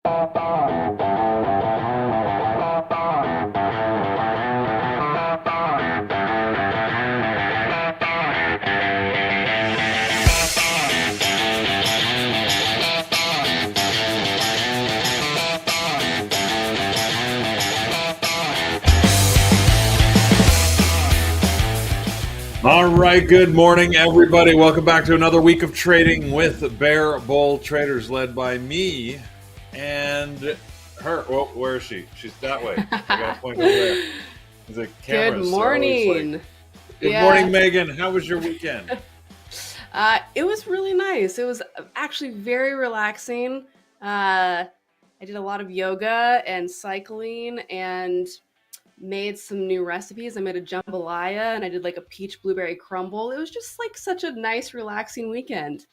All right, good morning, everybody. Welcome back to another week of trading with Bear Bull Traders, led by me and her. Well, where is she? She's that way. I got to point over there. The cameras. Good morning. Good morning, Megan. How was your weekend? It was really nice. It was actually very relaxing. I did a lot of yoga and cycling and made some new recipes. I made a jambalaya and I did like a peach blueberry crumble. It was just like such a nice, relaxing weekend.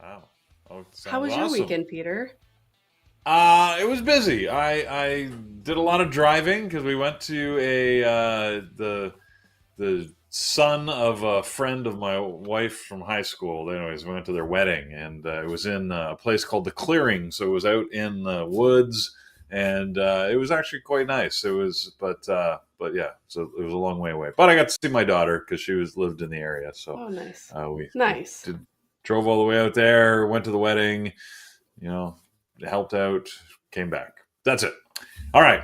Wow. Oh, How was your weekend, Peter? It was busy. I did a lot of driving because we went to the son of a friend of my wife from high school. Anyways, we went to their wedding, and it was in a place called the Clearing. So it was out in the woods, and it was actually quite nice. It was, but yeah, so it was a long way away. But I got to see my daughter because she lived in the area. So nice. We drove all the way out there, went to the wedding, helped out, came back. That's it. All right.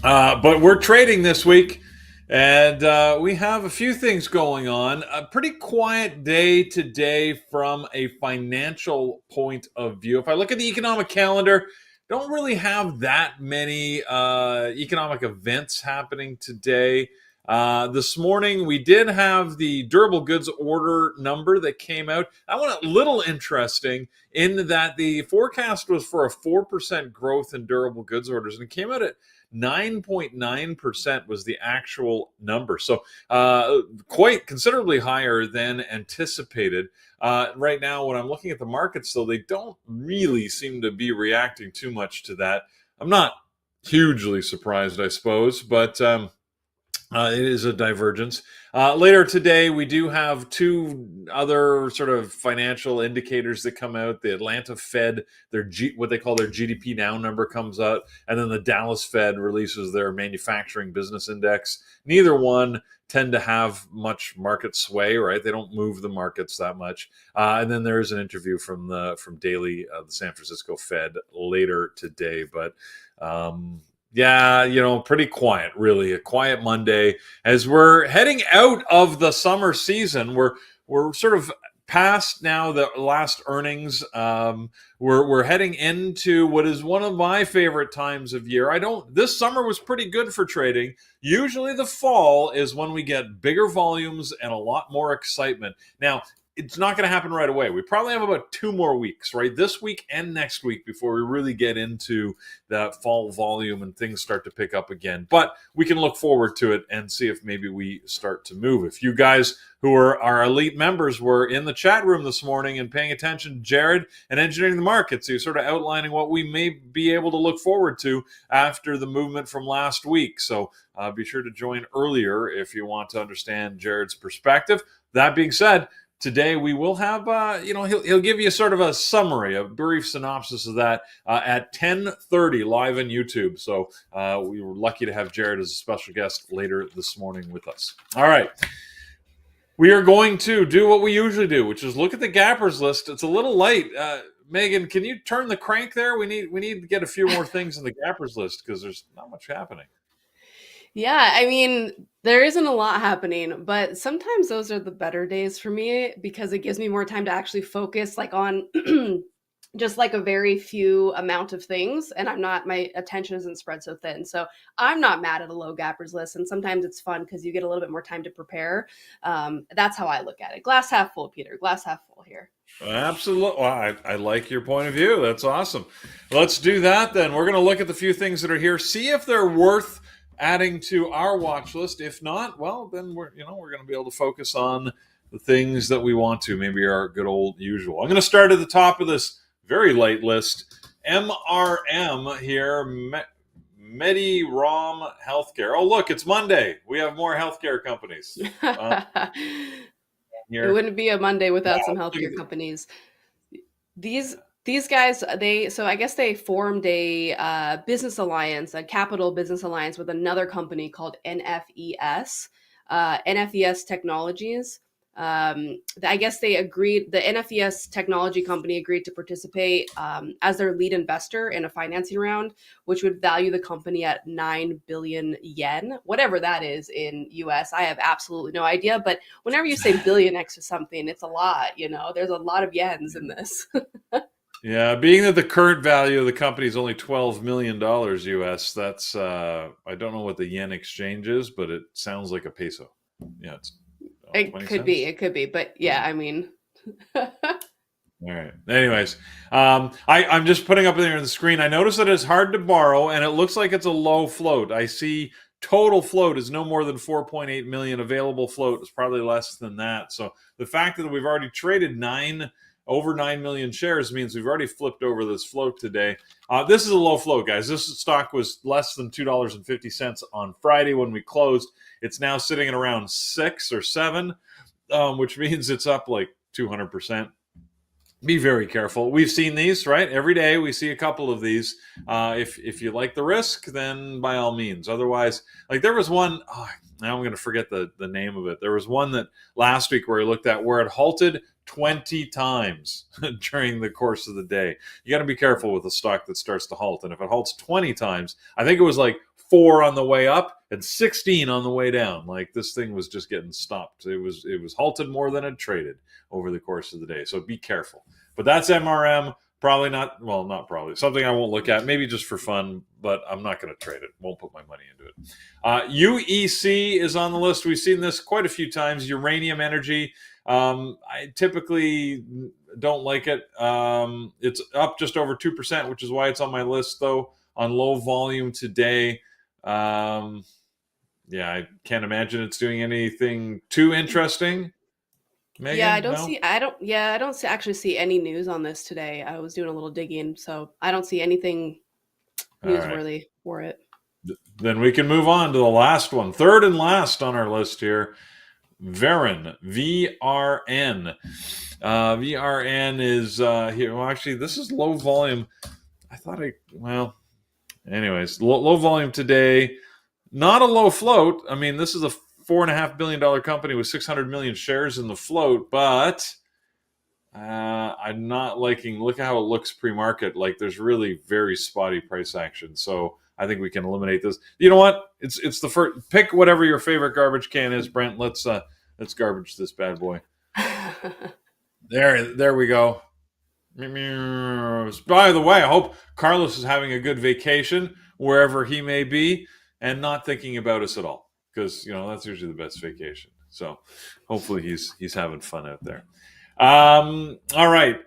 But we're trading this week, and we have a few things going on. A pretty quiet day today from a financial point of view. If I look at the economic calendar, don't really have that many economic events happening today. This morning, we did have the durable goods order number that came out. That one a little interesting in that the forecast was for a 4% growth in durable goods orders, and it came out at 9.9% was the actual number. So quite considerably higher than anticipated. Right now, when I'm looking at the markets, though, they don't really seem to be reacting too much to that. I'm not hugely surprised, I suppose, but it is a divergence. Later today, we do have two other sort of financial indicators that come out. The Atlanta Fed, what they call their GDP Now number comes out, and then the Dallas Fed releases their manufacturing business index. Neither one tend to have much market sway, right? They don't move the markets that much. And then there is an interview from Daily, the San Francisco Fed, later today, but. Yeah, pretty quiet, really. A quiet Monday. As we're heading out of the summer season, we're sort of past now the last earnings. We're heading into what is one of my favorite times of year. This summer was pretty good for trading. Usually the fall is when we get bigger volumes and a lot more excitement. Now, it's not going to happen right away. We probably have about 2 more weeks, right? This week and next week before we really get into that fall volume and things start to pick up again. But we can look forward to it and see if maybe we start to move. If you guys who are our elite members were in the chat room this morning and paying attention to Jared and Engineering the Markets, he's sort of outlining what we may be able to look forward to after the movement from last week. So be sure to join earlier if you want to understand Jared's perspective. That being said, today we will have, he'll give you sort of a summary, a brief synopsis of that at 10:30 live on YouTube. So we were lucky to have Jared as a special guest later this morning with us. All right. We are going to do what we usually do, which is look at the gappers list. It's a little late. Megan, can you turn the crank there? We need to get a few more things in the gappers list because there's not much happening. Yeah, I mean, there isn't a lot happening, but sometimes those are the better days for me because it gives me more time to actually focus like on just like a very few amount of things, and my attention isn't spread so thin. So I'm not mad at a low gappers list, and sometimes it's fun because you get a little bit more time to prepare. That's how I look at it. Glass half full, Peter. Glass half full here. Absolutely. Well, I like your point of view. That's awesome. Let's do that then. We're going to look at the few things that are here, see if they're worth adding to our watch list. If not, well, then we're going to be able to focus on the things that we want to, maybe our good old usual. I'm going to start at the top of this very light list. MRM here, MediRom Healthcare. Oh, look, it's Monday. We have more healthcare companies. It wouldn't be a Monday without some healthcare companies. These these guys, I guess they formed a business alliance, a capital business alliance with another company called NFES Technologies. I guess they agreed. The NFES technology company agreed to participate as their lead investor in a financing round, which would value the company at 9 billion yen, whatever that is in US. I have absolutely no idea. But whenever you say billion next to something, it's a lot. There's a lot of yens in this. Yeah, being that the current value of the company is only $12 million US, that's I don't know what the yen exchange is, but it sounds like a peso. Yeah, it's It 20 could be, cents. it could be, but yeah, I mean, All right. Anyways, I'm just putting up there on the screen. I notice that it's hard to borrow, and it looks like it's a low float. I see total float is no more than 4.8 million. Available float is probably less than that. So the fact that we've already traded over 9 million shares means we've already flipped over this float today. This is a low float, guys. This stock was less than $2.50 on Friday when we closed. It's now sitting at around 6 or 7, which means it's up like 200%. Be very careful. We've seen these, right? Every day we see a couple of these. If you like the risk, then by all means. Otherwise, like there was one. Oh, now I'm going to forget the name of it. There was one that last week where I looked at where it halted 20 times during the course of the day. You got to be careful with a stock that starts to halt. And if it halts 20 times, I think it was like 4 on the way up and 16 on the way down. Like this thing was just getting stopped. It was halted more than it traded over the course of the day. So be careful. But that's MRM. Probably not. Well, not probably. Something I won't look at. Maybe just for fun, but I'm not going to trade it. Won't put my money into it. UEC is on the list. We've seen this quite a few times. Uranium energy. I typically don't like it. It's up just over 2%, which is why it's on my list, though, on low volume today. Yeah, I can't imagine it's doing anything too interesting. yeah, Megan, no? I don't actually see any news on this today. I was doing a little digging, so I don't see anything All right. newsworthy for it. Then we can move on to the last one. Third and last on our list here. Varen, VRN. VRN is here. Well, actually, this is low volume. Anyways, low volume today. Not a low float. I mean, this is a $4.5 billion company with 600 million shares in the float, but I'm not liking. Look at how it looks pre-market. Like there's really very spotty price action. So I think we can eliminate this. You know what? It's the first. Pick whatever your favorite garbage can is, Brent. Let's garbage this bad boy. There we go. By the way, I hope Carlos is having a good vacation wherever he may be and not thinking about us at all, because that's usually the best vacation. So hopefully he's having fun out there. All right.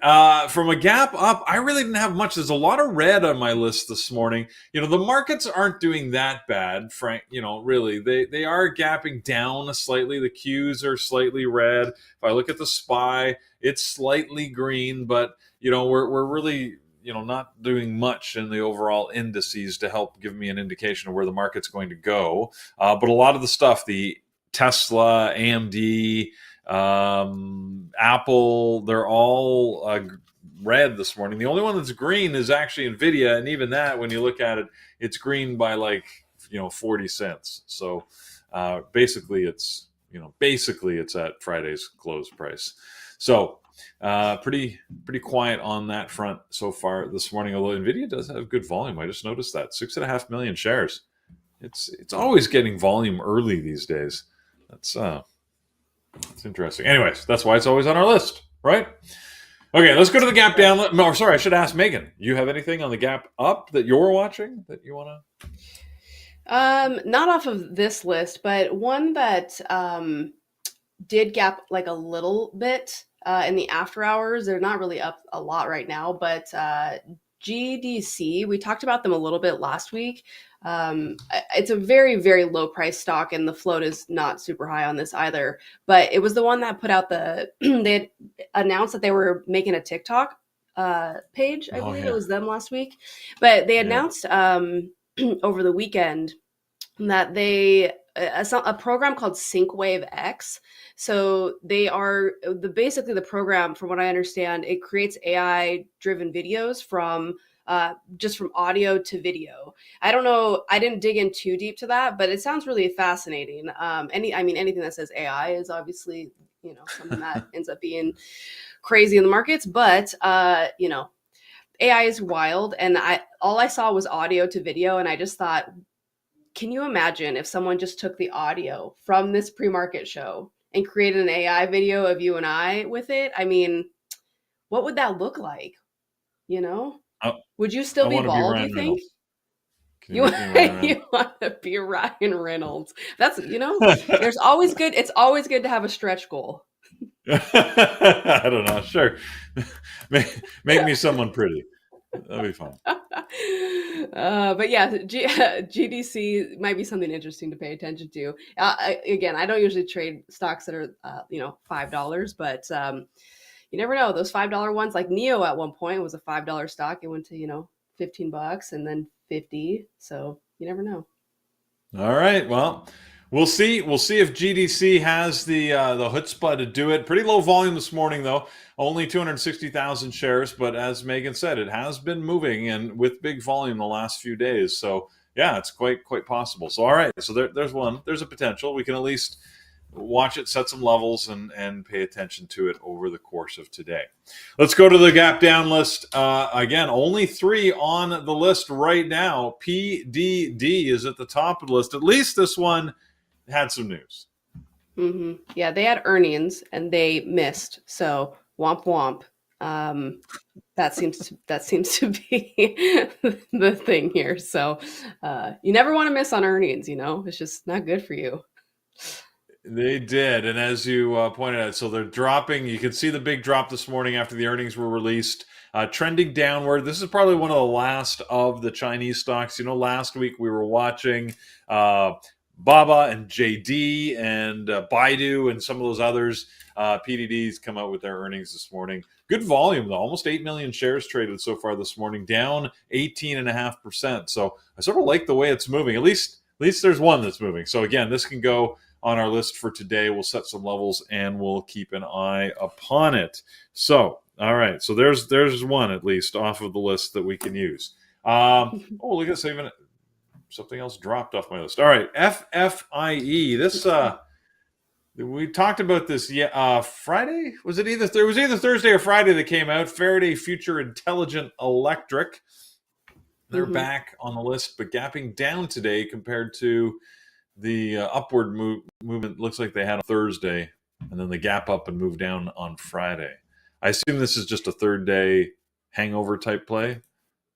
From a gap up, I really didn't have much. There's a lot of red on my list this morning. The markets aren't doing that bad, Frank. Really, they are gapping down slightly. The Qs are slightly red. If I look at the SPY, it's slightly green, but we're really not doing much in the overall indices to help give me an indication of where the market's going to go. But a lot of the stuff, the Tesla, AMD, Apple, they're all red this morning. The only one that's green is actually Nvidia, and even that, when you look at it, it's green by 40 cents. So basically it's at Friday's close price. So pretty quiet on that front so far this morning, although Nvidia does have good volume. I just noticed that 6.5 million shares. It's always getting volume early these days. That's interesting. Anyways, that's why it's always on our list, right? Okay, let's go to the gap down. No, sorry, I should ask Megan. You have anything on the gap up that you're watching that you want to? Not off of this list, but one that did gap like a little bit in the after hours. They're not really up a lot right now, but GDC, we talked about them a little bit last week. It's a very, very low price stock, and the float is not super high on this either. But it was the one that put out they had announced that they were making a TikTok page. I believe it was them last week. But they announced over the weekend that they a program called Synkwave X. So they are basically the program, from what I understand, it creates AI driven videos from just from audio to video. I don't know. I didn't dig in too deep to that, but it sounds really fascinating. I mean, anything that says AI is obviously, something that ends up being crazy in the markets. But AI is wild, and all I saw was audio to video, and I just thought, can you imagine if someone just took the audio from this pre-market show and created an AI video of you and I with it? I mean, what would that look like? You know, I, would you I still be want to be bald? You Ryan think Reynolds. Can you you make me Ryan you want to be Ryan Reynolds? That's Reynolds? there's always good. It's always good to have a stretch goal. I don't know. Sure. Make me someone pretty. That'll be fun. But yeah, GDC might be something interesting to pay attention to. Again, I don't usually trade stocks that are $5, but you never know. Those $5 ones, like Neo at one point was a $5 stock. It went to $15 and then 50. So you never know. All right. Well, we'll see. We'll see if GDC has the chutzpah to do it. Pretty low volume this morning, though. Only 260,000 shares, but as Megan said, it has been moving and with big volume the last few days. So yeah, it's quite possible. So all right. So there's one. There's a potential. We can at least watch it, set some levels, and pay attention to it over the course of today. Let's go to the gap down list. Again, only 3 on the list right now. PDD is at the top of the list. At least this one had some news. Yeah, they had earnings and they missed. So womp womp. That seems to be the thing here. So you never want to miss on earnings. It's just not good for you. They did, and as you pointed out, so they're dropping. You can see the big drop this morning after the earnings were released, trending downward. This is probably one of the last of the Chinese stocks. Last week we were watching Baba and JD and Baidu and some of those others. PDDs come out with their earnings this morning. Good volume though, almost 8 million shares traded so far this morning, down 18.5%. So I sort of like the way it's moving. At least there's one that's moving. So again, this can go on our list for today. We'll set some levels and we'll keep an eye upon it. So, all right. So there's one at least off of the list that we can use. Look at even something else dropped off my list. All right, FFIE. This we talked about this. Yeah, Friday was it? It was either Thursday or Friday that came out. Faraday Future Intelligent Electric. They're back on the list, but gapping down today compared to the upward movement looks like they had on Thursday, and then the gap up and move down on Friday. I assume this is just a third day hangover type play,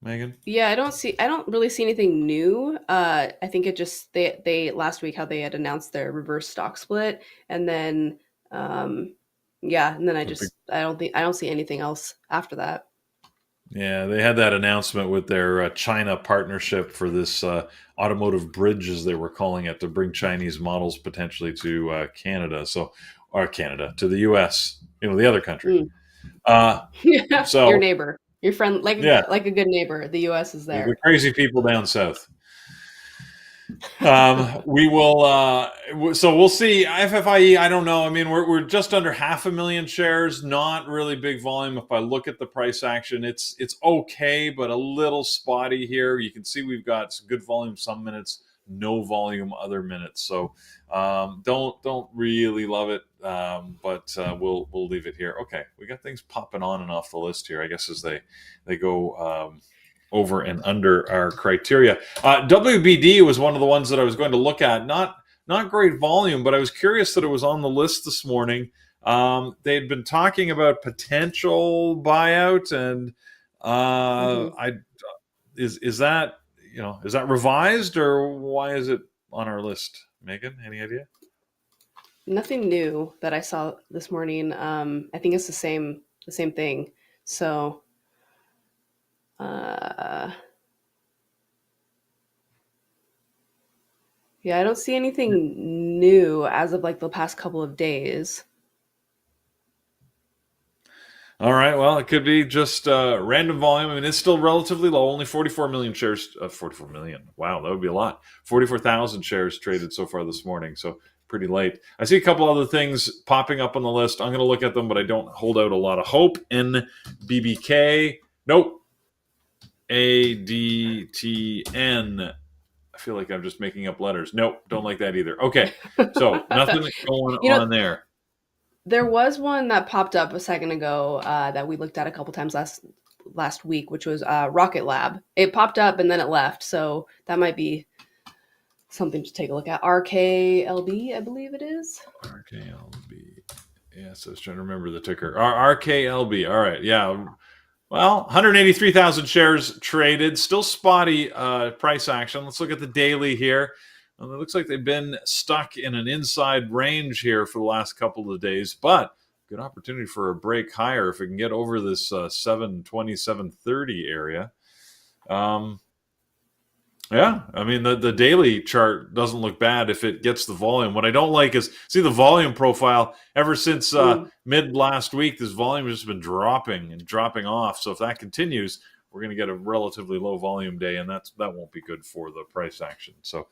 Megan. Yeah, I don't really see anything new. I think it just they last week how they had announced their reverse stock split, and then yeah, and then I don't see anything else after that. Yeah, they had that announcement with their China partnership for this automotive bridge, as they were calling it, to bring Chinese models potentially to Canada. Or Canada to the U.S. The other country. Yeah, your So neighbor, your friend, yeah, like a good neighbor. The U.S. is the there. crazy people down south. We will. So we'll see. FFIE. I don't know. I mean, we're just under 500,000 shares. Not really big volume. If I look at the price action, it's okay, but a little spotty here. You can see we've got some good volume some minutes, no volume other minutes. So don't really love it. But we'll leave it here. Okay, we got things popping on and off the list here. I guess as they go. Over and under our criteria. WBD was one of the ones that I was going to look at. Not great volume, but I was curious that it was on the list this morning. They'd been talking about potential buyout, and I is that is that revised, or why is it on our list? Megan, any idea? Nothing new that I saw this morning. I think it's the same thing. So uh yeah, I don't see anything new as of like the past couple of days. All right. Well, it could be just random volume. I mean, it's still relatively low. Only 44 million shares. 44 million. Wow, that would be a lot. 44,000 shares traded so far this morning. So pretty late. I see a couple other things popping up on the list. I'm going to look at them, but I don't hold out a lot of hope. NBBK. Nope. ADTN. I feel like I'm just making up letters. Nope. Don't like that either. Okay. So nothing going You know, on there. there was one that popped up a second ago that we looked at a couple times last week, which was Rocket Lab. It popped up and then it left, so that might be something to take a look at. RKLB, I believe it is. RKLB. Yes, I was trying to remember the ticker. RKLB. All right. Yeah. Well, 183,000 shares traded. Still spotty price action. Let's look at the daily here. Well, it looks like they've been stuck in an inside range here for the last couple of days, but good opportunity for a break higher if we can get over this 720, 730 area. Yeah, I mean the daily chart doesn't look bad if it gets the volume. What I don't like is see the volume profile. Ever since Mm. mid last week, this volume has just been dropping and dropping off. So if that continues, we're going to get a relatively low volume day, and that won't be good for the price action. So,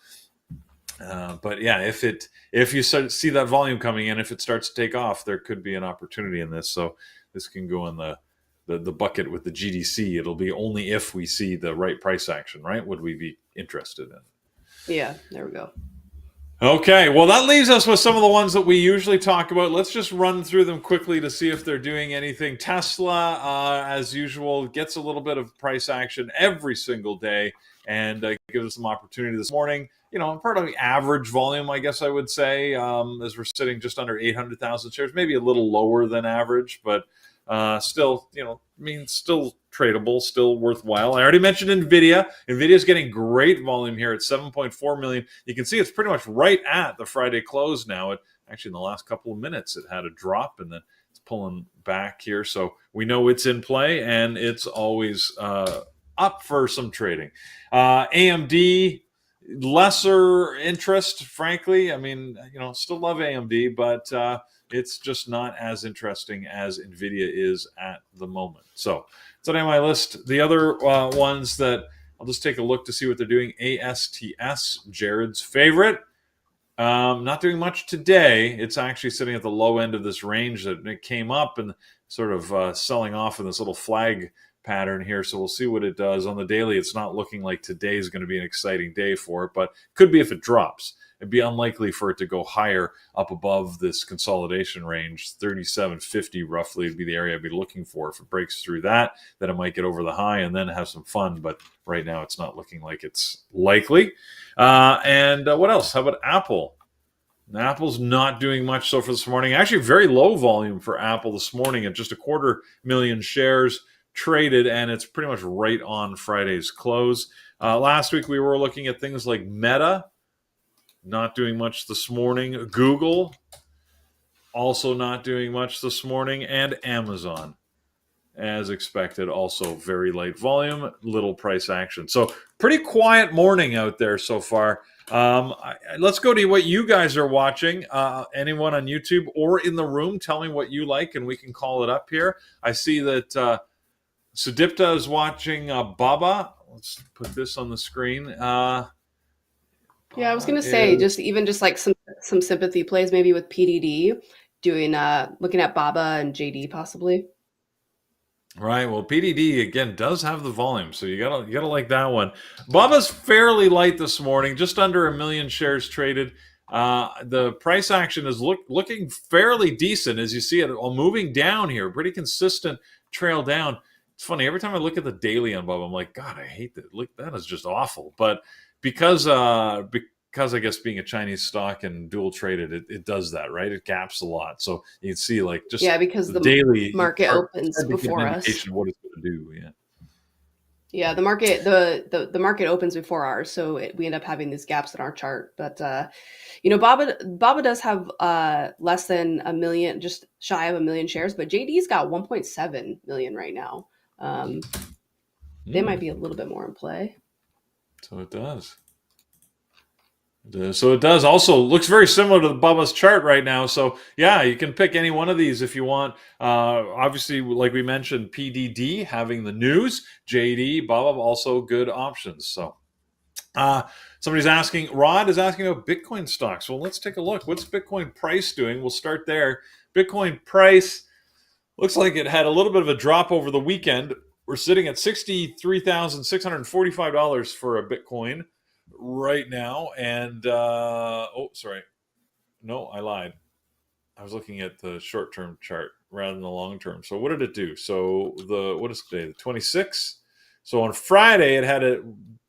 but yeah, if you see that volume coming in, if it starts to take off, there could be an opportunity in this. So this can go in the bucket with the GDC. It'll be only if we see the right price action, right? Would we be interested in? Yeah, there we go. Okay, well, that leaves us with some of the ones that we usually talk about. Let's just run through them quickly to see if they're doing anything. Tesla, as usual, gets a little bit of price action every single day and gives us some opportunity this morning. You know, part of the average volume, I guess I would say, as we're sitting just under 800,000 shares, maybe a little lower than average, but still, you know, I mean, still tradable, still worthwhile. I already mentioned Nvidia. Nvidia is getting great volume here at 7.4 million. You can see it's pretty much right at the Friday close now. It actually in the last couple of minutes it had a drop and then it's pulling back here. So we know it's in play and it's always up for some trading. AMD, lesser interest, frankly. I mean, you know, still love AMD, but it's just not as interesting as Nvidia is at the moment. So it's on my list. The other ones that I'll just take a look to see what they're doing. ASTS, Jared's favorite. Not doing much today. It's actually sitting at the low end of this range that it came up and sort of selling off in this little flag pattern here. So we'll see what it does. On the daily, it's not looking like today is going to be an exciting day for it, but could be if it drops. It'd be unlikely for it to go higher up above this consolidation range. 3750 roughly would be the area I'd be looking for. If it breaks through that, then it might get over the high and then have some fun. But right now, it's not looking like it's likely. And what else? How about Apple? Apple's not doing much so for this morning. Actually, very low volume for Apple this morning at just 250,000 shares traded, and it's pretty much right on Friday's close. Last week, we were looking at things like Meta, not doing much this morning. Google, also not doing much this morning. And Amazon, as expected, also very light volume, little price action. So pretty quiet morning out there so far. Let's go to what you guys are watching. Anyone on YouTube or in the room, tell me what you like, and we can call it up here. I see that Sudipta is watching Baba. Let's put this on the screen. Yeah, I was gonna say just like some sympathy plays maybe with PDD doing looking at Baba and JD possibly. Right. Well, PDD again does have the volume, so you gotta like that one. Bubba's fairly light this morning, just under 1 million shares traded. The price action is looking fairly decent as you see it all moving down here, pretty consistent trail down. It's funny every time I look at the daily on Bubba, I'm like, God, I hate that. Look, that is just awful. But because I guess being a Chinese stock and dual traded, it does that, right? It gaps a lot, so you can see like just Yeah, because the the daily, market opens hard to get an before us. indication of what it's going to do. Yeah. Yeah, the market opens before ours, so we end up having these gaps in our chart. But you know, Baba does have less than 1 million, just shy of 1 million shares, but JD's got 1.7 million right now. They might be a little bit more in play. So it does. So it does. Also looks very similar to the Bubba's chart right now. So yeah, you can pick any one of these if you want. Obviously, like we mentioned, PDD having the news, JD, Bubba also good options. So somebody's asking, Rod is asking about Bitcoin stocks. Well, let's take a look. What's Bitcoin price doing? We'll start there. Bitcoin price looks like it had a little bit of a drop over the weekend. We're sitting at $63,645 for a Bitcoin right now. And oh, sorry. No, I lied. I was looking at the short-term chart rather than the long-term. So what did it do? So what is today? The 26th. So on Friday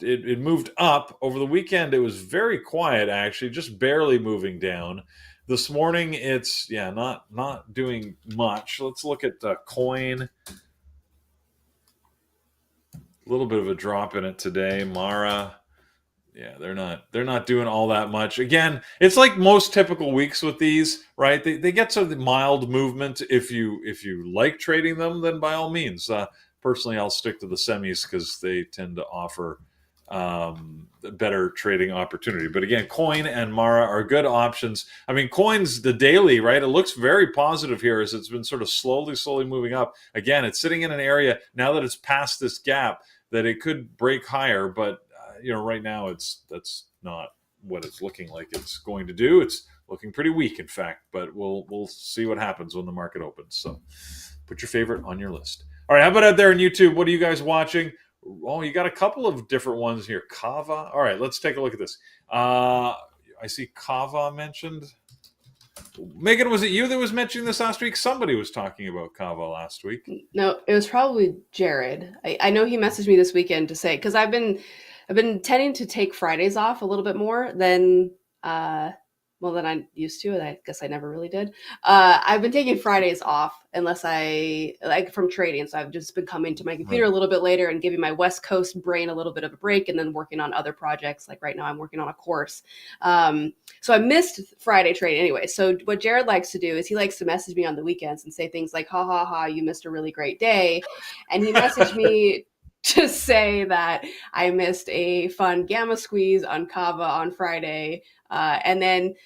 it moved up. Over the weekend it was very quiet actually, just barely moving down. This morning it's not doing much. Let's look at the coin. A little bit of a drop in it today. Mara. Yeah, they're not doing all that much. Again, it's like most typical weeks with these, right? They get sort of the mild movement. If you like trading them, then by all means. Personally, I'll stick to the semis because they tend to offer better trading opportunity. But again, Coin and Mara are good options. I mean, Coin's the daily, right? It looks very positive here as it's been sort of slowly moving up. Again, it's sitting in an area now that it's past this gap that it could break higher, but right now that's not what it's looking like it's going to do. It's looking pretty weak, in fact, but we'll see what happens when the market opens. So put your favorite on your list. All right, how about out there on YouTube? What are you guys watching? Oh, you got a couple of different ones here. Kava. All right, let's take a look at this. I see Kava mentioned. Megan, was it you that was mentioning this last week? Somebody was talking about Kava last week. No, it was probably Jared. I know he messaged me this weekend to say, because I've been tending to take Fridays off a little bit more than than I used to, and I guess I never really did. I've been taking Fridays off unless I like from trading. So I've just been coming to my computer a little bit later and giving my West Coast brain a little bit of a break, and then working on other projects. Like right now, I'm working on a course. So I missed Friday trading anyway. So what Jared likes to do is he likes to message me on the weekends and say things like, "Ha ha ha, you missed a really great day," and he messaged me to say that I missed a fun gamma squeeze on Kava on Friday. And then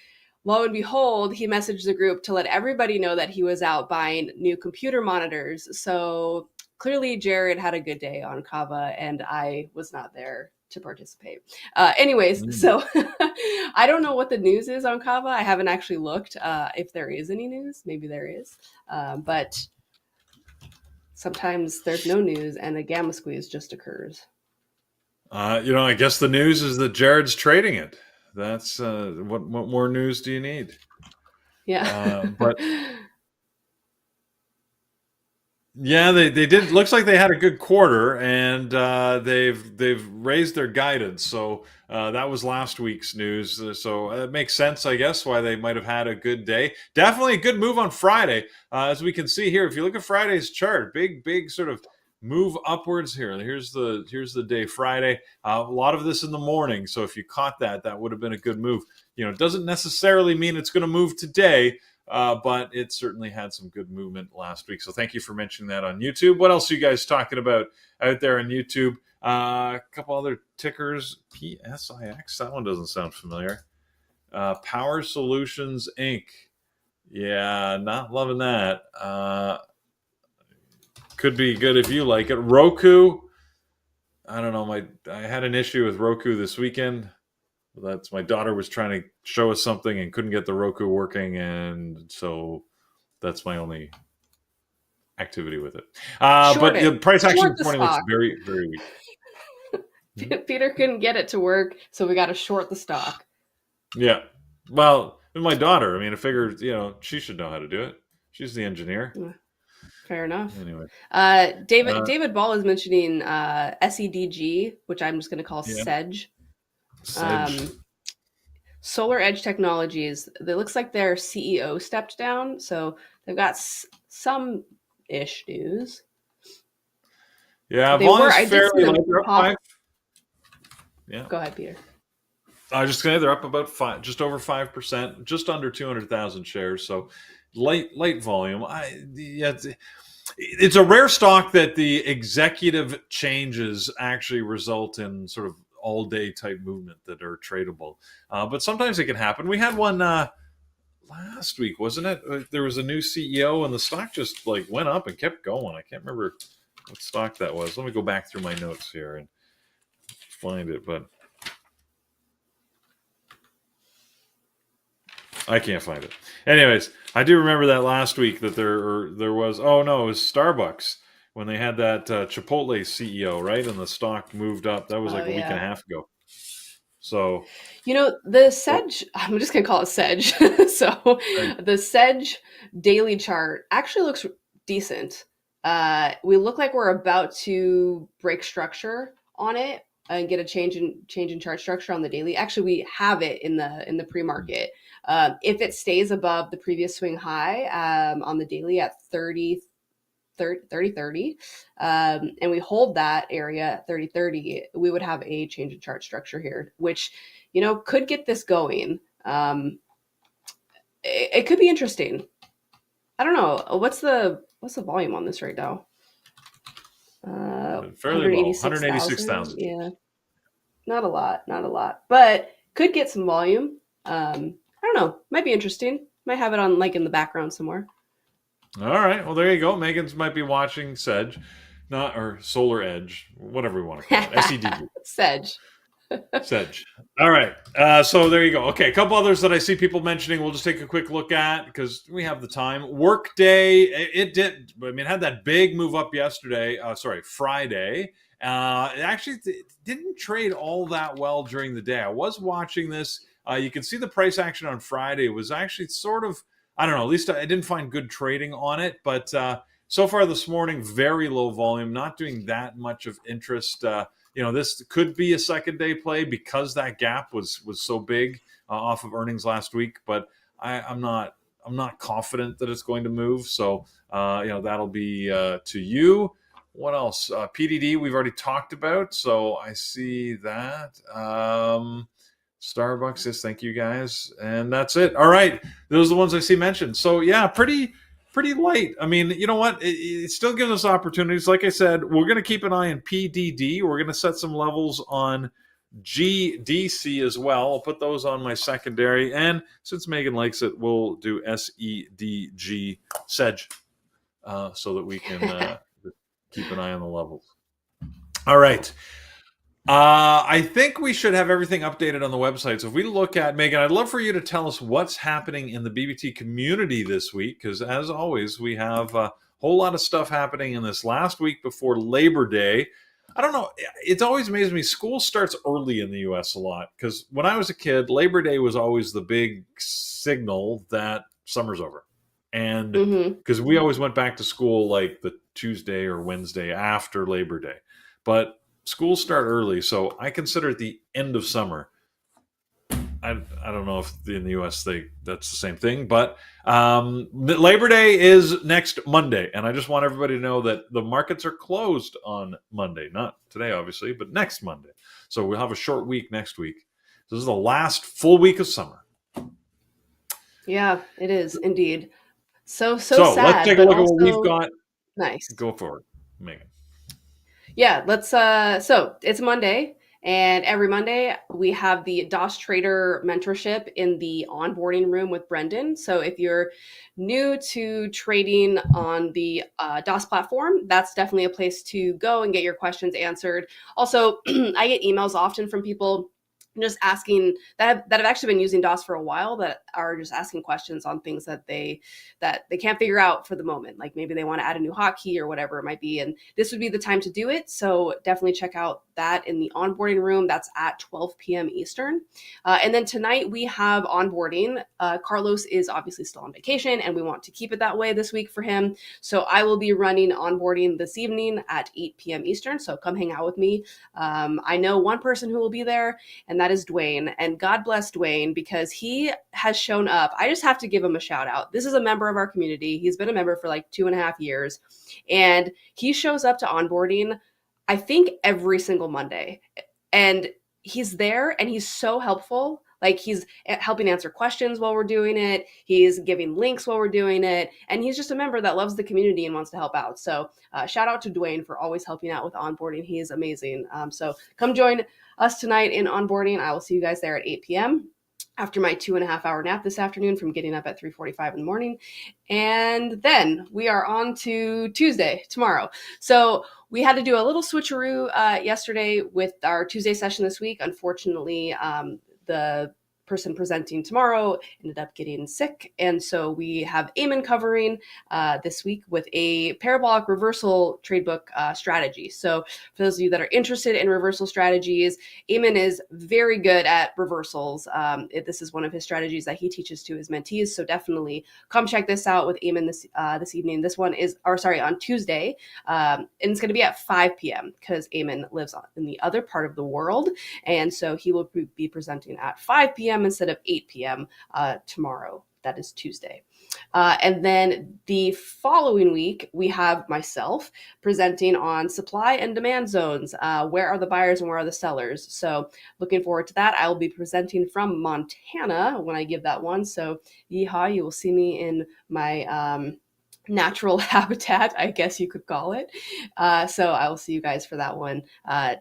lo and behold, he messaged the group to let everybody know that he was out buying new computer monitors. So clearly Jared had a good day on Kava and I was not there to participate. So I don't know what the news is on Kava. I haven't actually looked if there is any news. Maybe there is. But sometimes there's no news and a gamma squeeze just occurs. I guess the news is that Jared's trading it. That's what more news do you need? Yeah. But yeah, they did. Looks like they had a good quarter, and they've raised their guidance. So that was last week's news. So it makes sense, I guess, why they might have had a good day. Definitely a good move on Friday, as we can see here. If you look at Friday's chart, big sort of move upwards here. Here's the day Friday. A lot of this in the morning. So if you caught that would have been a good move. It doesn't necessarily mean it's going to move today. But it certainly had some good movement last week. So thank you for mentioning that on YouTube. What else are you guys talking about out there on YouTube? A couple other tickers. PSIX. That one doesn't sound familiar. Power Solutions Inc. Yeah, not loving that. Could be good if you like it. Roku. I don't know. I had an issue with Roku this weekend. That's my daughter was trying to show us something and couldn't get the Roku working, and so that's my only activity with it. But the price action this morning looks very, very weak. Peter couldn't get it to work, so we got to short the stock. Yeah. Well, with my daughter, I mean, I figured, she should know how to do it. She's the engineer. Fair enough. Anyway. David Ball is mentioning SEDG, which I'm just going to call SEDG. Solar Edge Technologies. It looks like their CEO stepped down, so they've got some ish news. Yeah, volume's fairly low. They're up 5. Yeah. Go ahead, Peter. I was just going to say they're up about 5, just over 5%, just under 200,000 shares. So light volume. It's a rare stock that the executive changes actually result in sort of all day type movement that are tradable. But sometimes it can happen. We had one last week, wasn't it? There was a new CEO and the stock just like went up and kept going. I can't remember what stock that was. Let me go back through my notes here and find it, but I can't find it. Anyways, I do remember that last week that there was, oh no, it was Starbucks when they had that Chipotle CEO, right? And the stock moved up. That was Oh like a week and a yeah. half ago. So, The oh, sedge, I'm just going to call it sedge. So right. the sedge daily chart actually looks decent. We look like we're about to break structure on it and get a change in chart structure on the daily. Actually, we have it in the pre-market. If it stays above the previous swing high on the daily at 30 30 and we hold that area at 30 30, we would have a change in chart structure here, which could get this going. It could be interesting. I don't know what's the volume on this right now. Fairly low, 186,000. 186,000. Yeah, not a lot, but could get some volume. I don't know, might be interesting. Might have it on like in the background somewhere. All right. Well, there you go. Megan's might be watching Sedge, not or Solar Edge, whatever we want to call it. SEDG. Sedge. Sedge. All right. So there you go. Okay, a couple others that I see people mentioning. We'll just take a quick look at because we have the time. Workday. It did. I mean, it had that big move up yesterday. Friday. It actually didn't trade all that well during the day. I was watching this. You can see the price action on Friday was actually sort of. I don't know. At least I didn't find good trading on it, but so far this morning, very low volume. Not doing that much of interest. This could be a second day play because that gap was so big off of earnings last week. But I'm not confident that it's going to move. So that'll be to you. What else? PDD we've already talked about. So I see that. Starbucks, yes, thank you guys, and that's it. All right, those are the ones I see mentioned. So yeah, pretty light. I mean, you know what? It still gives us opportunities. Like I said, we're going to keep an eye on PDD. We're going to set some levels on GDC as well. I'll put those on my secondary. And since Megan likes it, we'll do SEDG, Sedge, so that we can keep an eye on the levels. All right. I think we should have everything updated on the website. So if we look at Megan, I'd love for you to tell us what's happening in the BBT community this week, because as always, we have a whole lot of stuff happening in this last week before Labor Day. I don't know. It's always amazed me. School starts early in the U.S. a lot because when I was a kid, Labor Day was always the big signal that summer's over. And Mm-hmm. because we always went back to school like the Tuesday or Wednesday after Labor Day. But schools start early, so I consider it the end of summer. I don't know if in the U.S. that's the same thing, but Labor Day is next Monday, and I just want everybody to know that the markets are closed on Monday, not today, obviously, but next Monday. So we'll have a short week next week. So this is the last full week of summer. Yeah, it is indeed. So Let's sad, take a but look at what we've also got. nice. Go forward, Megan. Yeah, let's so it's Monday, and every Monday we have the DOS Trader mentorship in the onboarding room with Brendan. So if you're new to trading on the DOS platform, that's definitely a place to go and get your questions answered. Also, I get emails often from people just asking that have actually been using DOS for a while, that are just asking questions on things that they can't figure out for the moment. Like maybe they want to add a new hotkey or whatever it might be, and this would be the time to do it. So definitely check out that in the onboarding room. That's at 12 p.m. Eastern. And then tonight we have onboarding. Carlos is obviously still on vacation, and we want to keep it that way this week for him. So I will be running onboarding this evening at 8 p.m. Eastern. So come hang out with me. I know one person who will be there, and that is Dwayne. And God bless Dwayne, because he has shown up. I just have to give him a shout out. This is a member of our community. He's been a member for like 2.5 years, and he shows up to onboarding, I think, every single Monday. And he's there and he's so helpful. Like he's helping answer questions while we're doing it. He's giving links while we're doing it. And he's just a member that loves the community and wants to help out. So shout out to Dwayne for always helping out with onboarding. He is amazing. So come join us tonight in onboarding. I will see you guys there at 8 p.m. after my 2.5 hour nap this afternoon from getting up at 3:45 in the morning. And then we are on to Tuesday, tomorrow. So we had to do a little switcheroo yesterday with our Tuesday session this week. Unfortunately, the person presenting tomorrow ended up getting sick. And so we have Eamon covering this week with a parabolic reversal trade book strategy. So for those of you that are interested in reversal strategies, Eamon is very good at reversals. This is one of his strategies that he teaches to his mentees. So definitely come check this out with Eamon this evening. This one is, on Tuesday. And it's going to be at 5 p.m. because Eamon lives in the other part of the world. And so he will be presenting at 5 p.m. instead of 8 p.m. Tomorrow. That is Tuesday. And then the following week, we have myself presenting on supply and demand zones. Where are the buyers and where are the sellers? So looking forward to that. I will be presenting from Montana when I give that one. So yeehaw, you will see me in my natural habitat, I guess you could call it. So I will see you guys for that one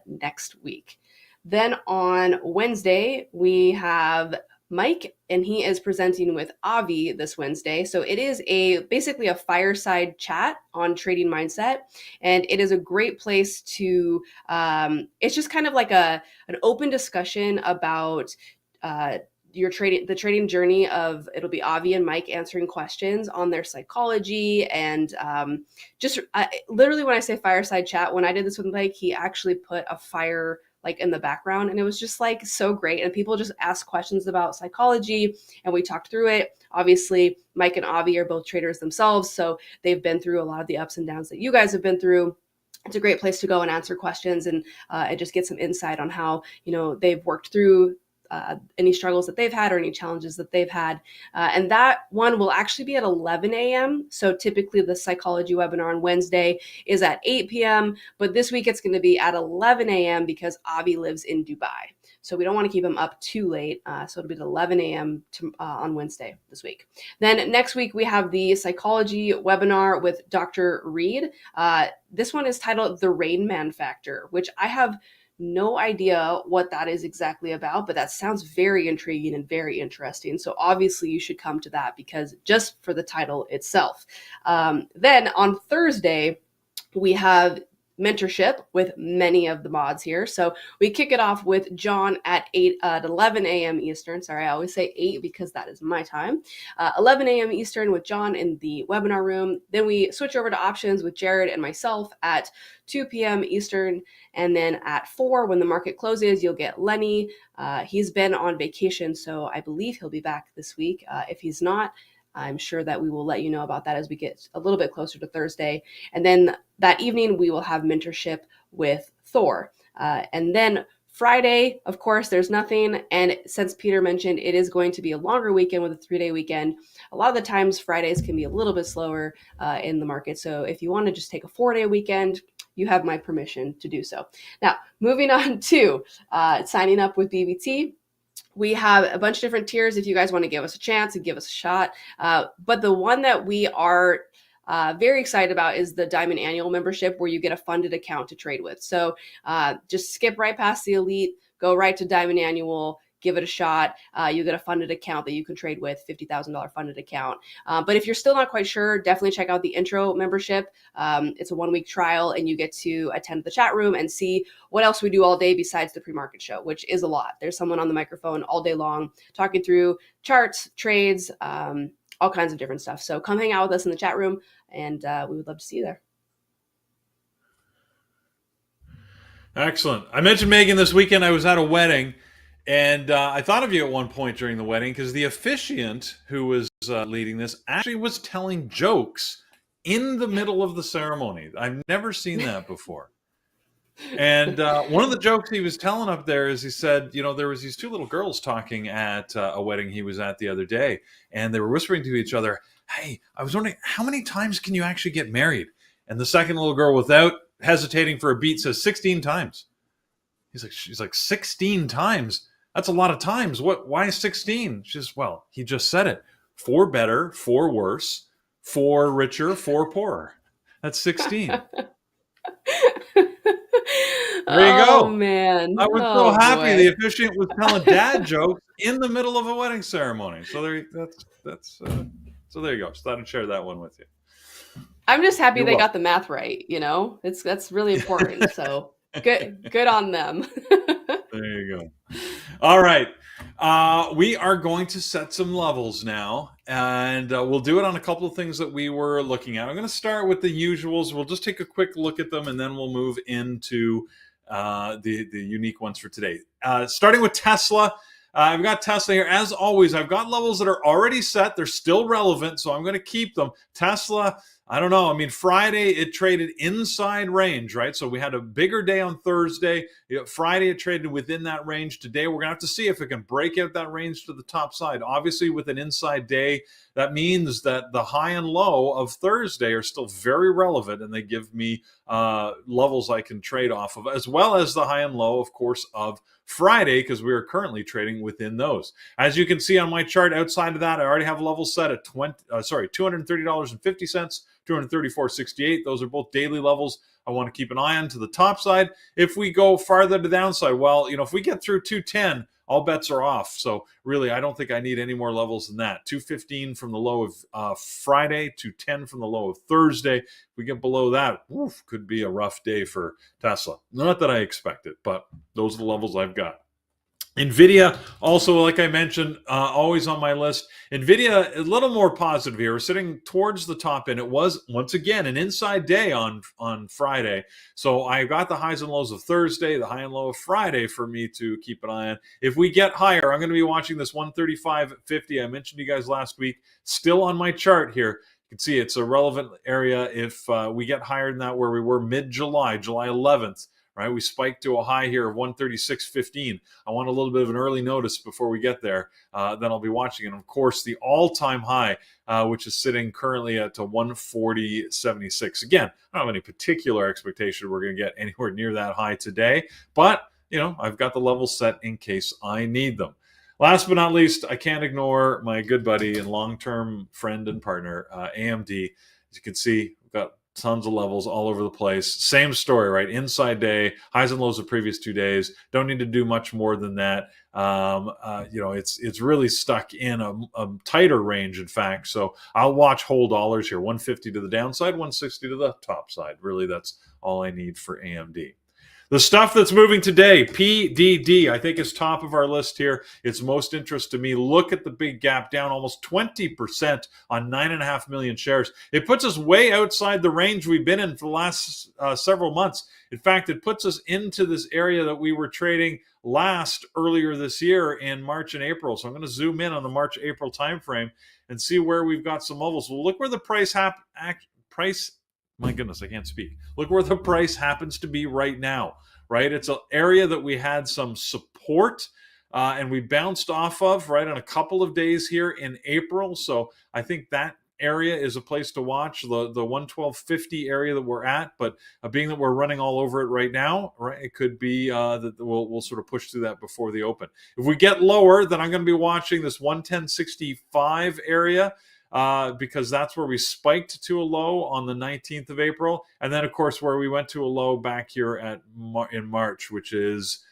next week. Then on Wednesday, we have Mike, and he is presenting with Avi this Wednesday. So it is basically a fireside chat on trading mindset, and it is a great place to. It's just kind of like an open discussion about the trading journey of. It'll be Avi and Mike answering questions on their psychology and just literally when I say fireside chat, when I did this with Mike, he actually put a fire like in the background, and it was just like so great. And people just asked questions about psychology, and we talked through it. Obviously, Mike and Avi are both traders themselves, so they've been through a lot of the ups and downs that you guys have been through. It's a great place to go and answer questions and just get some insight on how they've worked through any struggles that they've had or any challenges that they've had. And that one will actually be at 11 a.m. So typically the psychology webinar on Wednesday is at 8 p.m. But this week it's going to be at 11 a.m. because Avi lives in Dubai. So we don't want to keep him up too late. So it'll be at 11 a.m. On Wednesday this week. Then next week we have the psychology webinar with Dr. Reed. This one is titled The Rain Man Factor, which I have no idea what that is exactly about, but that sounds very intriguing and very interesting. So obviously you should come to that because just for the title itself. Then on Thursday, we have mentorship with many of the mods here. So we kick it off with John at 11 a.m. Eastern. Sorry, I always say 8 because that is my time. 11 a.m. Eastern with John in the webinar room. Then we switch over to options with Jared and myself at 2 p.m. Eastern. And then at 4, when the market closes, you'll get Lenny. He's been on vacation, so I believe he'll be back this week. If he's not, I'm sure that we will let you know about that as we get a little bit closer to Thursday. And then that evening, we will have mentorship with Thor. And then Friday, of course, there's nothing. And since Peter mentioned it is going to be a longer weekend with a 3-day weekend, a lot of the times Fridays can be a little bit slower in the market. So if you want to just take a 4-day weekend, you have my permission to do so. Now, moving on to signing up with BBT. We have a bunch of different tiers if you guys want to give us a chance and give us a shot. But the one that we are very excited about is the Diamond Annual membership, where you get a funded account to trade with. So just skip right past the Elite, go right to Diamond Annual, give it a shot. You get a funded account that you can trade with, $50,000 funded account. But if you're still not quite sure, definitely check out the intro membership. It's a 1-week trial, and you get to attend the chat room and see what else we do all day besides the pre-market show, which is a lot. There's someone on the microphone all day long talking through charts, trades, all kinds of different stuff. So come hang out with us in the chat room, and we would love to see you there. Excellent. I mentioned Megan this weekend. I was at a wedding. And I thought of you at one point during the wedding because the officiant who was leading this actually was telling jokes in the middle of the ceremony. I've never seen that before. And one of the jokes he was telling up there is he said, there was these 2 little girls talking at a wedding he was at the other day, and they were whispering to each other, "Hey, I was wondering, how many times can you actually get married?" And the second little girl, without hesitating for a beat, says 16 times. She's like 16 times. That's a lot of times. Why 16? Just, well, he just said it. 4 better, 4 worse, 4 richer, 4 poorer. That's 16. There you Oh go. I man. was so Oh happy the boy. officiant was telling dad jokes in the middle of a wedding ceremony. So so there you go. Just thought I'd share that one with you. I'm just happy You're they welcome. got the math right, you know? That's really important. So, good on them. There you go. All right. We are going to set some levels now, and we'll do it on a couple of things that we were looking at. I'm going to start with the usuals. We'll just take a quick look at them, and then we'll move into the unique ones for today. Starting with Tesla. I've got Tesla here. As always, I've got levels that are already set. They're still relevant, so I'm going to keep them. Tesla, I don't know. I mean, Friday, it traded inside range, right? So we had a bigger day on Thursday. Friday, it traded within that range. Today, we're going to have to see if it can break out that range to the top side. Obviously, with an inside day, that means that the high and low of Thursday are still very relevant, and they give me levels I can trade off of, as well as the high and low, of course, of Friday, because we are currently trading within those. As you can see on my chart, outside of that, I already have levels set at $230.50, $234.68. Those are both daily levels I want to keep an eye on to the top side. If we go farther to the downside, well, if we get through 210, all bets are off. So really, I don't think I need any more levels than that. 215 from the low of Friday, 210 from the low of Thursday. If we get below that, could be a rough day for Tesla. Not that I expect it, but those are the levels I've got. Nvidia, also, like I mentioned, always on my list. Nvidia, a little more positive here. We're sitting towards the top end. It was, once again, an inside day on Friday. So I got the highs and lows of Thursday, the high and low of Friday for me to keep an eye on. If we get higher, I'm going to be watching this 135.50. I mentioned to you guys last week, still on my chart here. You can see it's a relevant area if we get higher than that, where we were mid-July, July 11th. Right, we spiked to a high here of 136.15. I want a little bit of an early notice before we get there. Then I'll be watching. And of course, the all-time high, which is sitting currently at 140.76. Again, I don't have any particular expectation we're going to get anywhere near that high today, but I've got the levels set in case I need them. Last but not least, I can't ignore my good buddy and long-term friend and partner, AMD. As you can see, we've got tons of levels all over the place. Same story, right? Inside day, highs and lows of previous 2 days. Don't need to do much more than that. It's really stuck in a tighter range, in fact. So I'll watch whole dollars here: 150 to the downside, 160 to the top side. Really, that's all I need for AMD. The stuff that's moving today, PDD, I think is top of our list here. It's most interest to me. Look at the big gap, down almost 20% on 9.5 million shares. It puts us way outside the range we've been in for the last several months. In fact, it puts us into this area that we were trading earlier this year in March and April. So I'm going to zoom in on the March-April timeframe and see where we've got some levels. Well, look where the my goodness, I can't speak. Look where the price happens to be right now, right? It's an area that we had some support and we bounced off of, right, on a couple of days here in April. So I think that area is a place to watch, the 112.50 area that we're at. But being that we're running all over it right now, right, it could be that we'll sort of push through that before the open. If we get lower, then I'm going to be watching this 110.65 area. Because that's where we spiked to a low on the 19th of April. And then, of course, where we went to a low back here in March, which is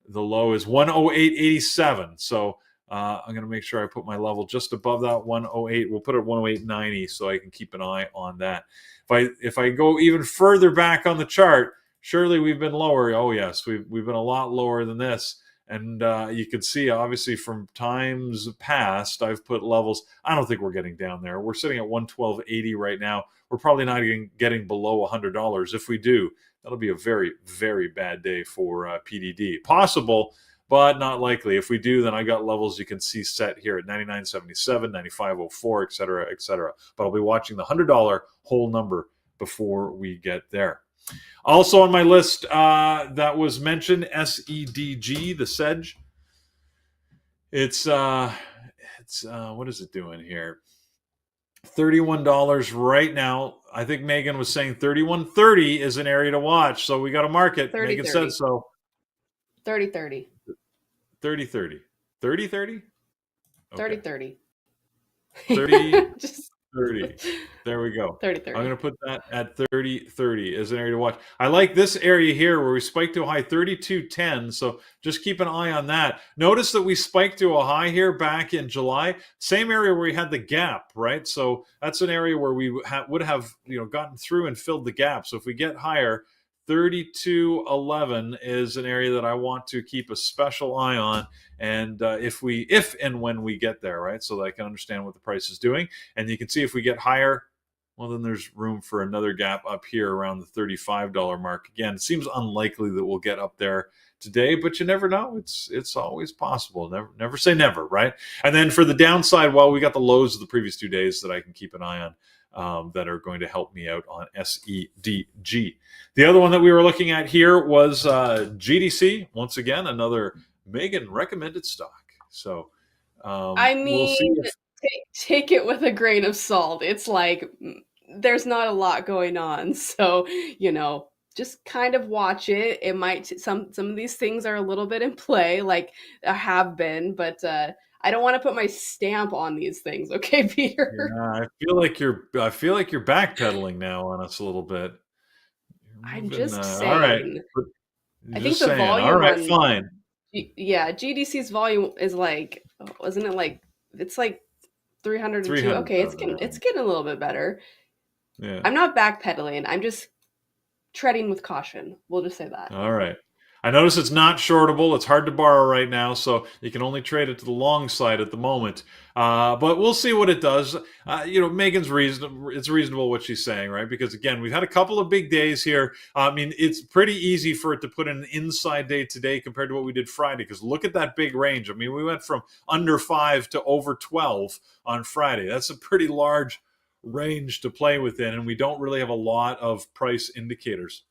the low is 108.87. So I'm going to make sure I put my level just above that 108. We'll put it at 108.90 so I can keep an eye on that. If I go even further back on the chart, surely we've been lower. Oh, yes, we've been a lot lower than this. And you can see, obviously, from times past, I've put levels. I don't think we're getting down there. We're sitting at 112.80 right now. We're probably not even getting below $100. If we do, that'll be a very, very bad day for PDD. Possible, but not likely. If we do, then I got levels you can see set here at 99.77, 95.04, et cetera, et cetera. But I'll be watching the $100 whole number before we get there. Also on my list that was mentioned, SEDG, the Sedge. It's what is it doing here? $31 right now. I think Megan was saying 31.30 is an area to watch. So we got to mark it. 30, Megan 30. said so. 30. 30-30. 30-30? 30 Okay. 30. 30 Just 30. There we go. 30 I'm 30. going to put that at 30-30 as an area to watch. I like this area here where we spiked to a high 32.10. So just keep an eye on that. Notice that we spiked to a high here back in July. Same area where we had the gap, right? So that's an area where we would have gotten through and filled the gap. So if we get higher, 32.11 is an area that I want to keep a special eye on. And if and when we get there, right? So that I can understand what the price is doing. And you can see if we get higher, well, then there's room for another gap up here around the $35 mark. Again, it seems unlikely that we'll get up there today, but you never know. It's always possible. Never say never, right? And then for the downside, well, we got the lows of the previous 2 days that I can keep an eye on. That are going to help me out on SEDG. The other one that we were looking at here was GDC. Once again, another Megan recommended stock. So I we'll see mean, if take it with a grain of salt. It's like there's not a lot going on. So, just kind of watch it. It might some of these things are a little bit in play, like have been, but I don't want to put my stamp on these things, okay, Peter? yeah, I feel like you're backpedaling now on us a little bit. You're I'm moving. just All right, saying. but I think just the saying. All volume right, on fine. Yeah, GDC's volume is like, wasn't it like it's like 302. Okay, it's 300,000. getting a little bit better. Yeah. I'm not backpedaling. I'm just treading with caution. We'll just say that. All right. I notice it's not shortable. It's hard to borrow right now, so you can only trade it to the long side at the moment. But we'll see what it does. Megan's reason. It's reasonable what she's saying, right? Because again, we've had a couple of big days here. I mean, it's pretty easy for it to put in an inside day today compared to what we did Friday. Because look at that big range. I mean, we went from under 5 to over 12 on Friday. That's a pretty large range to play within, and we don't really have a lot of price indicators.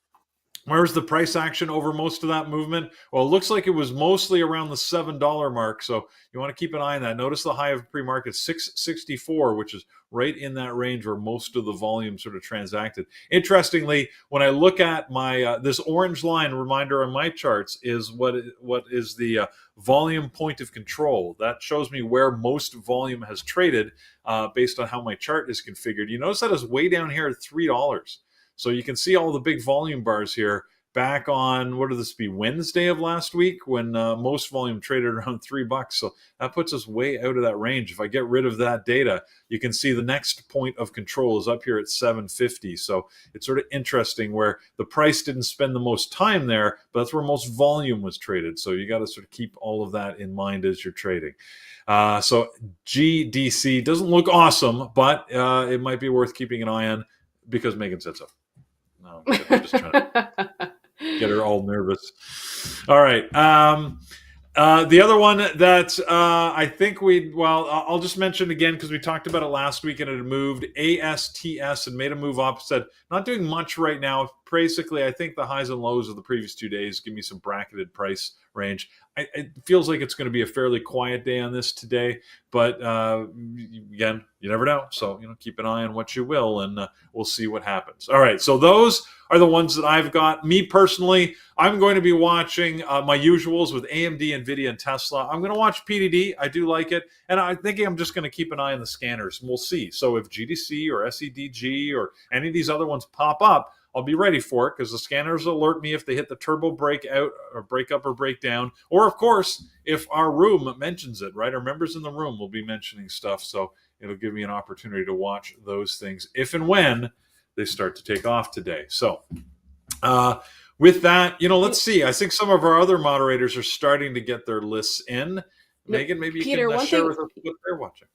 Where's the price action over most of that movement? Well, it looks like it was mostly around the $7 mark. So you want to keep an eye on that. Notice the high of pre-market 664, which is right in that range where most of the volume sort of transacted. Interestingly, when I look at my this orange line reminder on my charts is what is the volume point of control. That shows me where most volume has traded based on how my chart is configured. You notice that is way down here at $3. So you can see all the big volume bars here back on, what would this be, Wednesday of last week when most volume traded around $3. So that puts us way out of that range. If I get rid of that data, you can see the next point of control is up here at 750. So it's sort of interesting where the price didn't spend the most time there, but that's where most volume was traded. So you got to sort of keep all of that in mind as you're trading. So GDC doesn't look awesome, but it might be worth keeping an eye on because Megan said so. No, I'm just trying to get her all nervous. All right. The other one that I think I'll just mention again because we talked about it last week and it had moved. ASTS and made a move up. Said not doing much right now. Basically, I think the highs and lows of the previous 2 days give me some bracketed price range. It feels like it's going to be a fairly quiet day on this today, but again, you never know. So keep an eye on what you will, and we'll see what happens. All right, so those are the ones that I've got. Me personally, I'm going to be watching my usuals with AMD, Nvidia, and Tesla. I'm going to watch PDD. I do like it, and I think I'm just going to keep an eye on the scanners, and we'll see. So if GDC or SEDG or any of these other ones pop up, I'll be ready for it because the scanners alert me if they hit the turbo breakout or break up or break down. Or, of course, if our room mentions it, right? Our members in the room will be mentioning stuff. So it'll give me an opportunity to watch those things if and when they start to take off today. So with that, let's see. I think some of our other moderators are starting to get their lists in. Megan, maybe you Peter, can one share thing. with us what they're watching.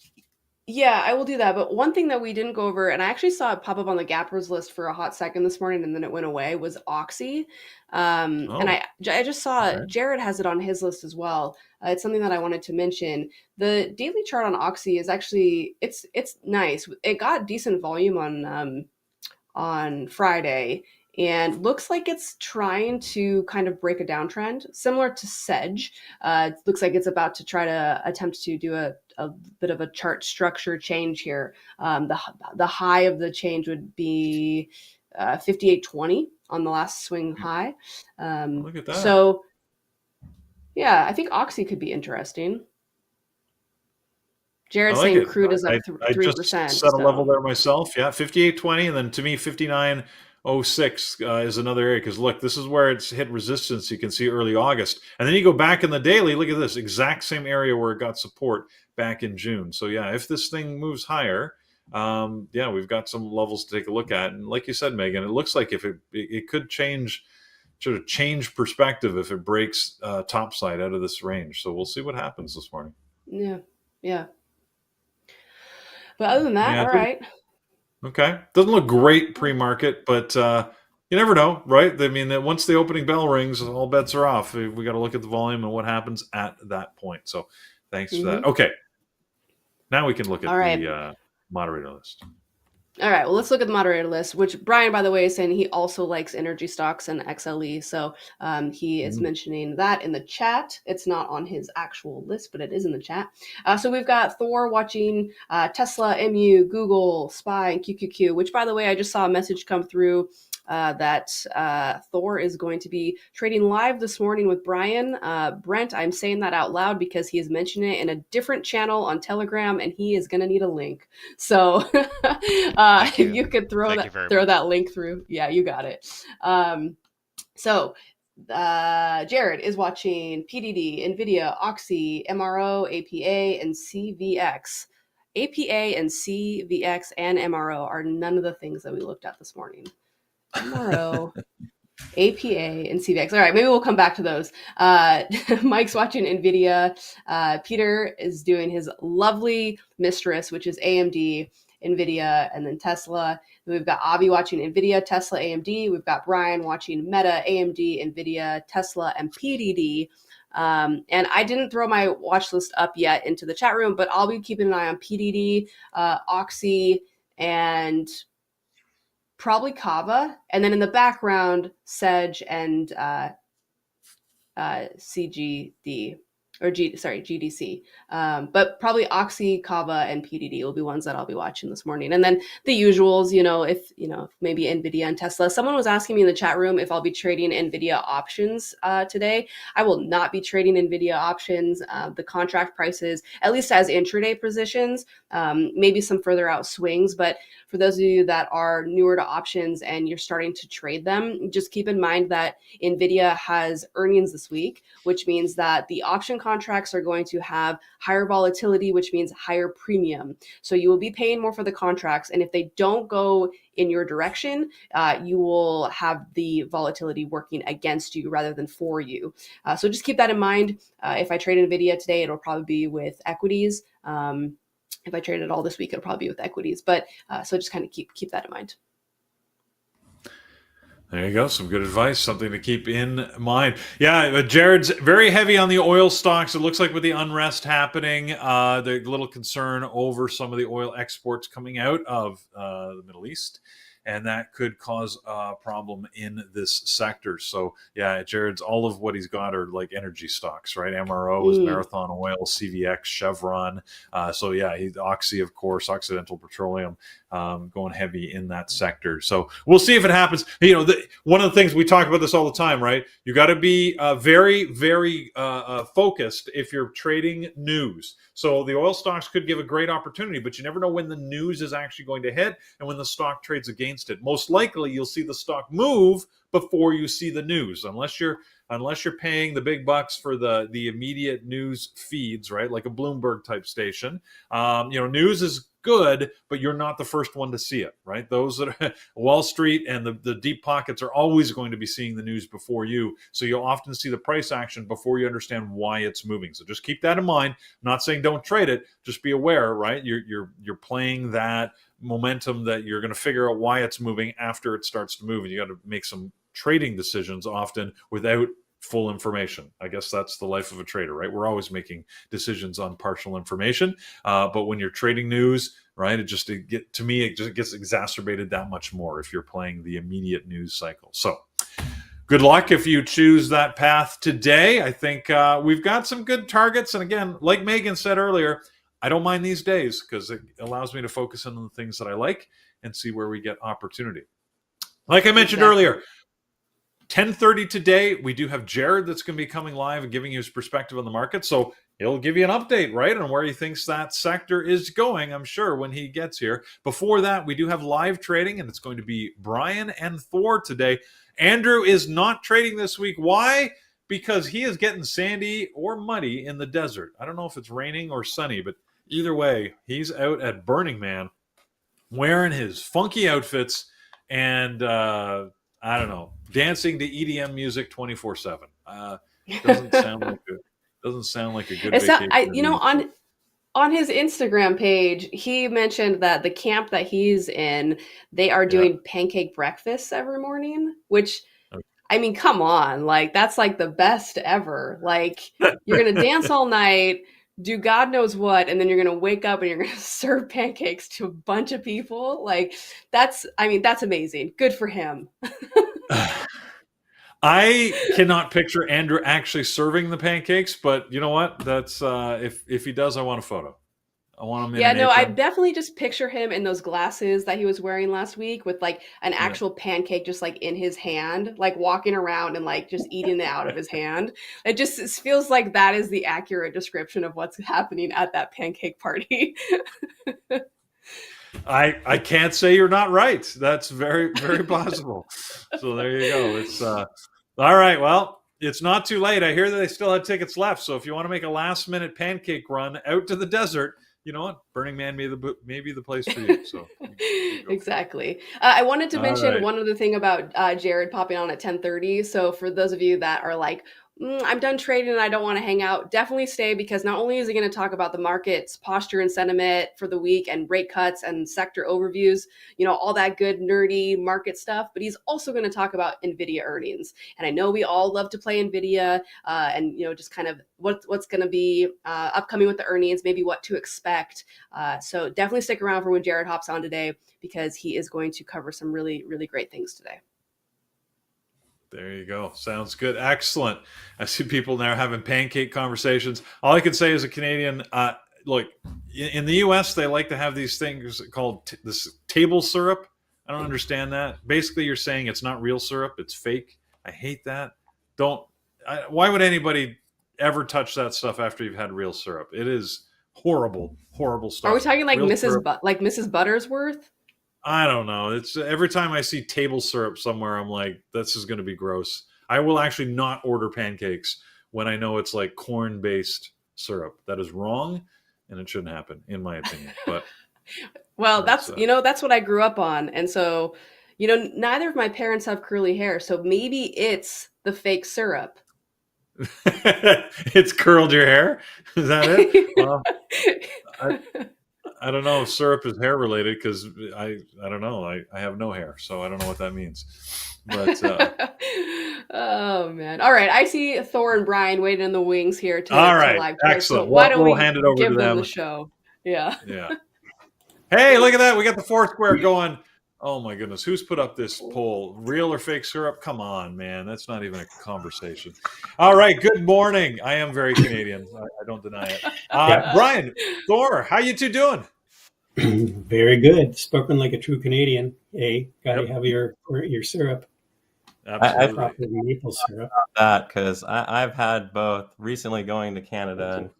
Yeah, I will do that. But one thing that we didn't go over, and I actually saw it pop up on the Gappers list for a hot second this morning, and then it went away, was Oxy. And Oh, I just saw okay. Jared has it on his list as well. It's something that I wanted to mention. The daily chart on Oxy is actually it's nice. It got decent volume on Friday and looks like it's trying to kind of break a downtrend similar to Sedge. It looks like it's about to try to attempt to do a bit of a chart structure change here. The high of the change would be 58.20 on the last swing high. Look at that. So Yeah, I think Oxy could be interesting. I Jared's like saying it. crude is up I just 3%. set a level So, there myself. Yeah, 58.20, and then to me 59.06 is another area because look, this is where it's hit resistance. You can see early August, and then you go back in the daily. Look at this exact same area where it got support back in June. So yeah, if this thing moves higher, yeah, we've got some levels to take a look at. And like you said, Megan, it looks like if it could change. Sort of change perspective if it breaks topside out of this range. So we'll see what happens this morning. yeah. Yeah. But other than that, Yeah, all right. okay. Doesn't look great pre-market, but you never know, right? I mean, that once the opening bell rings, all bets are off. We got to look at the volume and what happens at that point. So, thanks for that. Mm-hmm. Okay, now we can look All at right. the moderator list. All right, well, let's look at the moderator list, which Brian, by the way, is saying he also likes energy stocks and XLE. So he is Mm. mentioning that in the chat. It's not on his actual list, but it is in the chat. So we've got Thor watching Tesla, MU, Google, SPY, and QQQ, which, by the way, I just saw a message come through that Thor is going to be trading live this morning with Brian. Brent, I'm saying that out loud because he has mentioned it in a different channel on Telegram, and he is going to need a link. So Thank if you. you could Thank you very throw much. that link through, yeah, you got it. So Jared is watching PDD, Nvidia, Oxy, MRO, APA, and CVX. APA and CVX and MRO are none of the things that we looked at this morning. MRO, APA, and CVX. All right, maybe we'll come back to those. Mike's watching NVIDIA. Peter is doing his lovely mistress, which is AMD, NVIDIA, and then Tesla. Then we've got Avi watching NVIDIA, Tesla, AMD. We've got Brian watching Meta, AMD, NVIDIA, Tesla, and PDD. And I didn't throw my watch list up yet into the chat room, but I'll be keeping an eye on PDD, Oxy, and probably Kava, and then in the background, Sedge and CGD or GDC. But probably Oxy, Kava, and PDD will be ones that I'll be watching this morning. And then the usuals, if maybe Nvidia and Tesla. Someone was asking me in the chat room if I'll be trading Nvidia options today. I will not be trading Nvidia options. The contract prices, at least as intraday positions, maybe some further out swings, but for those of you that are newer to options and you're starting to trade them, just keep in mind that Nvidia has earnings this week, which means that the option contracts are going to have higher volatility, which means higher premium. So you will be paying more for the contracts. And if they don't go in your direction, you will have the volatility working against you rather than for you. So just keep that in mind. If I trade Nvidia today, it'll probably be with equities. If I trade it all this week, it'll probably be with equities. But so just kind of keep that in mind. There you go. Some good advice. Something to keep in mind. Yeah, Jared's very heavy on the oil stocks. It looks like with the unrest happening, the little concern over some of the oil exports coming out of the Middle East. And that could cause a problem in this sector. So, yeah, Jared's all of what he's got are like energy stocks, right? MRO is Marathon Oil, CVX, Chevron. So, yeah, Oxy, of course, Occidental Petroleum. Going heavy in that sector. So we'll see if it happens. One of the things we talk about this all the time, right? You got to be very, very focused if you're trading news. So the oil stocks could give a great opportunity, but you never know when the news is actually going to hit and when the stock trades against it. Most likely, you'll see the stock move before you see the news, unless you're paying the big bucks for the immediate news feeds, right? Like a Bloomberg type station. News is good, but you're not the first one to see it, right? Those that are Wall Street and the deep pockets are always going to be seeing the news before you. So you'll often see the price action before you understand why it's moving. So just keep that in mind. I'm not saying don't trade it. Just be aware, right? You're playing that momentum that you're going to figure out why it's moving after it starts to move. And you got to make some trading decisions often without full information. I guess that's the life of a trader, right? We're always making decisions on partial information. But when you're trading news, right, it just gets exacerbated that much more if you're playing the immediate news cycle. So good luck if you choose that path today. I think we've got some good targets. And again, like Megan said earlier, I don't mind these days because it allows me to focus on the things that I like and see where we get opportunity. Like I mentioned earlier, 10:30 today, we do have Jared that's going to be coming live and giving you his perspective on the market. So he'll give you an update, right, on where he thinks that sector is going, I'm sure, when he gets here. Before that, we do have live trading, and it's going to be Brian and Thor today. Andrew is not trading this week. Why? Because he is getting sandy or muddy in the desert. I don't know if it's raining or sunny, but either way, he's out at Burning Man wearing his funky outfits and I don't know, dancing to EDM music 24/7. Doesn't sound like a good It's not, vacation I, to you know, me. on his Instagram page, he mentioned that the camp that he's in, they are Yeah. doing pancake breakfasts every morning, which, I mean, come on, like that's like the best ever. Like you're gonna dance all night, do God knows what, and then you're gonna wake up and you're gonna serve pancakes to a bunch of people. Like I mean, that's amazing. Good for him. I cannot picture Andrew actually serving the pancakes, but you know what? That's if he does, I want a photo. I want him in Yeah, an no, I apron. definitely just picture him in those glasses that he was wearing last week with like an Yeah. actual pancake just like in his hand, like walking around and like just eating it out of his hand. It feels like that is the accurate description of what's happening at that pancake party. I can't say you're not right. That's very very possible. So there you go. It's all right. Well, it's not too late. I hear that they still have tickets left. So if you want to make a last minute pancake run out to the desert, you know what? Burning Man may be the place for you. So you go for it. Exactly. I wanted to All mention right. one other thing about Jared popping on at 10:30. So for those of you that are like, I'm done trading and I don't want to hang out, definitely stay because not only is he going to talk about the market's posture and sentiment for the week and rate cuts and sector overviews, you know, all that good nerdy market stuff, but he's also going to talk about Nvidia earnings. And I know we all love to play Nvidia and, you know, just kind of what's going to be upcoming with the earnings, maybe what to expect. So definitely stick around for when Jared hops on today because he is going to cover some really, really great things today. There you go. Sounds good. Excellent. I see people now having pancake conversations. All I can say as a Canadian, look, in the U.S., they like to have these things called this table syrup. I don't understand that. Basically, you're saying it's not real syrup; it's fake. I hate that. Don't. Why would anybody ever touch that stuff after you've had real syrup? It is horrible, horrible Are we stuff. talking like Real syrup. Mrs. Buttersworth? I don't know. It's every time I see table syrup somewhere, I'm like, this is going to be gross. I will actually not order pancakes when I know it's like corn based syrup. That is wrong, and it shouldn't happen, in my opinion. But Well, that's that's what I grew up on. And so, you know, neither of my parents have curly hair, so maybe it's the fake syrup. it's curled your hair. Is that it? Well, I, I don't know if syrup is hair related because I don't know. I have no hair, so I don't know what that means. But Oh man. All right. I see Thor and Brian waiting in the wings here all to right, live trade. So excellent. why don't We'll we hand it over to give them the them. show? Yeah. Yeah. Hey, look at that. We got the four square going. Oh my goodness. Who's put up this poll? Real or fake syrup? Come on, man. That's not even a conversation. All right. Good morning. I am very Canadian. I don't deny it. Yeah, Brian, Thor, how you two doing? very good. Spoken like a true Canadian. Hey, got to Yep. have your syrup, I Absolutely. proper maple syrup. that because I've had both recently going to Canada, and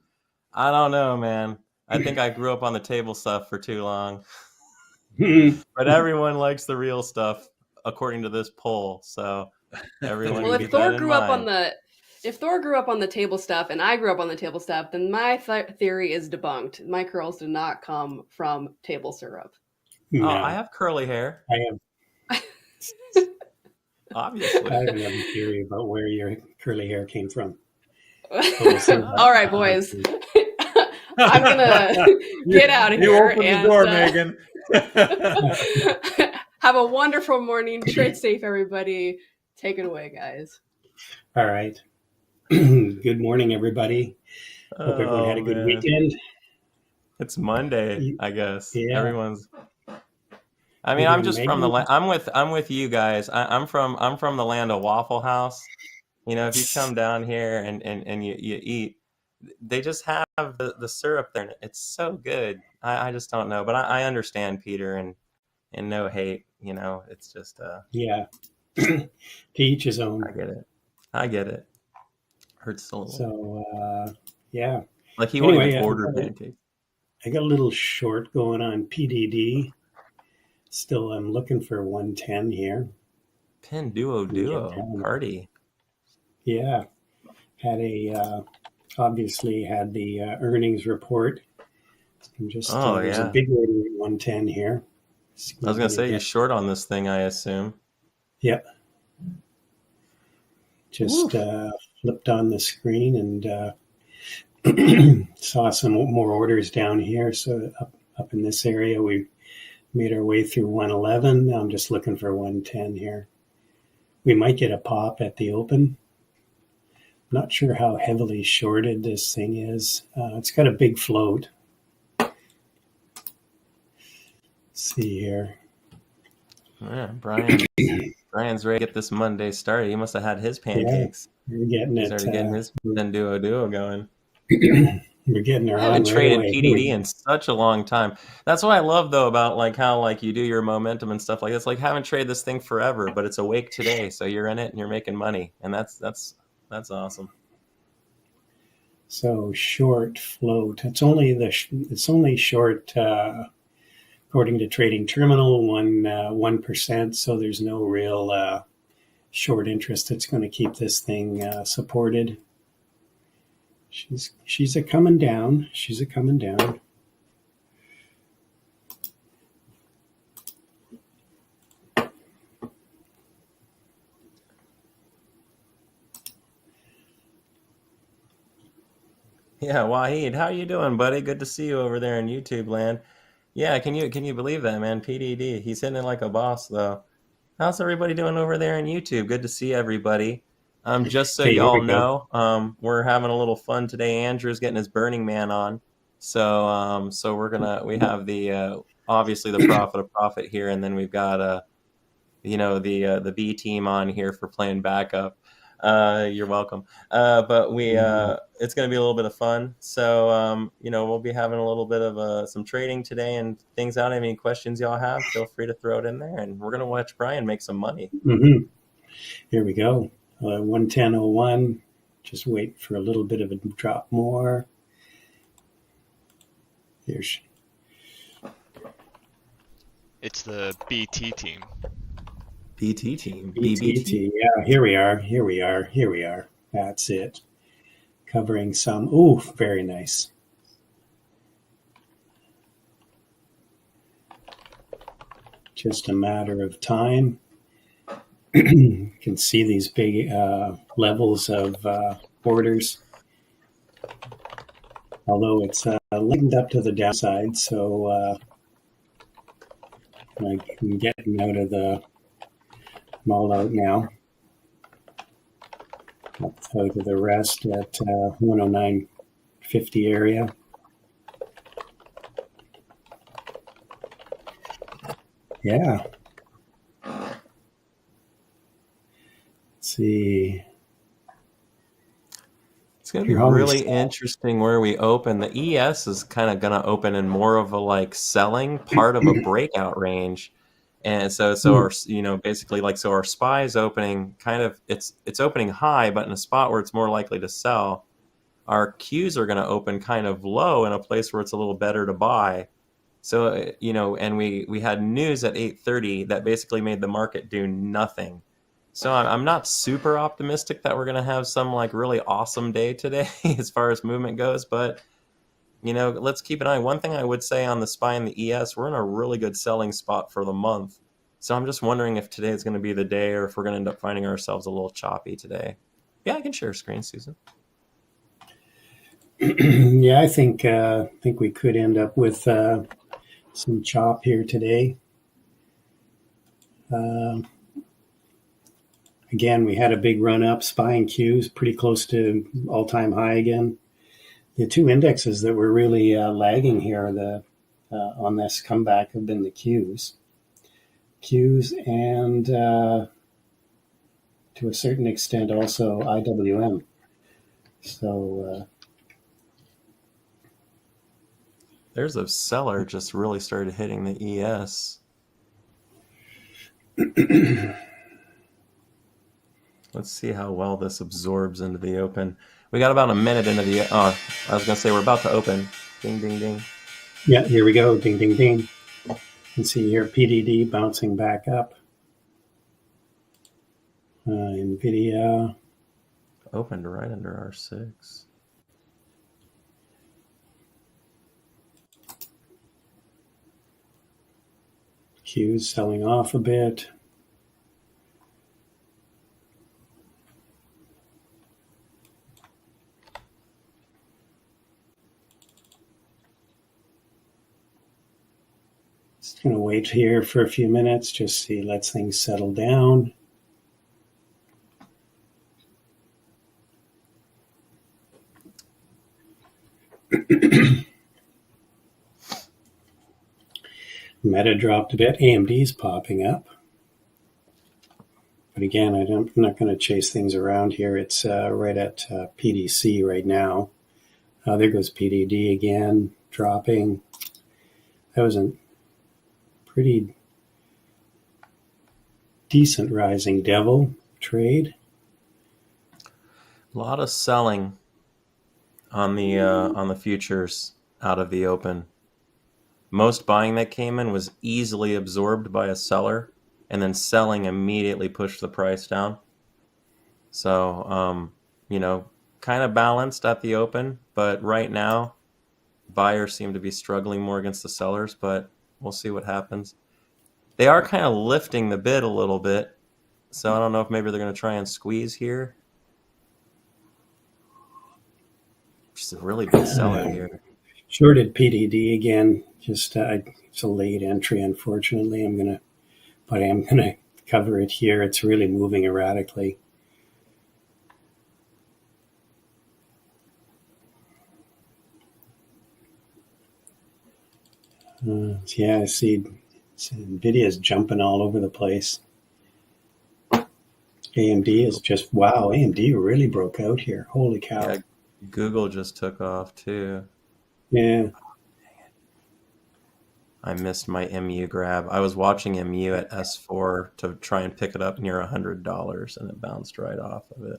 I don't know, man. I think I grew up on the table stuff for too long, but everyone likes the real stuff according to this poll. So everyone Well, keep that in mind. if Thor grew up on the table stuff and I grew up on the table stuff, then my theory is debunked. My curls did not come from table syrup. Oh, No, I have curly hair, I obviously. have another theory about where your curly hair came from. All right, boys. I'm gonna get out of You here open the and door, Megan. have a wonderful morning. Trade safe, everybody. Take it away, guys. All right. Good morning, everybody. Hope everyone had a good weekend. It's Monday, I guess. Yeah. Everyone's. I mean, Maybe I'm just from the Megan? land. I'm with you guys. I'm from the land of Waffle House. You know, if you come down here and you eat, they just have the syrup there. And it's so good. I just don't know, but I understand Peter and no hate. You know, it's just Yeah. To each his own. I get it. Hurts a little. So, yeah. Like he Anyway, won't even order pancakes. I got a little short going on PDD. Still, I'm looking for 110 here. Pin duo party. Yeah. Obviously had the earnings report. There's a big order at 110 here. I was going to say you're short on this thing, I assume. Yep. Just flipped on the screen and saw some more orders down here. So up in this area, we made our way through 111. Now I'm just looking for 110 here. We might get a pop at the open. Not sure how heavily shorted this thing is. It's got a big float. Let's see here. Yeah, Brian's ready to get this Monday started. He must have had his pancakes. Yeah, we're getting it. Started getting his duo going. We're getting our I haven't traded PDD in such a long time. That's what I love though about like how like you do your momentum and stuff like this. Like haven't traded this thing forever, but it's awake today, so you're in it and you're making money, and that's awesome. So short float. It's only short according to Trading Terminal 1%. So there's no real short interest that's going to keep this thing supported. She's a coming down. She's a coming down. Yeah, Wahid, how you doing, buddy? Good to see you over there in YouTube land. Yeah, can you believe that, man? PDD, he's hitting it like a boss, though. How's everybody doing over there in YouTube? Good to see everybody. Just so y'all know, we're having a little fun today. Andrew's getting his Burning Man on, so we have the obviously the Prophet of Profit here, and then we've got the B team on here for playing backup. You're welcome. But it's going to be a little bit of fun. So, we'll be having a little bit of some trading today and things out. Any questions y'all have, feel free to throw it in there. And we're going to watch Brian make some money. Mm-hmm. Here we go. 110.01. Just wait for a little bit of a drop more. It's the BT team. BT team. BT. Yeah, here we are. That's it. Covering some. Ooh, very nice. Just a matter of time. You can see these big levels of orders. Although it's linked up to the downside, so I'm getting out of the I'm all out now. Up out of the rest at 109.50 area. Yeah. Let's see. It's going to be really interesting where we open. The ES is kind of going to open in more of a like selling part of a breakout range. And so our, basically like, so our SPY is opening kind of, it's opening high, but in a spot where it's more likely to sell. Our Qs are going to open kind of low in a place where it's a little better to buy. So, and we had news at 8:30 that basically made the market do nothing. So I'm not super optimistic that we're going to have some like really awesome day today as far as movement goes, but let's keep an eye. One thing I would say on the SPY and the ES, we're in a really good selling spot for the month. So I'm just wondering if today is going to be the day or if we're going to end up finding ourselves a little choppy today. Yeah, I can share screen, Susan. Yeah, I think we could end up with some chop here today. Again, we had a big run up. SPY and Qs pretty close to all-time high again. The two indexes that were really lagging here on this comeback have been the Qs and to a certain extent also IWM. So there's a seller just really started hitting the ES. Let's see how well this absorbs into the open. We got about a minute into the... Oh, I was going to say we're about to open. Ding, ding, ding. Yeah, here we go. Ding, ding, ding. You can see here PDD bouncing back up. Nvidia. Opened right under R6. Q's selling off a bit. Just going to wait here for a few minutes, just see, let things settle down. Meta dropped a bit. AMD's popping up. But again, I'm not going to chase things around here. It's right at PDC right now. There goes PDD again, dropping. That was a pretty decent rising devil trade. A lot of selling on the futures out of the open. Most buying that came in was easily absorbed by a seller, and then selling immediately pushed the price down. So, kind of balanced at the open, but right now, buyers seem to be struggling more against the sellers, but we'll see what happens. They are kind of lifting the bid a little bit, so I don't know if maybe they're going to try and squeeze here. Just a really big seller here. Shorted PDD again. Just it's a late entry, unfortunately. I'm gonna cover it here. It's really moving erratically. Yeah, I see. Nvidia is jumping all over the place. AMD is just wow. AMD really broke out here. Holy cow! Yeah, Google just took off too. Yeah. I missed my MU grab. I was watching MU at S4 to try and pick it up near $100, and it bounced right off of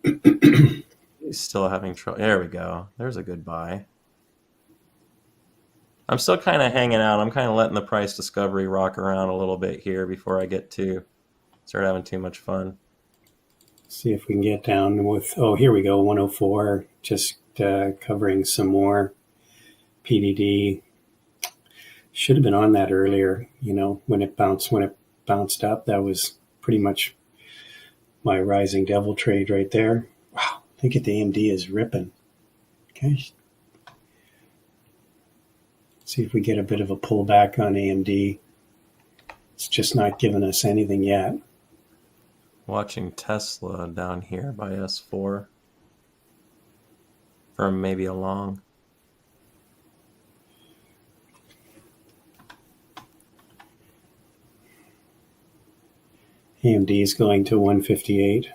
it. He's still having trouble. There we go. There's a good buy. I'm still kind of hanging out. I'm kind of letting the price discovery rock around a little bit here before I get to start having too much fun. See if we can get down with, here we go, 104, just covering some more PDD. Should have been on that earlier, when it bounced up. That was pretty much my rising devil trade right there. Wow, look at the AMD is ripping. Okay. See if we get a bit of a pullback on AMD. It's just not giving us anything yet. Watching Tesla down here by S4 for maybe a long. AMD is going to 158.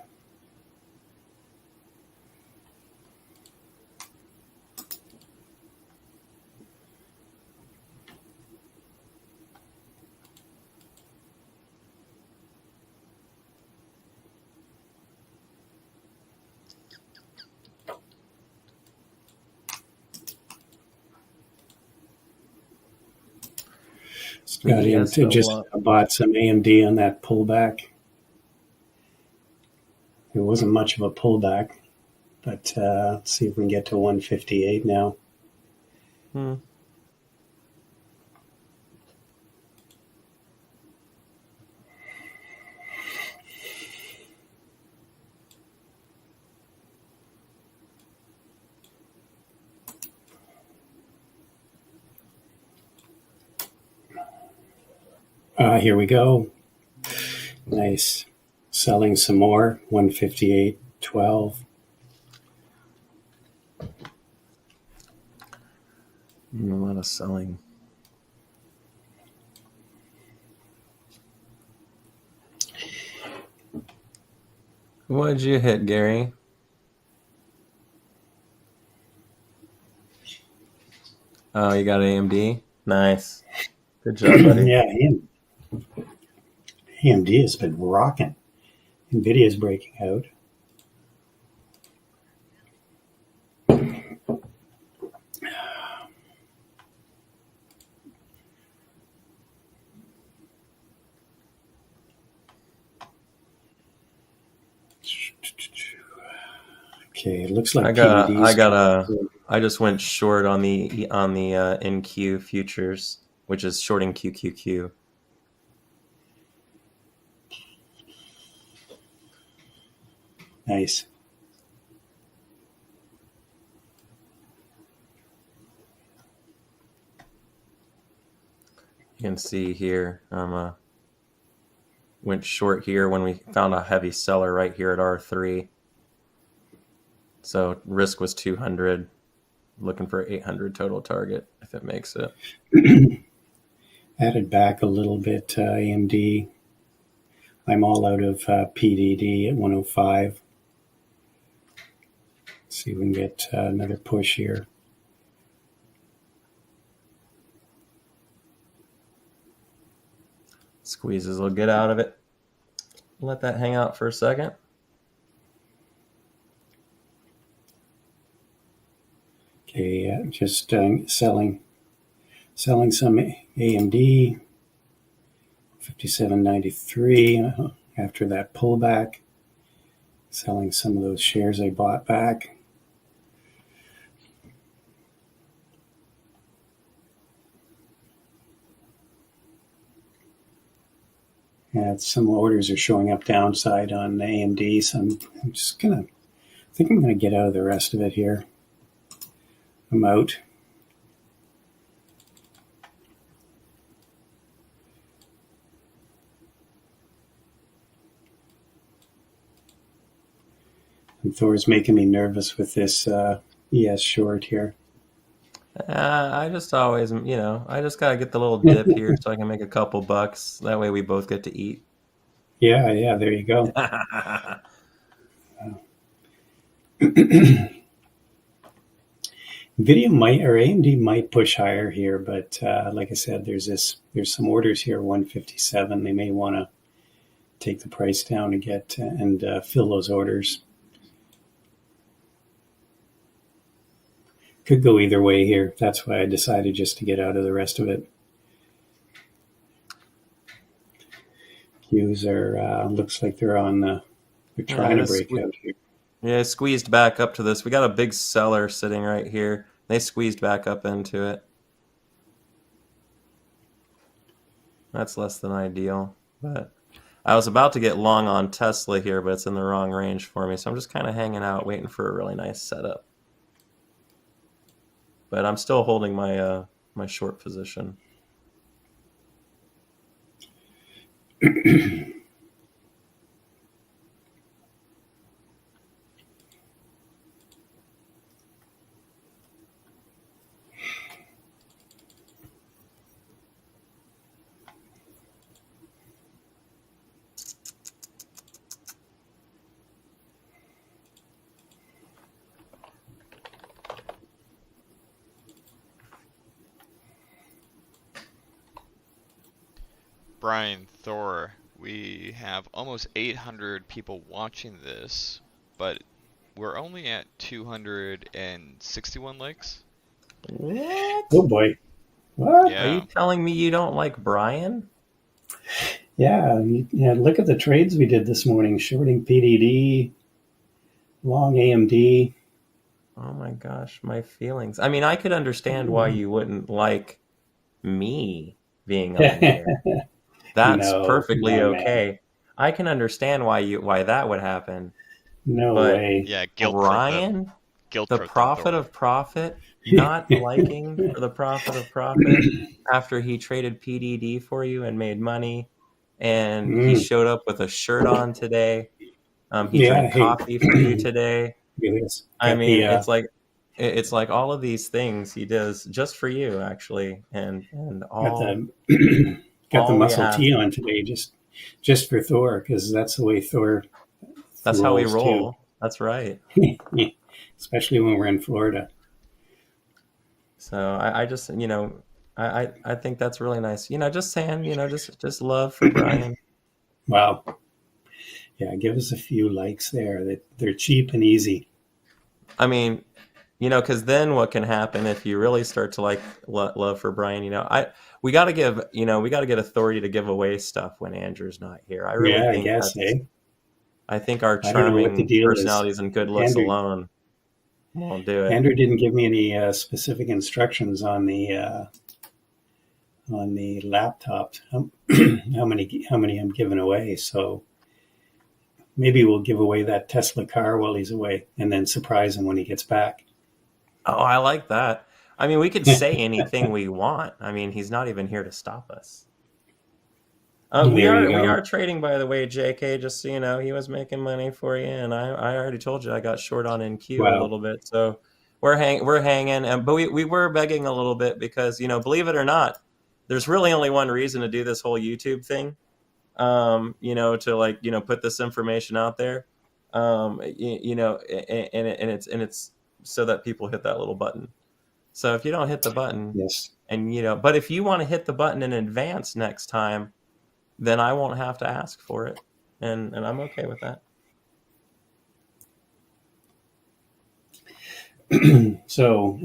Got into just bought some AMD on that pullback. It wasn't much of a pullback, but let's see if we can get to 158 now. Here we go. Nice. Selling some more. 158.12. A lot of selling. What did you hit, Gary? Oh, you got AMD? Nice. Good job, buddy. Yeah, AMD has been rocking. Nvidia is breaking out. Okay, it looks like I just went short on the NQ futures, which is shorting QQQ. Nice. You can see here, went short here when we found a heavy seller right here at R3. So risk was 200. Looking for 800 total target if it makes it. Added back a little bit AMD. I'm all out of PDD at 105. Let's see if we can get another push here. Squeezes will get out of it. Let that hang out for a second. Okay, just selling some AMD, 57.93 after that pullback. Selling some of those shares I bought back. Yeah, some orders are showing up downside on AMD, so I'm just gonna, I think I'm gonna get out of the rest of it here. I'm out. And Thor's making me nervous with this ES short here. I just always, I just gotta get the little dip here so I can make a couple bucks. That way we both get to eat. Yeah, there you go. Nvidia might, or AMD might push higher here, but like I said, there's some orders here, 157. They may want to take the price down to get and fill those orders. Could go either way here. That's why I decided just to get out of the rest of it. Qs are looks like they're on the. They're trying to break out here. Yeah, squeezed back up to this. We got a big seller sitting right here. They squeezed back up into it. That's less than ideal, but I was about to get long on Tesla here, but it's in the wrong range for me. So I'm just kind of hanging out, waiting for a really nice setup. But I'm still holding my my short position. Brian, Thor, we have almost 800 people watching this, but we're only at 261 likes. What? Oh boy. What? Yeah. Are you telling me you don't like Brian? Yeah, look at the trades we did this morning. Shorting PDD, long AMD. Oh my gosh, my feelings. I mean, I could understand why you wouldn't like me being on here. That's perfectly okay. Man. I can understand why that would happen. No way. Yeah, Brian, the prophet of profit, not liking for the prophet of profit after he traded PDD for you and made money, and he showed up with a shirt on today. He drank coffee for you today. Yes. I mean, it's like all of these things he does just for you, actually, and all. Got the muscle tee on today, just for Thor, because that's the way Thor. That's how we roll. Too. That's right. Especially when we're in Florida. So I just, I think that's really nice. Just saying, just love for Brian. Wow. Yeah, give us a few likes there. They're cheap and easy. I mean, because then what can happen if you really start to like love for Brian? We got to get authority to give away stuff when Andrew's not here. I really Yeah, I think guess, eh? I think our I don't know what the charming deal is. personalities and good looks Andrew alone won't do it. Andrew didn't give me any specific instructions on the laptop. How many I'm giving away? So maybe we'll give away that Tesla car while he's away, and then surprise him when he gets back. Oh, I like that. I mean, we could say anything we want. I mean, he's not even here to stop us. We There you are go. trading, by the way, JK. Just so you know, he was making money for you, and I already told you I got short on NQ a Wow. little bit. So we're hanging, but we were begging a little bit because believe it or not, there's really only one reason to do this whole YouTube thing. To put this information out there, and it's so that people hit that little button. So if you don't hit the button, Yes. and but if you want to hit the button in advance next time, then I won't have to ask for it, and I'm okay with that. So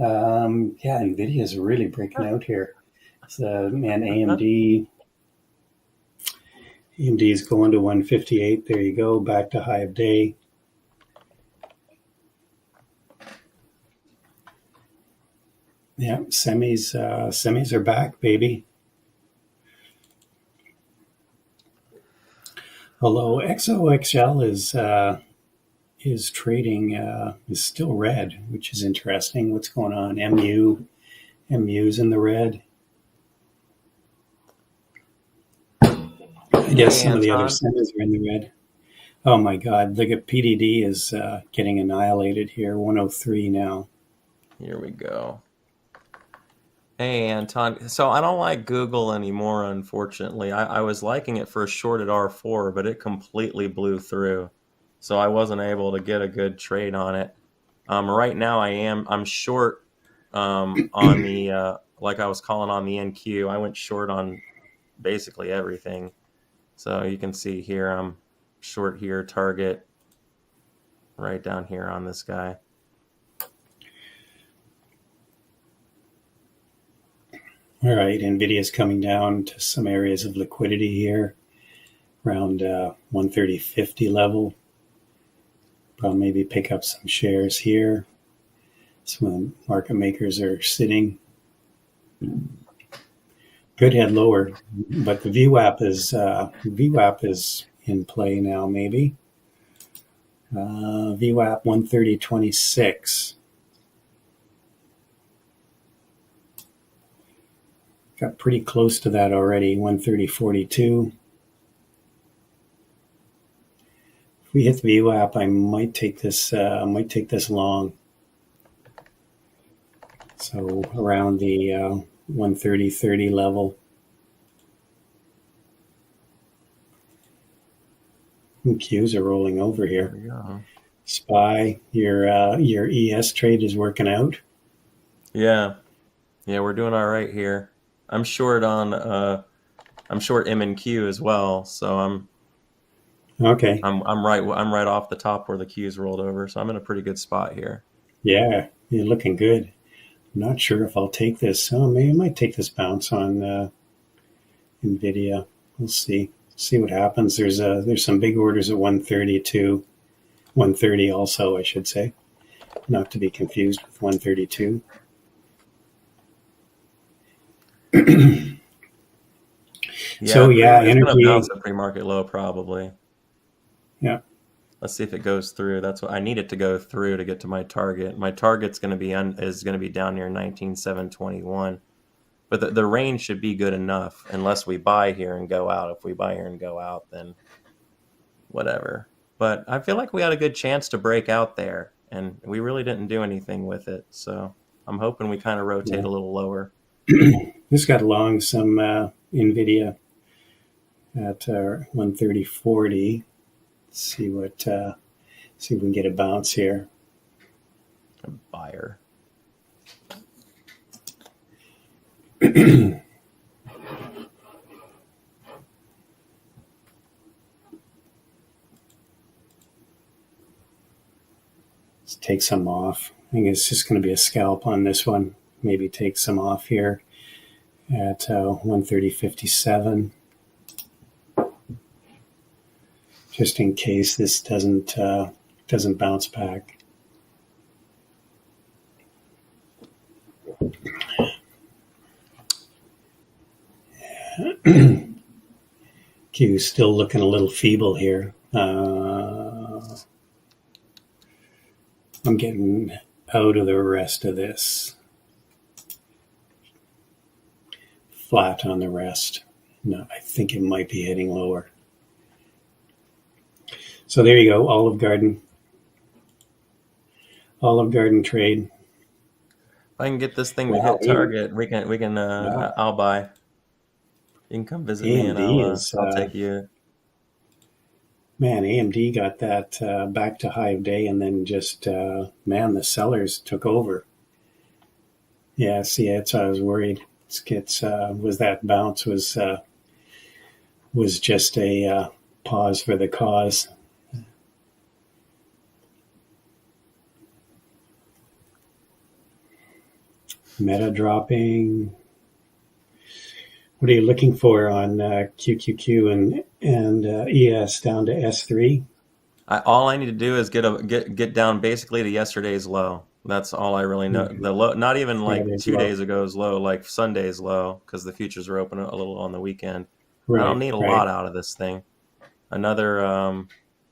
yeah, Nvidia is really breaking out here. And AMD is going to 158. There you go, back to high of day. Yeah, semis are back, baby. Although XOXL is trading is still red, which is interesting. What's going on? MU's in the red. I guess some of the other semis are in the red. Oh my God! Look at PDD is getting annihilated here. 103 now. Here we go. Hey, Anton. So I don't like Google anymore, unfortunately. I was liking it for a short at R4, but it completely blew through. So I wasn't able to get a good trade on it. Right now I'm short on the, like I was calling on the NQ. I went short on basically everything. So you can see here, I'm short here, target right down here on this guy. All right, Nvidia's coming down to some areas of liquidity here, around 130.50 level. Probably maybe pick up some shares here. Some of the market makers are sitting. Could head lower, but the VWAP is in play now. Maybe VWAP 130.26. Got pretty close to that already. 130.42. If we hit the VWAP, I might take this. Long. So around the 130.30 level. Qs are rolling over here. There we go. SPY, your ES trade is working out. Yeah, we're doing all right here. I'm short on I'm short M&Q as well, so I'm right off the top where the Q's rolled over, so I'm in a pretty good spot here. Yeah, you're looking good. I'm not sure if I'll take this. Oh, maybe I might take this bounce on Nvidia. We'll see. See what happens. There's some big orders at 132, 130 also, I should say, not to be confused with 132. So yeah, it's energy. Gonna bounce at pre-market low probably. Yeah. Let's see if it goes through. That's what I need it to go through to get to my target. My target's going to be down near 19,721. But the range should be good enough unless we buy here and go out. If we buy here and go out, then whatever. But I feel like we had a good chance to break out there, and we really didn't do anything with it. So I'm hoping we kind of rotate a little lower. This got long some Nvidia at 130.40. See if we can get a bounce here. A buyer. Let's take some off. I think it's just going to be a scalp on this one. Maybe take some off here at 130.57, just in case this doesn't bounce back. Q still looking a little feeble here. I'm getting out of the rest of this. Flat on the rest. No, I think it might be heading lower. So there you go, Olive Garden. Olive Garden trade. If I can get this thing to hit target, we can. I'll buy. You can come visit me, and I'll take you. Man, AMD got that back to high of day, and then just the sellers took over. Yeah, see, that's why I was worried. Was that bounce was just a pause for the cause. Meta dropping. What are you looking for on QQQ and ES down to S3? All I need to do is get down basically to yesterday's low. That's all I really know. The low, not even like 2 days ago's low, like Sunday's low, because the futures are open a little on the weekend. Right, I don't need a lot out of this thing. Another,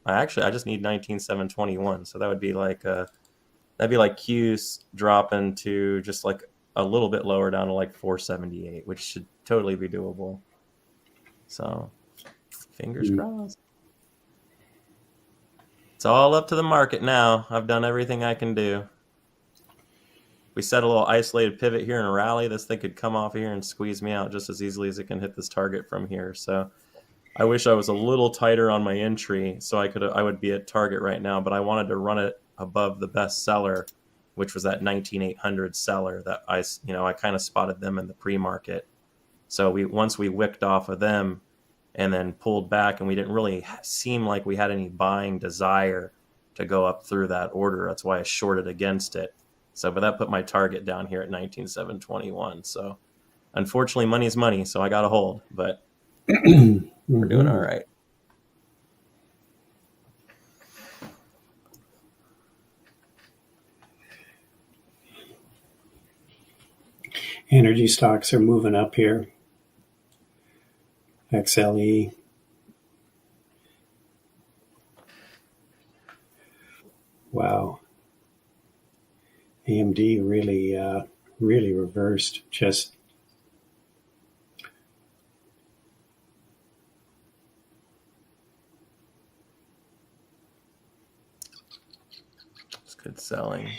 I just need 19,721. So that would be like Q's dropping to just like a little bit lower down to like 478, which should totally be doable. So fingers crossed. It's all up to the market now. I've done everything I can do. We set a little isolated pivot here in a rally. This thing could come off here and squeeze me out just as easily as it can hit this target from here. So I wish I was a little tighter on my entry so I would be at target right now, but I wanted to run it above the best seller, which was that 19,800 seller that I kind of spotted them in the pre-market. So once we wicked off of them and then pulled back, and we didn't really seem like we had any buying desire to go up through that order. That's why I shorted against it. So, but that put my target down here at 19,721. So unfortunately, money is money. So I got to hold, but we're doing all right. Energy stocks are moving up here. XLE. Wow. AMD really reversed. Just it's good selling.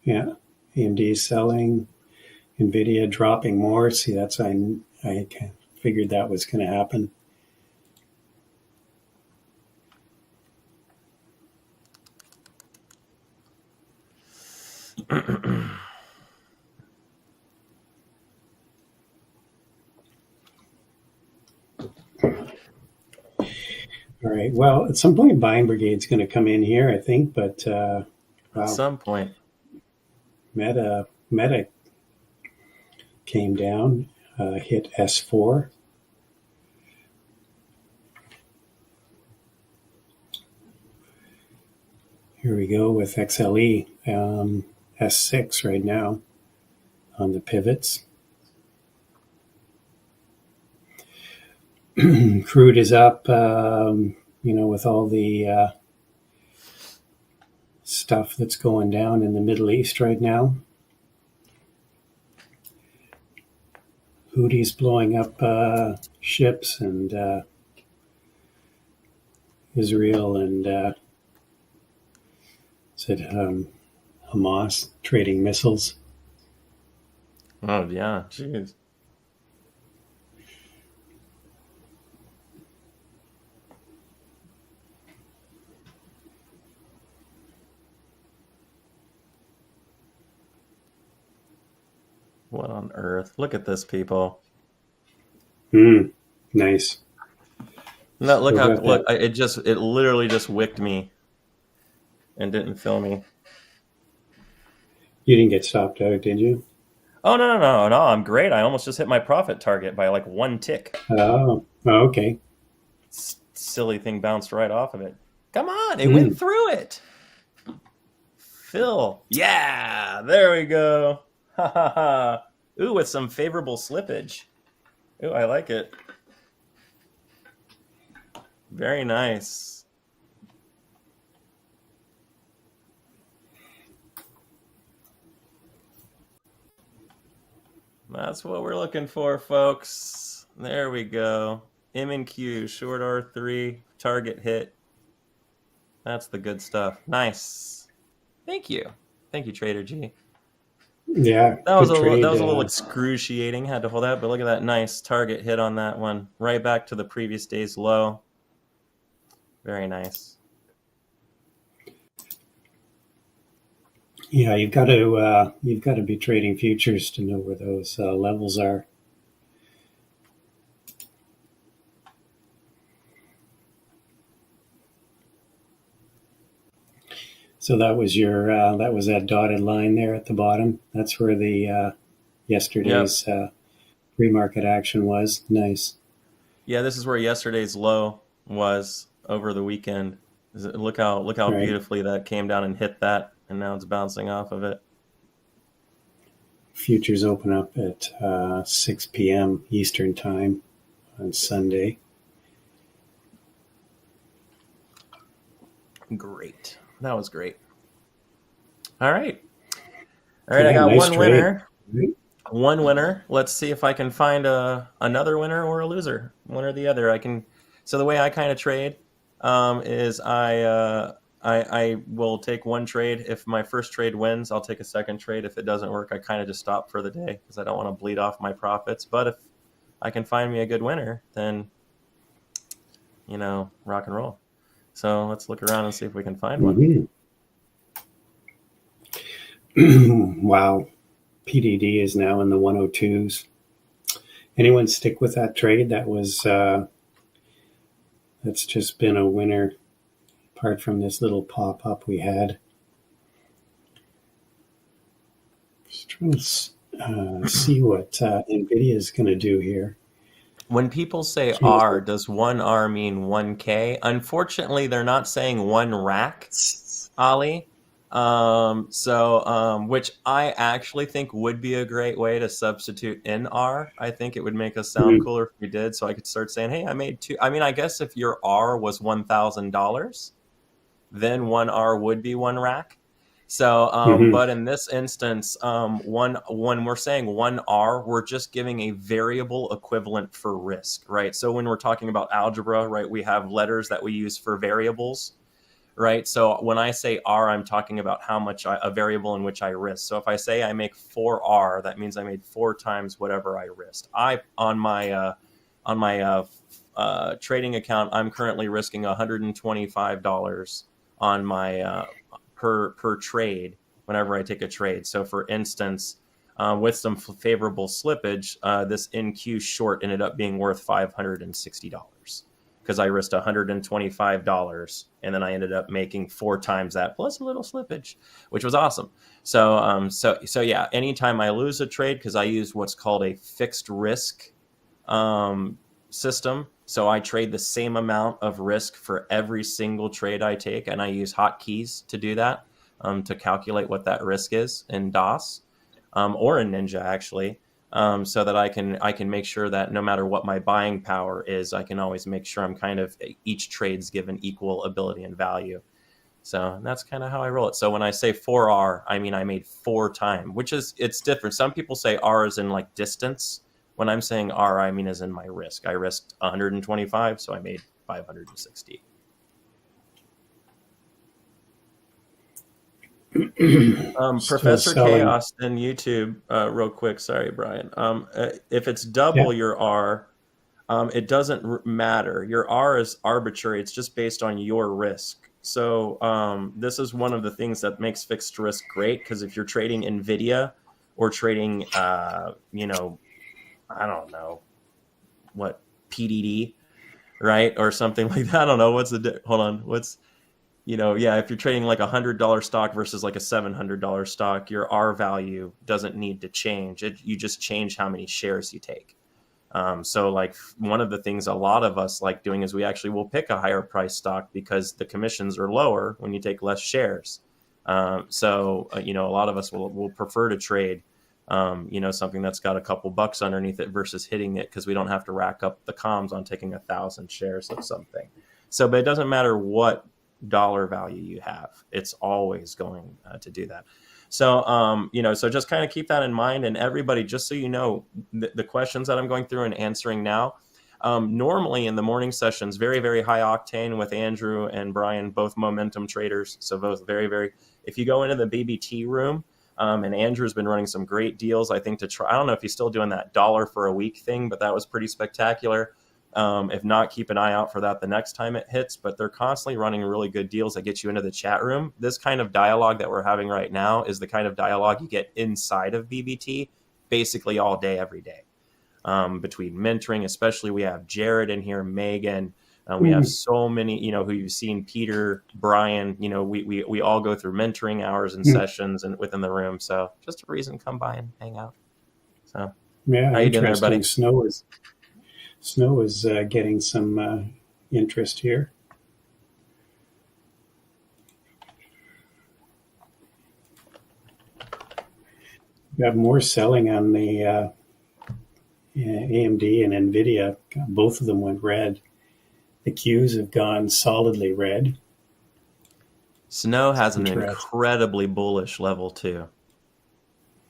Yeah, AMD is selling. Nvidia dropping more. See, that's I figured that was going to happen. All right. Well, at some point, buying brigade's going to come in here, I think. But at some point, Meta came down, hit S4. Here we go with XLE, S6 right now on the pivots. Crude is up, with all the stuff that's going down in the Middle East right now. Houthis blowing up ships, and Israel and Hamas trading missiles. Oh, yeah. Jeez. What on earth? Look at this, people. Nice. No, look it literally just wicked me. and didn't fill me. You didn't get stopped out, did you? Oh, no, I'm great. I almost just hit my profit target by like 1 tick. Oh, okay. Silly thing bounced right off of it. Come on, it went through it. Fill. Yeah, there we go. Ha ha ha. Ooh, with some favorable slippage. Ooh, I like it. Very nice. That's what we're looking for, folks. There we go. M and Q, short R3, target hit. That's the good stuff. Nice. Thank you, Trader G. Yeah, That was good trade. that was a little excruciating. Had to hold that, but look at that nice target hit on that one. Right back to the previous day's low. Very nice. Yeah, you've got to be trading futures to know where those levels are. So that was that dotted line there at the bottom. That's where the yesterday's pre-market action was. Nice. Yeah, this is where yesterday's low was over the weekend. Look how Right. beautifully that came down and hit that, and now it's bouncing off of it. Futures open up at 6 p.m. Eastern time on Sunday. Great. That was great. All right. I Yeah, got nice one trade. winner. Right. One winner. Let's see if I can find another winner or a loser. One or the other. So the way I kind of trade is I will take one trade. If my first trade wins, I'll take a second trade. If it doesn't work, I kind of just stop for the day because I don't want to bleed off my profits. But if I can find me a good winner, then rock and roll. So let's look around and see if we can find one. Wow. PDD is now in the 102s. Anyone stick with that trade? That's just been a winner apart from this little pop-up we had. Just trying to see what Nvidia is going to do here. When people say R, does 1R mean 1K? Unfortunately, they're not saying 1 rack, Ali. Which I actually think would be a great way to substitute in R. I think it would make us sound cooler if we did, so I could start saying, hey, I made 2. I mean, I guess if your R was $1,000, then 1R would be 1 rack. So, but in this instance, when we're saying 1R, we're just giving a variable equivalent for risk, right? So when we're talking about algebra, right, we have letters that we use for variables, right? So when I say R, I'm talking about how much a variable in which I risk. So if I say I make 4R, that means I made 4 times whatever I risked. On my trading account, I'm currently risking $125 on my per trade whenever I take a trade. So for instance, with some favorable slippage, this NQ short ended up being worth $560 because I risked $125 and then I ended up making 4 times that plus a little slippage, which was awesome. So yeah, anytime I lose a trade, because I use what's called a fixed risk system. So I trade the same amount of risk for every single trade I take, and I use hotkeys to do that, to calculate what that risk is in DOS or in Ninja actually, so that I can make sure that no matter what my buying power is, I can always make sure I'm kind of each trade's given equal ability and value. So that's kind of how I roll it. So when I say 4R, I mean I made 4 times, it's different. Some people say R is in like distance. When I'm saying R, I mean as in my risk. I risked 125, so I made 560. Professor Chaos in YouTube, real quick. Sorry, Brian. If it's double your R, it doesn't matter. Your R is arbitrary. It's just based on your risk. So this is one of the things that makes fixed risk great, because if you're trading Nvidia or trading, I don't know what, PDD, right, or something like that. I don't know hold on. yeah, if you're trading like $100 stock versus like a $700 stock, your R value doesn't need to change. You just change how many shares you take. So like one of the things a lot of us like doing is we actually will pick a higher price stock because the commissions are lower when you take less shares. A lot of us will prefer to trade, something that's got a couple bucks underneath it versus hitting it because we don't have to rack up the comms on taking 1,000 shares of something. So, but it doesn't matter what dollar value you have, it's always going to do that. So, so just kind of keep that in mind. And everybody, just so you know, the questions that I'm going through and answering now, normally in the morning sessions, very, very high octane with Andrew and Brian, both momentum traders. So both very, very, if you go into the BBT room, and Andrew's been running some great deals, I think, to try. I don't know if he's still doing that dollar for a week thing, but that was pretty spectacular. If not, keep an eye out for that the next time it hits. But they're constantly running really good deals that get you into the chat room. This kind of dialogue that we're having right now is the kind of dialogue you get inside of BBT basically all day, every day. Between mentoring, especially we have Jared in here, Megan. We have so many, who you've seen, Peter, Brian. We all go through mentoring hours and sessions and within the room. So just a reason to come by and hang out. So Yeah, how you doing there, buddy? interesting. Snow is getting some interest here. Got more selling on the AMD and Nvidia. Both of them went red. The Qs have gone solidly red. Snow has an incredibly bullish level too.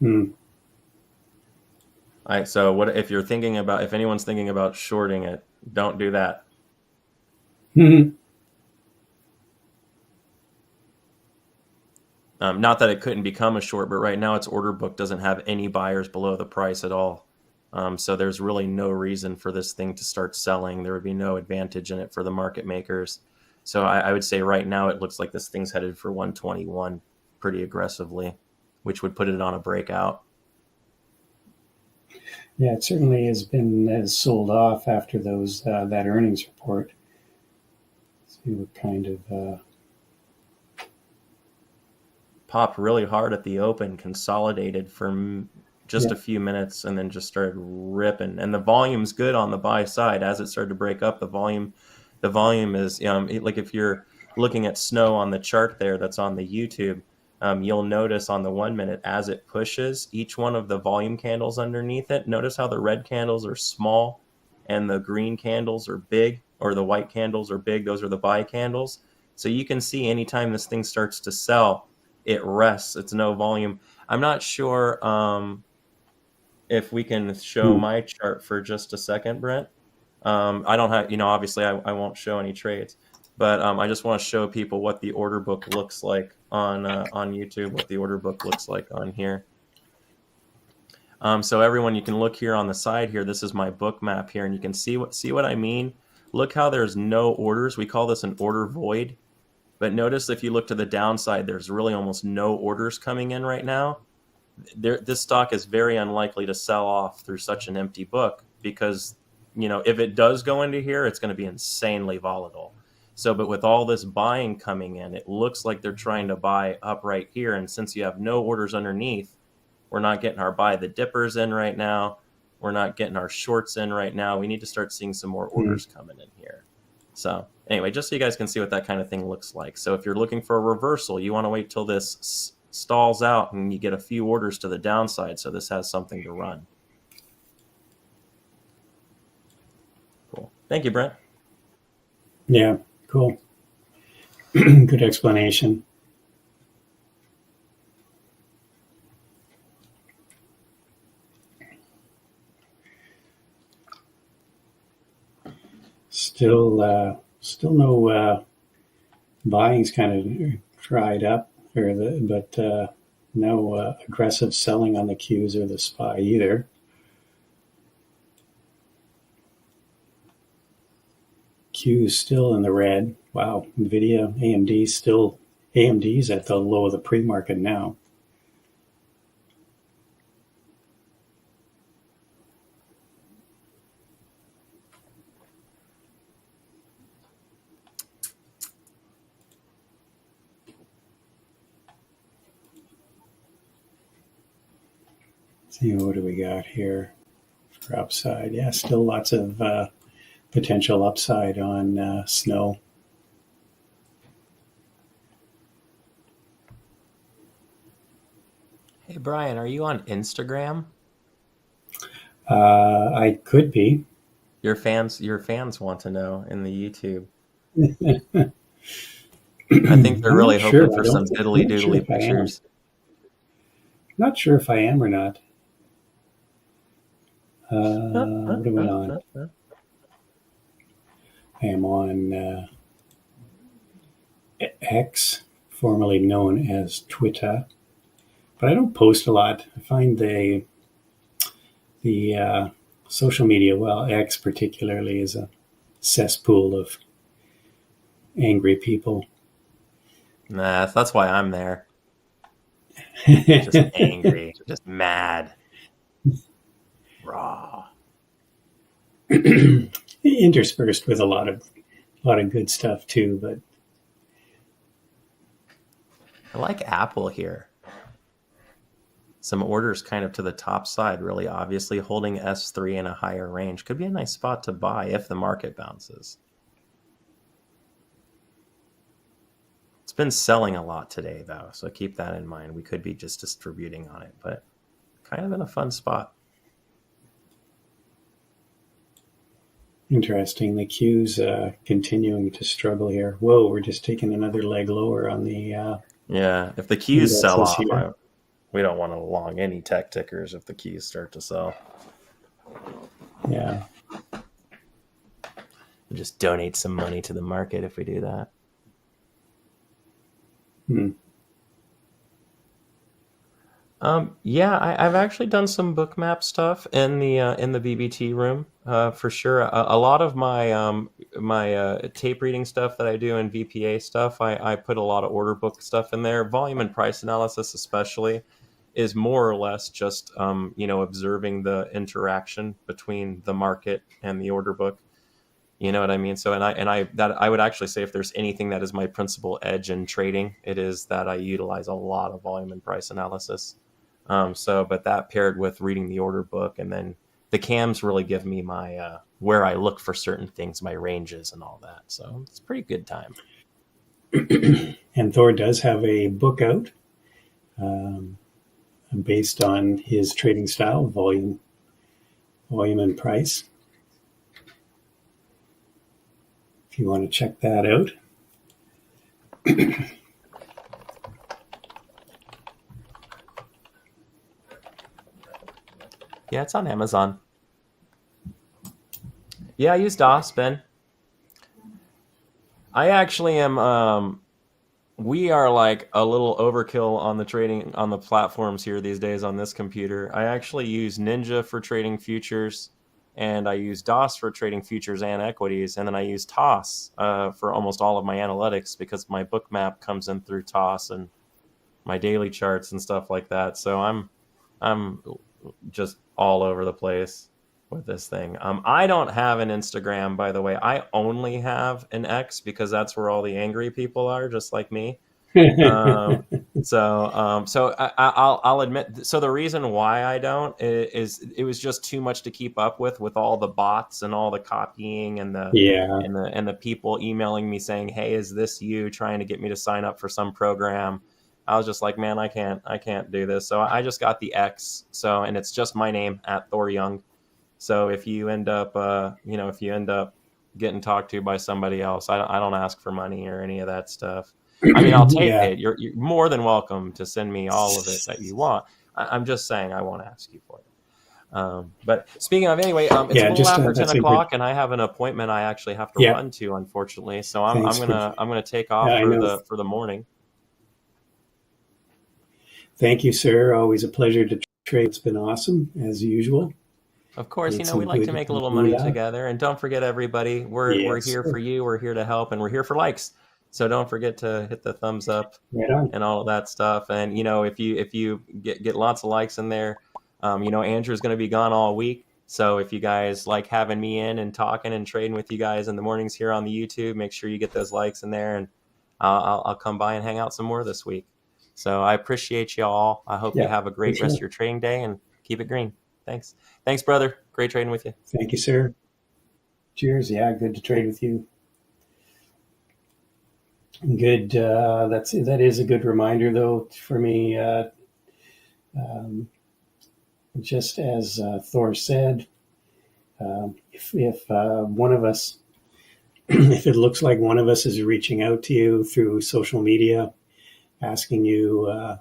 All right, so what if anyone's thinking about shorting it, don't do that. Not that it couldn't become a short, but right now its order book doesn't have any buyers below the price at all. So there's really no reason for this thing to start selling. There would be no advantage in it for the market makers. So I would say right now it looks like this thing's headed for 121 pretty aggressively, which would put it on a breakout. Yeah, it certainly has sold off after that earnings report. Let's see what kind of popped really hard at the open, consolidated for just a few minutes, and then just started ripping. And the volume's good on the buy side. As it started to break up, the volume is like if you're looking at Snow on the chart there that's on the YouTube, you'll notice on the 1 minute as it pushes, each one of the volume candles underneath it, notice how the red candles are small and the green candles are big, or the white candles are big. Those are the buy candles. So you can see anytime this thing starts to sell, it rests. It's no volume. I'm not sure if we can show my chart for just a second, Brent. I don't have, obviously I won't show any trades, but I just want to show people what the order book looks like on YouTube, what the order book looks like on here. So everyone, you can look here on the side here. This is my book map here, and you can see what I mean. Look how there's no orders. We call this an order void. But notice if you look to the downside, there's really almost no orders coming in right now. This stock is very unlikely to sell off through such an empty book because, if it does go into here, it's going to be insanely volatile. So, but with all this buying coming in, it looks like they're trying to buy up right here. And since you have no orders underneath, we're not getting our buy the dippers in right now. We're not getting our shorts in right now. We need to start seeing some more orders coming in here. So anyway, just so you guys can see what that kind of thing looks like. So if you're looking for a reversal, you want to wait till this stalls out and you get a few orders to the downside, so this has something to run. Cool. Thank you, Brent. Yeah, cool. Good explanation. Still no buying's kind of dried up, but no aggressive selling on the Qs or the SPY either. Q's still in the red. Wow, Nvidia, AMD's at the low of the pre-market now. What do we got here for upside? Yeah, still lots of potential upside on snow. Hey Brian, are you on Instagram? I could be. Your fans want to know in the YouTube. I think they're I'm really not sure. hoping for some diddly I'm not sure doodly if I am. pictures. Not sure if I am or not. What am I on? I am on X, formerly known as Twitter, but I don't post a lot. I find the social media, well, X particularly, is a cesspool of angry people. Nah, that's why I'm there. Just angry, just mad, raw. Interspersed with a lot of good stuff too, but I like Apple here. Some orders kind of to the top side, really obviously holding S3 in a higher range. Could be a nice spot to buy if the market bounces. It's been selling a lot today, though, so keep that in mind. We could be just distributing on it, but kind of in a fun spot. interesting. The Q's continuing to struggle here. Whoa, we're just taking another leg lower on the Yeah, if the Qs sell off, here. we don't want to long any tech tickers if the Qs start to sell. Yeah. We'll just donate some money to the market if we do that. Yeah, I've actually done some bookmap stuff in the BBT room for sure. A lot of my tape reading stuff that I do and VPA stuff, I put a lot of order book stuff in there. Volume and price analysis, especially, is more or less just observing the interaction between the market and the order book. You know what I mean? So I would actually say if there's anything that is my principal edge in trading, it is that I utilize a lot of volume and price analysis. But that paired with reading the order book, and then the cams really give me my where I look for certain things, my ranges and all that. So it's a pretty good time. And Thor does have a book out based on his trading style, volume and price. If you want to check that out. Yeah, it's on Amazon. Yeah, I use DOS, Ben. I actually am. We are like a little overkill on the trading on the platforms here these days on this computer. I actually use Ninja for trading futures, and I use DOS for trading futures and equities, and then I use TOS for almost all of my analytics because my bookmap comes in through TOS and my daily charts and stuff like that. So I'm just all over the place with this thing. I don't have an Instagram, by the way. I only have an X because that's where all the angry people are, just like me. I'll admit. So the reason why I don't is it was just too much to keep up with all the bots and all the copying and the people emailing me saying, "Hey, is this you?" trying to get me to sign up for some program. I was just like, man, I can't do this. So I just got the X. So, and it's just my name at Thor Young. So if you end up, getting talked to by somebody else, I don't ask for money or any of that stuff. I mean, I'll take it. You're more than welcome to send me all of it that you want. I'm just saying I won't ask you for it. But speaking of, anyway, it's a little after 10 o'clock, and I have an appointment I actually have to run to, unfortunately. So I'm gonna take off for the morning. Thank you, sir. Always a pleasure to trade. It's been awesome, as usual. Of course, we like to make a little money together. And don't forget, everybody, we're here for you. We're here to help, and we're here for likes. So don't forget to hit the thumbs up and all of that stuff. And, if you get lots of likes in there, Andrew's going to be gone all week. So if you guys like having me in and talking and trading with you guys in the mornings here on the YouTube, make sure you get those likes in there, and I'll come by and hang out some more this week. So I appreciate you all. I hope you have a great rest of your trading day, and keep it green. Thanks, brother. Great trading with you. Thank you, sir. Cheers. Yeah, good to trade with you. Good. That is a good reminder, though, for me. Just as Thor said, if one of us, if it looks like one of us is reaching out to you through social media, asking you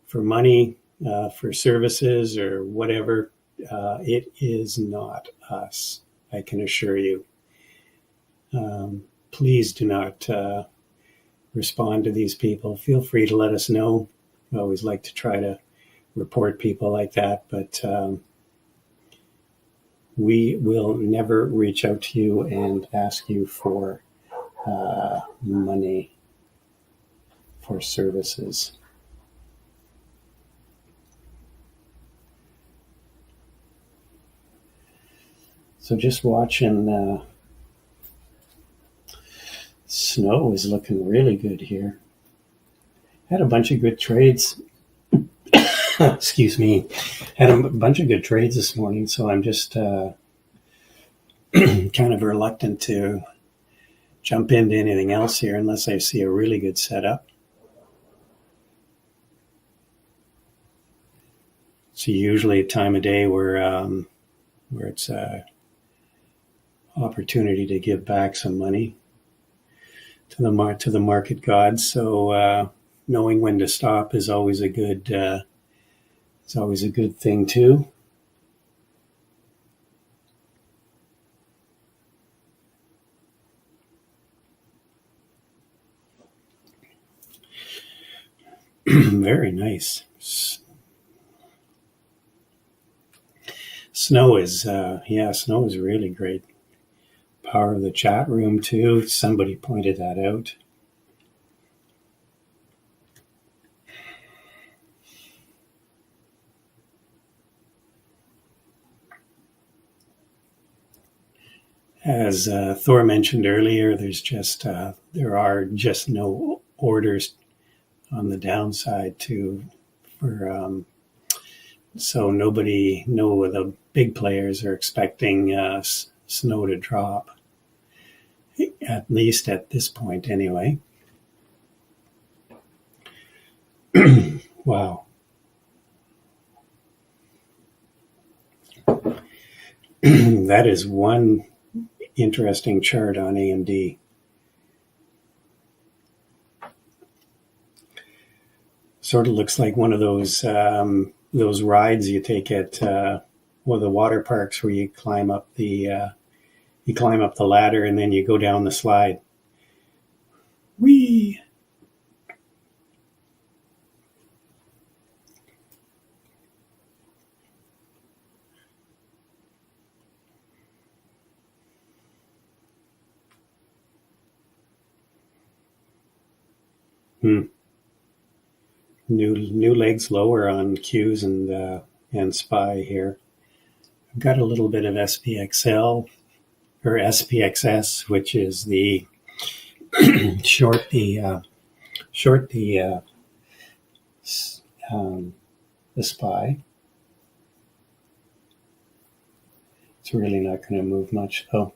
for money, for services, or whatever, it is not us. I can assure you. Please do not respond to these people. Feel free to let us know. I always like to try to report people like that, but we will never reach out to you and ask you for money for services. So just watching, snow is looking really good here. Had a bunch of good trades. Excuse me. Had a bunch of good trades this morning, so I'm just kind of reluctant to jump into anything else here unless I see a really good setup. It's usually a time of day where it's a opportunity to give back some money to the market gods. So knowing when to stop is always a good thing too. Very nice. Snow is really great. Power of the chat room too. Somebody pointed that out. As Thor mentioned earlier, there are just no orders on the downside so no of the big players are expecting snow to drop, at least at this point anyway. Wow. That is one interesting chart on AMD. Sort of looks like one of those rides you take at one of the water parks where you climb up the ladder and then you go down the slide. Whee! New legs lower on Qs and SPY here. I've got a little bit of SPXL or SPXS, which is the short the SPY. It's really not going to move much though.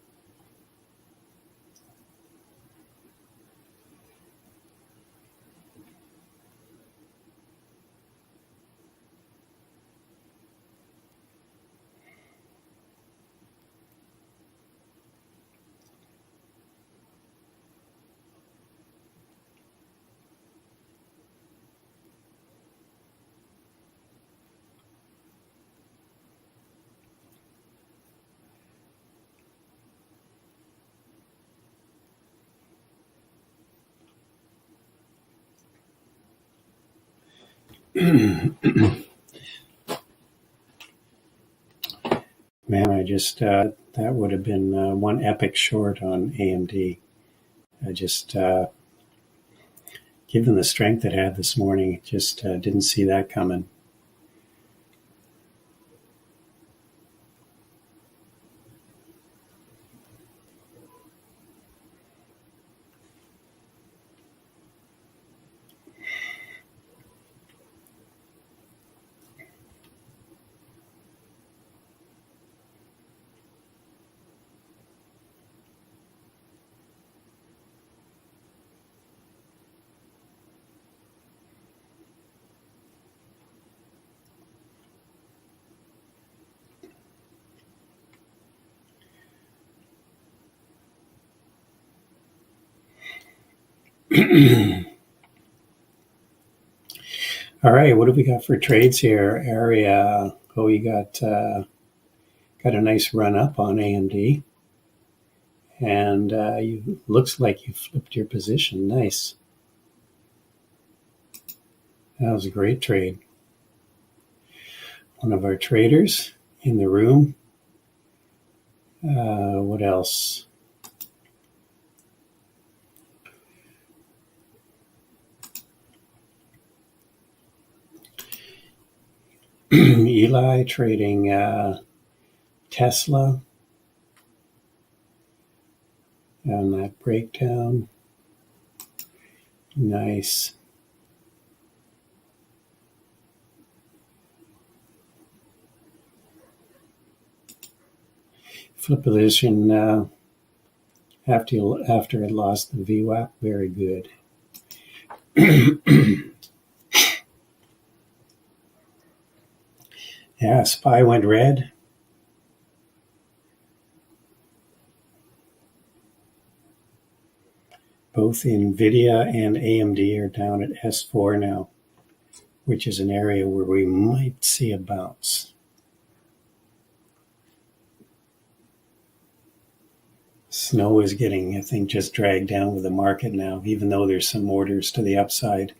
Man, I just that would have been one epic short on AMD. I just given the strength it had this morning, just didn't see that coming. All right, what do we got for trades here? Area. Oh, you got a nice run up on AMD, and you looks like you flipped your position. Nice. That was a great trade. One of our traders in the room. What else? Eli trading Tesla on that breakdown. Nice. Flip position after it lost the VWAP. Very good. Yeah, SPY went red. Both Nvidia and AMD are down at S4 now, which is an area where we might see a bounce. Snow is getting, I think, just dragged down with the market now, even though there's some orders to the upside.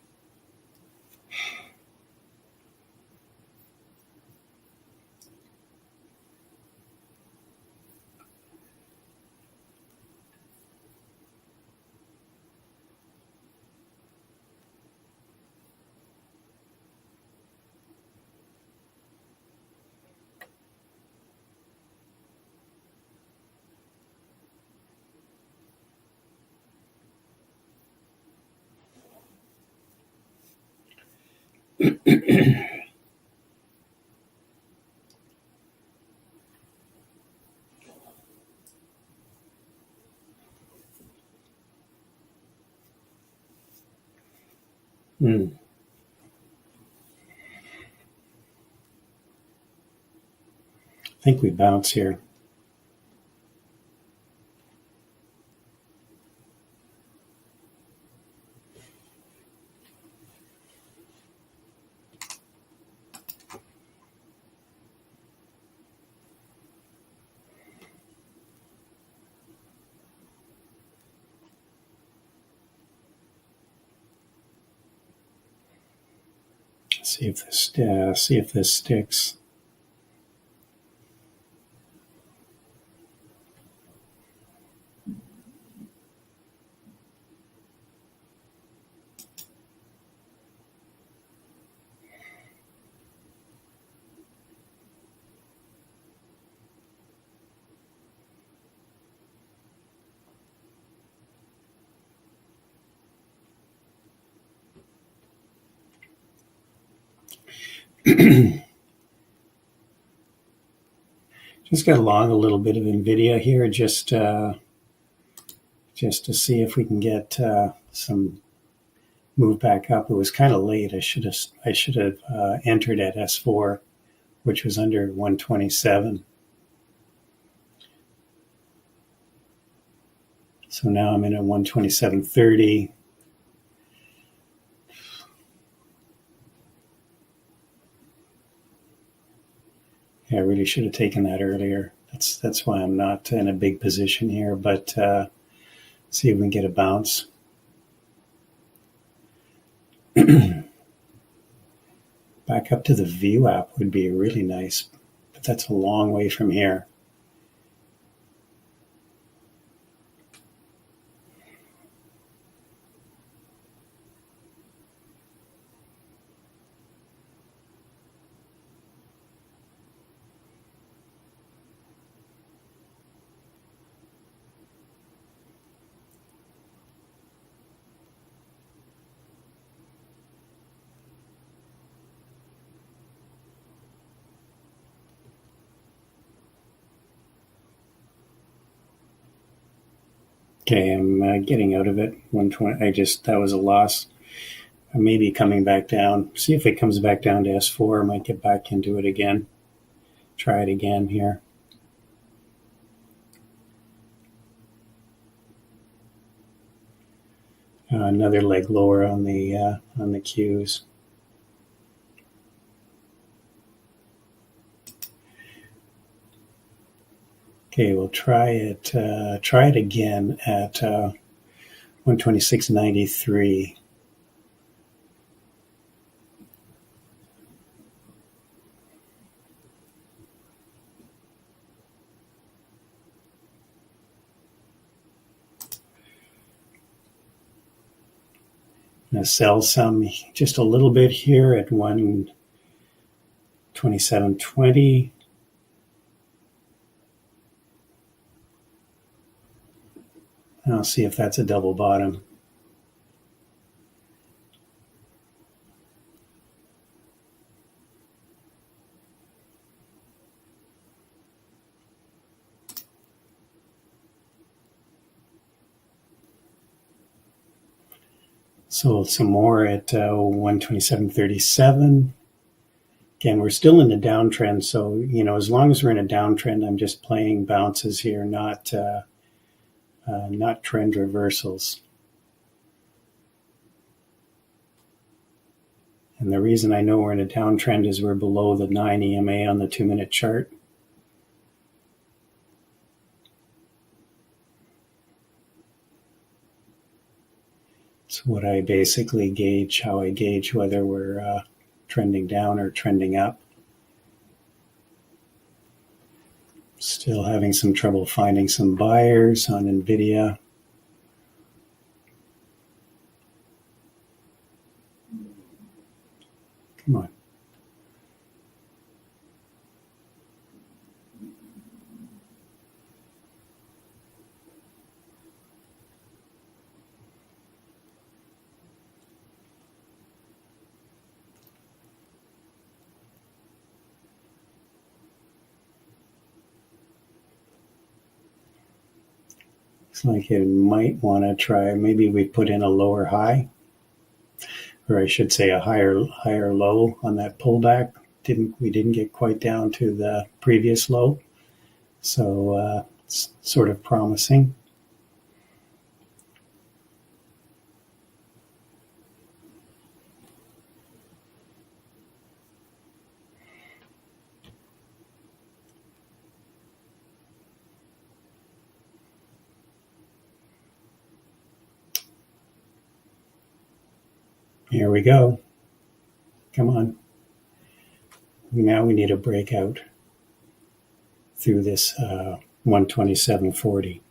I think we bounce here. See if this sticks. Just got along a little bit of Nvidia here, just to see if we can get some move back up. It was kind of late. I should have entered at S4, which was under 127. So now I'm in at 127.30. Yeah, I really should have taken that earlier. That's why I'm not in a big position here, but see if we can get a bounce. Back up to the VWAP would be really nice, but that's a long way from here. Okay, I'm getting out of it. 120. That was a loss. I may be coming back down. See if it comes back down to S4. I might get back into it again. Try it again here. Another leg lower on the Qs. Okay, we'll try it. Try it again at 126.93. I'm going to sell some just a little bit here at 127.20. I'll see if that's a double bottom. Sold some more at 127.37. Again, we're still in the downtrend, so as long as we're in a downtrend, I'm just playing bounces here, not trend reversals. And the reason I know we're in a downtrend is we're below the 9 EMA on the 2-minute chart. It's what I basically gauge, how I gauge whether we're trending down or trending up. Still having some trouble finding some buyers on Nvidia. Come on. Looks like it might want to try, maybe we put in a lower high, or I should say a higher low on that pullback. We didn't get quite down to the previous low, so it's sort of promising. Here we go. Come on. Now we need a breakout through this 127.40.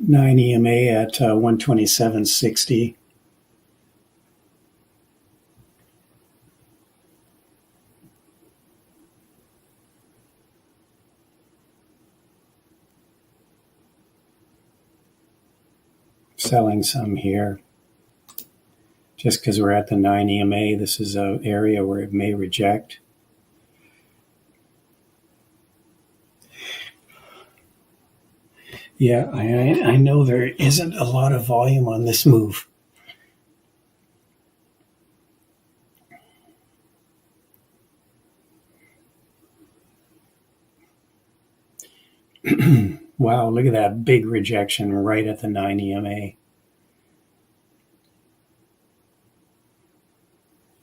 Nine EMA at 127.60. Selling some here. Just because we're at the 9 EMA, this is an area where it may reject. Yeah, I know there isn't a lot of volume on this move. Wow, look at that big rejection right at the 9 EMA.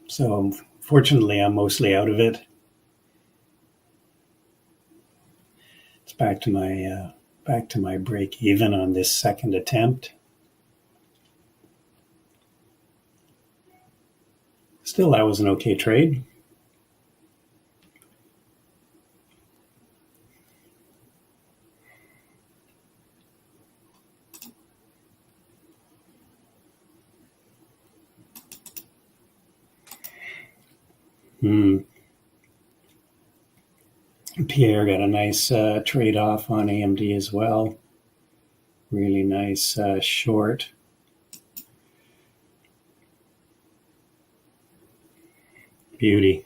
So fortunately, I'm mostly out of it. It's back to my break even on this second attempt. Still, that was an okay trade. Pierre got a nice trade off on AMD as well. Really nice short. Beauty.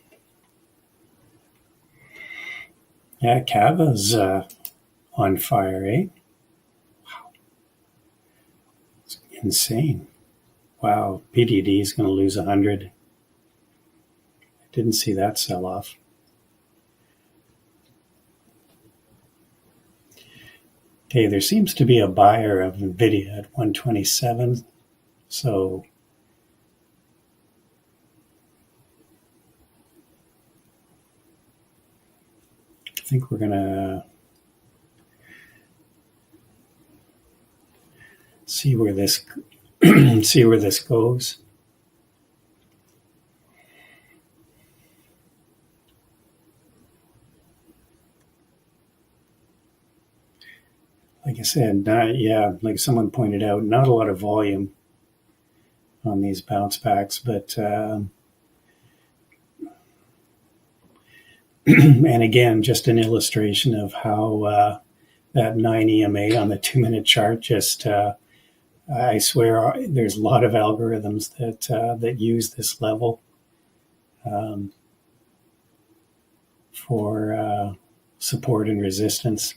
Yeah, Kava's on fire, eh? Wow. It's insane. Wow, PDD is going to lose 100. I didn't see that sell off. Okay, there seems to be a buyer of Nvidia at 127. So I think we're going to see where this goes. Like I said, like someone pointed out, not a lot of volume on these bounce backs, but and again, just an illustration of how that 9 EMA on the 2-minute chart just I swear there's a lot of algorithms that use this level for support and resistance.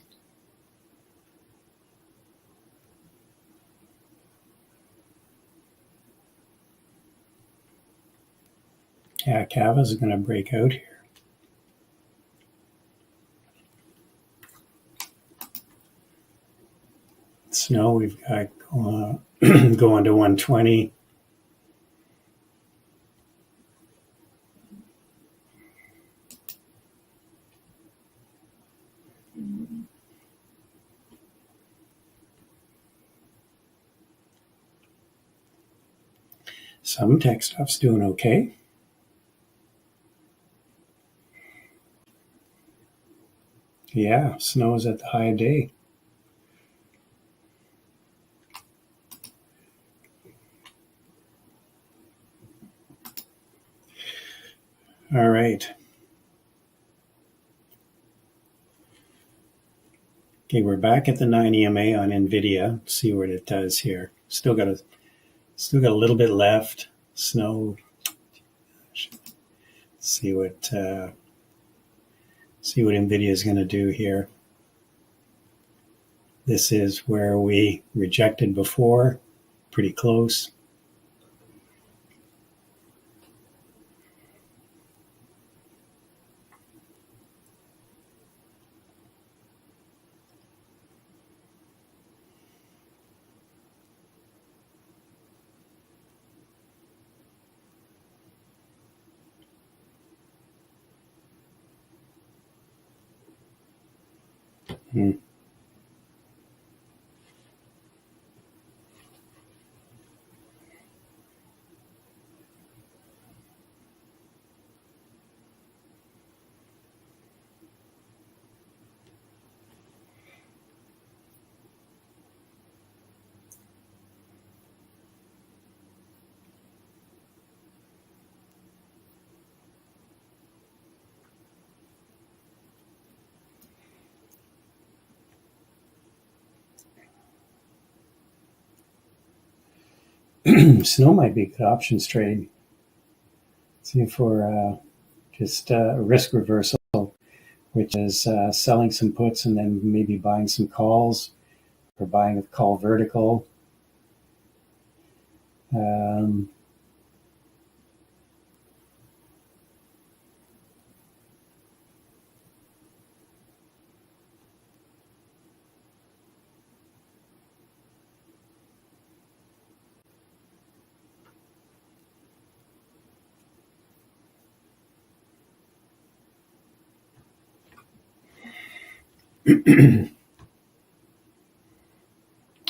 Yeah, Kava's going to break out here. Snow we've got going to 120. Some tech stuff's doing okay. Yeah, snow's at the high day. All right. Okay, we're back at the 9 EMA on Nvidia. See what it does here. Still got a little bit left. Snow. See what Nvidia is going to do here. This is where we rejected before. Pretty close. Snow might be a good options trade. See for just risk reversal, which is selling some puts and then maybe buying some calls or buying a call vertical.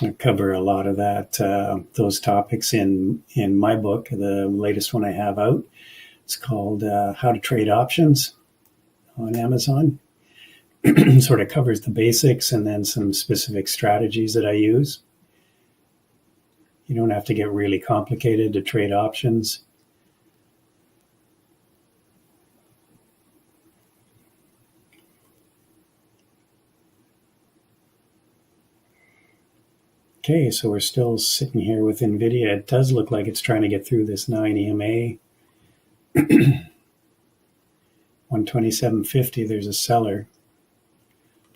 I cover a lot of those topics in my book, the latest one I have out. It's called How to Trade Options on Amazon. Sort of covers the basics and then some specific strategies that I use. You don't have to get really complicated to trade options. Okay, so we're still sitting here with Nvidia. It does look like it's trying to get through this 9 EMA. 127.50, there's a seller,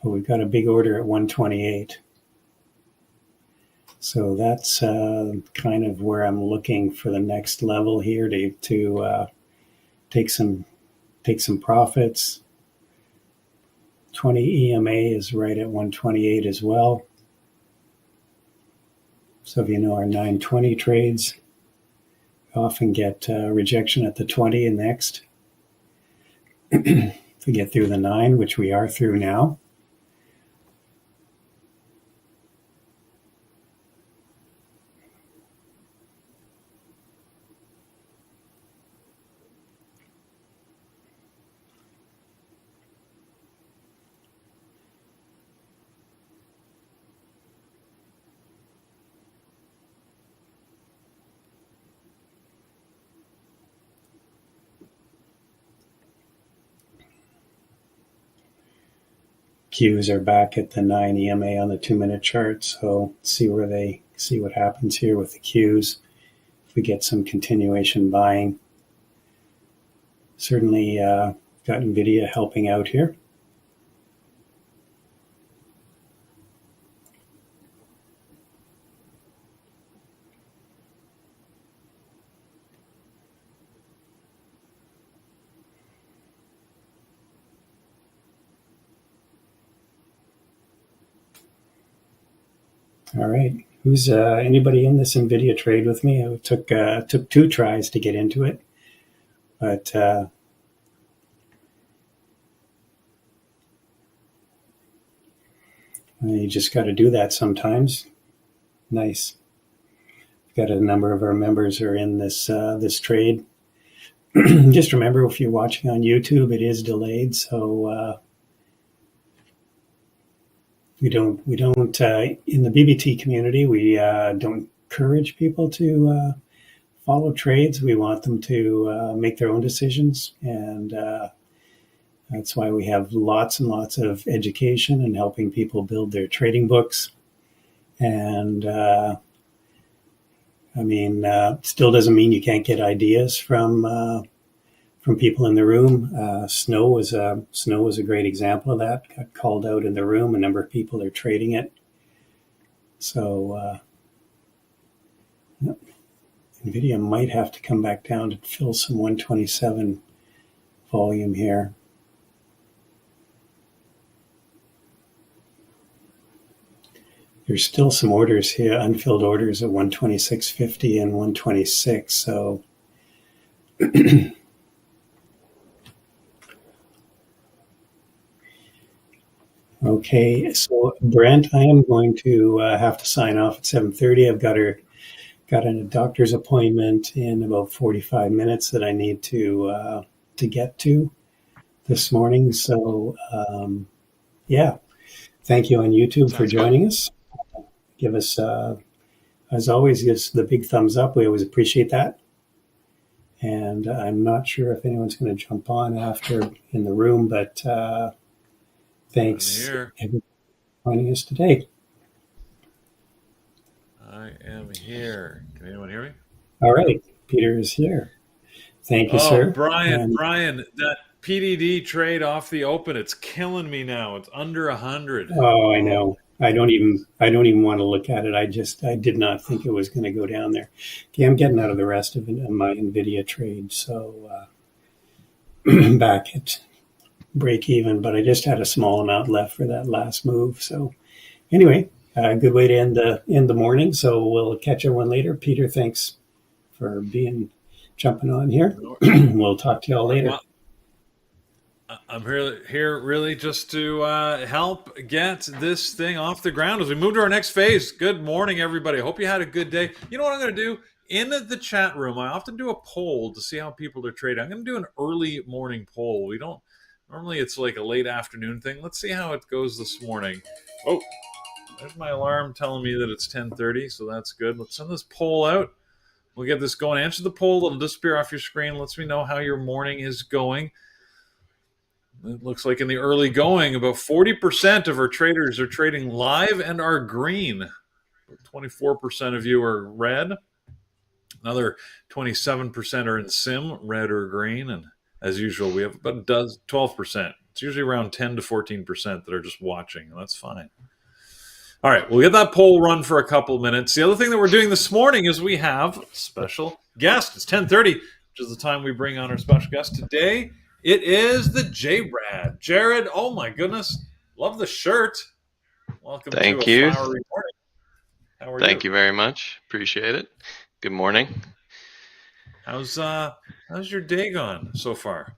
but we've got a big order at 128. So that's kind of where I'm looking for the next level here to take some profits. 20 EMA is right at 128 as well. So if you know our 920 trades, we often get rejection at the 20 and next. If we get through the 9, which we are through now. Qs are back at the 9 EMA on the 2-minute chart, so see what happens here with the Qs. If we get some continuation buying, certainly got Nvidia helping out here. All right. Who's anybody in this Nvidia trade with me? It took 2 tries to get into it, but you just got to do that sometimes. Nice. We've got a number of our members are in this this trade. Just remember, if you're watching on YouTube, it is delayed, so we don't in the BBT community, we don't encourage people to follow trades. We want them to make their own decisions, and that's why we have lots and lots of education and helping people build their trading books. And still doesn't mean you can't get ideas from people in the room. Snow was a great example of that. Got called out in the room. A number of people are trading it. So Nvidia might have to come back down to fill some 127 volume here. There's still some orders here, unfilled orders at 126.50 and 126. So okay, so Brent, I am going to have to sign off at 7:30. I've got a doctor's appointment in about 45 minutes that I need to get to this morning. So yeah, thank you on YouTube for joining us. Give us, as always, give us the big thumbs up. We always appreciate that. And I'm not sure if anyone's going to jump on after in the room, but thanks everyone for joining us today. I am here. Can anyone hear me? All right. Peter is here. Thank you, sir. Brian, that PDD trade off the open, it's killing me now. It's under 100. Oh, I know. I don't even want to look at it. I did not think it was going to go down there. Okay, I'm getting out of the rest of my Nvidia trade, so back at break even, but I just had a small amount left for that last move. So anyway, a good way to end the morning. So we'll catch everyone later. Peter, thanks for jumping on here. We'll talk to y'all later. Well, I'm here really just to help get this thing off the ground as we move to our next phase. Good morning, everybody. I hope you had a good day. You know what I'm going to do? In the chat room, I often do a poll to see how people are trading. I'm going to do an early morning poll. We don't normally, it's like a late afternoon thing. Let's see how it goes this morning. Oh, there's my alarm telling me that it's 10:30, so that's good. Let's send this poll out. We'll get this going. Answer the poll. It'll disappear off your screen. Lets me know how your morning is going. It looks like in the early going, about 40% of our traders are trading live and are green. 24% of you are red. Another 27% are in sim, red or green. And as usual, we have about a dozen, 12%. It's usually around 10 to 14% that are just watching, and that's fine. All right, we'll get that poll run for a couple minutes. The other thing that we're doing this morning is we have a special guest. It's 10:30, which is the time we bring on our special guest today. It is the J-Brad. Jared, oh my goodness, love the shirt. Welcome to Thank a you. flowery morning. How are you? Thank you very much. Appreciate it. Good morning. How's your day gone so far?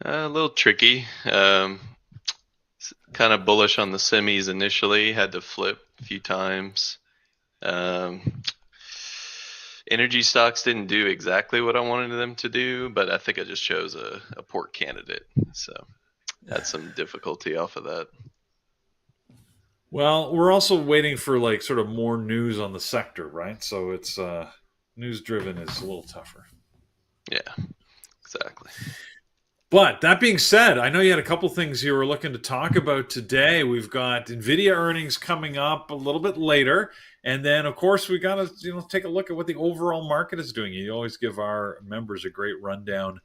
A little tricky. Kind of bullish on the semis initially. Had to flip a few times. Energy stocks didn't do exactly what I wanted them to do, but I think I just chose a poor candidate. So had some difficulty off of that. Well, we're also waiting for like sort of more news on the sector, right? So it's news driven is a little tougher. Yeah, exactly. But that being said, I know you had a couple things you were looking to talk about today. We've got Nvidia earnings coming up a little bit later, and then of course we got to take a look at what the overall market is doing. You always give our members a great rundown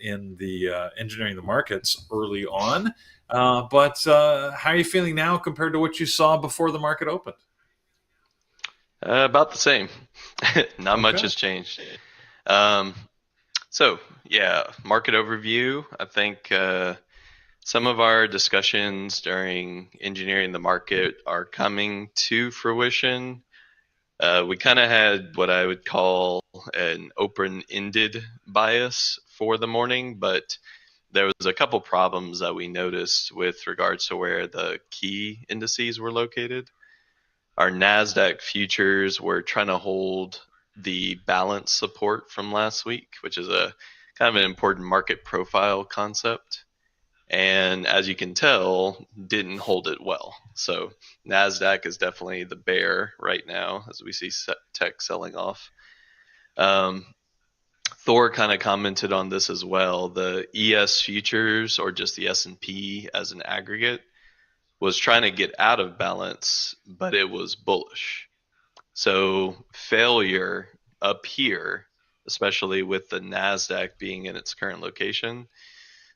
in the engineering the markets early on. But how are you feeling now compared to what you saw before the market opened? About the same. Not much Okay. has changed. So, yeah, market overview. I think some of our discussions during engineering the market are coming to fruition. We kind of had what I would call an open-ended bias for the morning, but there was a couple problems that we noticed with regards to where the key indices were located. Our NASDAQ futures were trying to hold the balance support from last week, which is a kind of an important market profile concept. And as you can tell, didn't hold it well. So NASDAQ is definitely the bear right now as we see tech selling off. Thor kind of commented on this as well. The ES futures, or just the S&P as an aggregate, was trying to get out of balance, but it was bullish. So failure up here, especially with the NASDAQ being in its current location,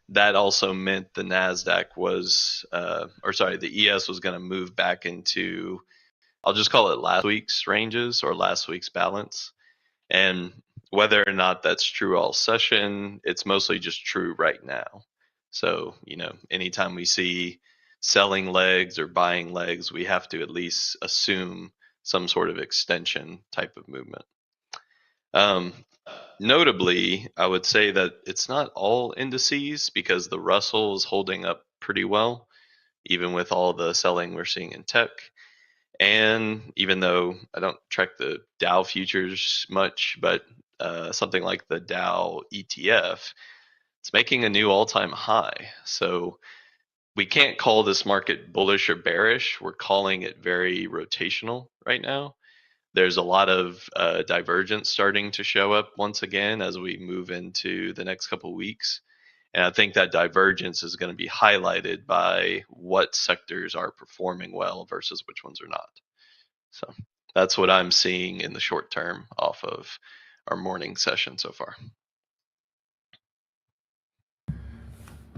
that also meant the NASDAQ was, the ES was going to move back into, I'll just call it last week's ranges or last week's balance. And whether or not that's true all session, it's mostly just true right now. So, anytime we see selling legs or buying legs, we have to at least assume some sort of extension type of movement. Notably, I would say that it's not all indices because the Russell is holding up pretty well, even with all the selling we're seeing in tech. And even though I don't track the Dow futures much, but something like the Dow ETF, it's making a new all-time high. So we can't call this market bullish or bearish. We're calling it very rotational right now. There's a lot of divergence starting to show up once again as we move into the next couple of weeks. And I think that divergence is going to be highlighted by what sectors are performing well versus which ones are not. So that's what I'm seeing in the short term off of our morning session so far.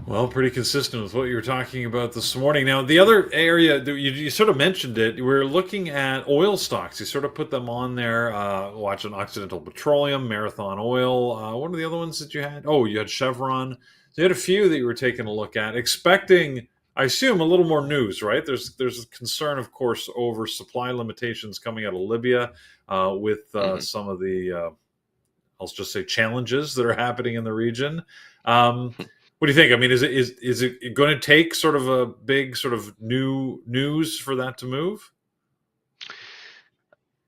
Well, pretty consistent with what you were talking about this morning. Now, the other area that you sort of mentioned it, we're looking at oil stocks. You sort of put them on there. Watching Occidental Petroleum, Marathon Oil. What are the other ones that you had? Oh, you had Chevron. So you had a few that you were taking a look at, expecting, I assume, a little more news, right? There's a concern, of course, over supply limitations coming out of Libya with some of the, I'll just say, challenges that are happening in the region. What do you think? I mean, is it going to take sort of a big sort of new news for that to move?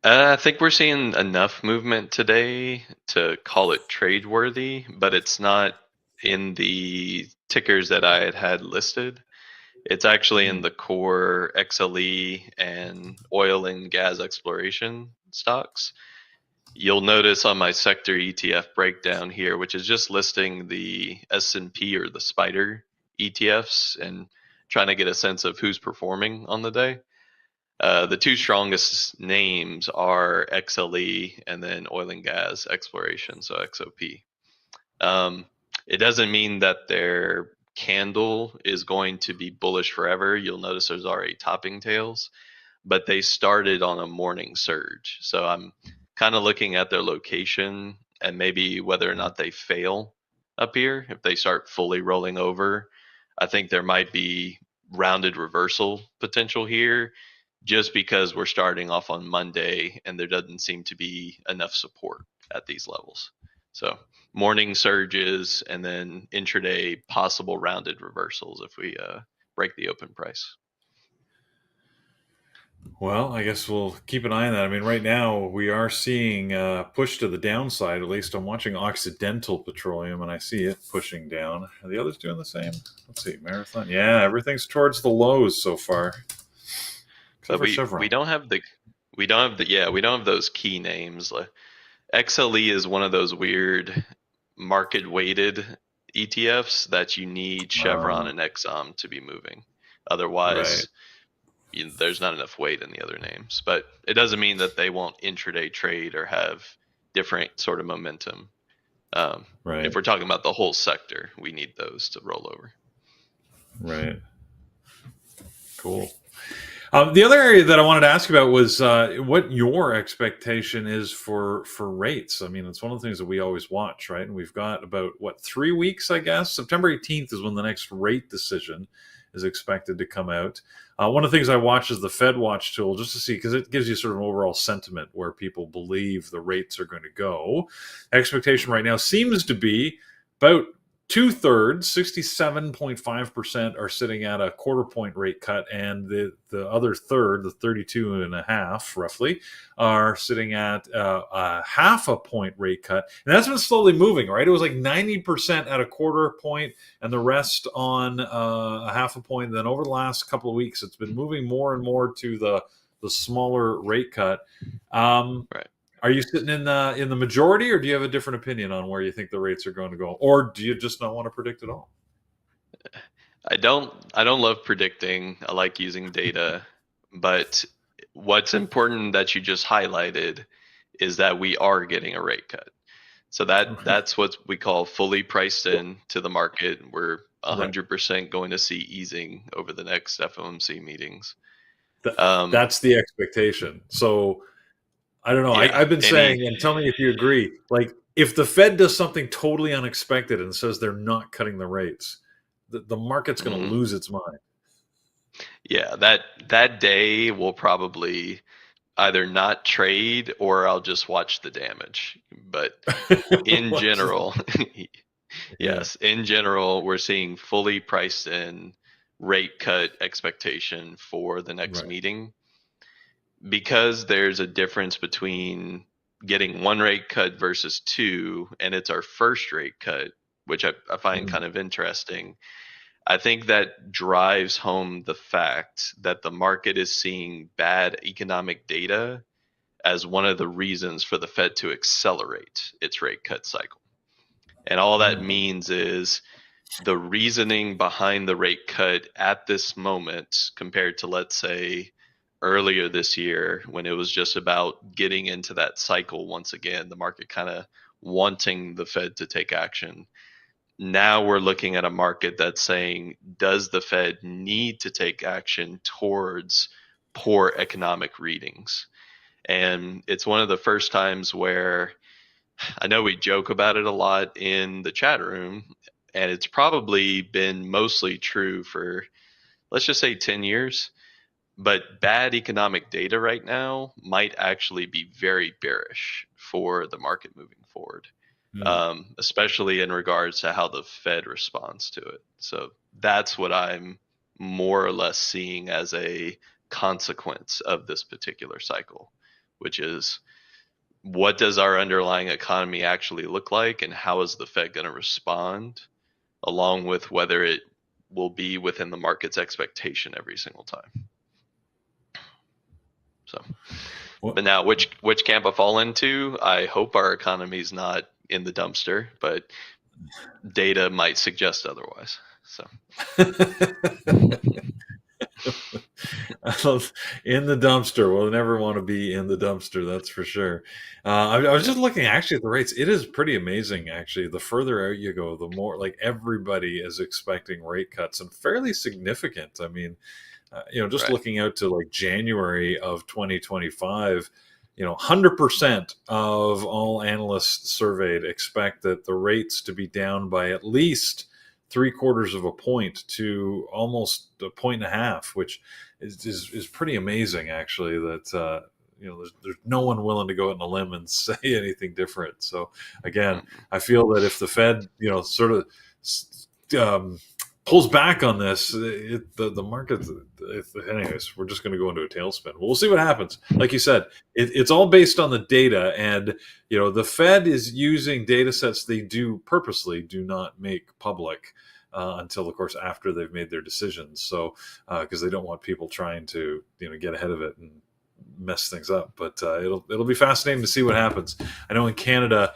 I think we're seeing enough movement today to call it trade worthy, but it's not in the tickers that I had listed. It's actually in the core XLE and oil and gas exploration stocks. You'll notice on my sector ETF breakdown here, which is just listing the S&P or the Spider ETFs and trying to get a sense of who's performing on the day. The two strongest names are XLE and then oil and gas exploration, so XOP. it doesn't mean that their candle is going to be bullish forever. You'll notice there's already topping tails, but they started on a morning surge. So I'm kind of looking at their location and maybe whether or not they fail up here. If they start fully rolling over, I think there might be rounded reversal potential here just because we're starting off on Monday and there doesn't seem to be enough support at these levels. So morning surges and then intraday possible rounded reversals if we break the open price. Well, I guess we'll keep an eye on that. I mean, right now we are seeing push to the downside. At least I'm watching Occidental Petroleum, and I see it pushing down. Are the others doing the same? Let's see, Marathon. Yeah, everything's towards the lows so far. But we don't have those key names. Like, XLE is one of those weird market weighted ETFs that you need Chevron and Exxon to be moving. Otherwise, there's not enough weight in the other names. But it doesn't mean that they won't intraday trade or have different sort of momentum. If we're talking about the whole sector, we need those to roll over. Right. Cool. The other area that I wanted to ask about was what your expectation is for rates. I mean, it's one of the things that we always watch, right? And we've got about, 3 weeks, I guess? September 18th is when the next rate decision is expected to come out. One of the things I watch is the Fed Watch tool just to see, because it gives you sort of an overall sentiment where people believe the rates are going to go. Expectation right now seems to be about 2/3, 67.5%, are sitting at a quarter point rate cut, and the other third, the 32.5 roughly, are sitting at a half a point rate cut. And that's been slowly moving, right? It was like 90% at a quarter point and the rest on a half a point. And then over the last couple of weeks, it's been moving more and more to the smaller rate cut. Right. Are you sitting in the majority, or do you have a different opinion on where you think the rates are going to go, or do you just not want to predict at all? I don't love predicting. I like using data, but what's important that you just highlighted is that we are getting a rate cut. So that's what we call fully priced in to the market. We're 100% going to see easing over the next FOMC meetings. That's the expectation. So I don't know. Yeah, I've been saying, and tell me if you agree, like if the Fed does something totally unexpected and says they're not cutting the rates, the market's going to lose its mind. Yeah, that day will probably either not trade or I'll just watch the damage. But in general, yes, in general, we're seeing fully priced in rate cut expectation for the next meeting. Because there's a difference between getting one rate cut versus two, and it's our first rate cut, which I find kind of interesting. I think that drives home the fact that the market is seeing bad economic data as one of the reasons for the Fed to accelerate its rate cut cycle. And all that means is the reasoning behind the rate cut at this moment compared to, let's say, earlier this year when it was just about getting into that cycle once again, the market kind of wanting the Fed to take action. Now we're looking at a market that's saying, does the Fed need to take action towards poor economic readings? And it's one of the first times where I know we joke about it a lot in the chat room, and it's probably been mostly true for, let's just say, 10 years. But bad economic data right now might actually be very bearish for the market moving forward, especially in regards to how the Fed responds to it. So that's what I'm more or less seeing as a consequence of this particular cycle, which is what does our underlying economy actually look like and how is the Fed going to respond, along with whether it will be within the market's expectation every single time. So, but now which camp I fall into, I hope our economy's not in the dumpster, but data might suggest otherwise. So In the dumpster. We'll never want to be in the dumpster, that's for sure. I was Yeah. just looking actually at the rates. It is pretty amazing, actually. The further out you go, the more like everybody is expecting rate cuts and fairly significant. I mean, just Right. looking out to like January of 2025, 100% of all analysts surveyed expect that the rates to be down by at least three quarters of a point to almost a point and a half, which is pretty amazing, actually. That there's no one willing to go out on a limb and say anything different. So again, Mm-mm. I feel that if the Fed, sort of um, pulls back on this, the market. Anyways, we're just going to go into a tailspin. We'll see what happens. Like you said, it's all based on the data, and the Fed is using data sets they purposely do not make public until, of course, after they've made their decisions. So because they don't want people trying to get ahead of it and mess things up. But it'll be fascinating to see what happens. I know in Canada.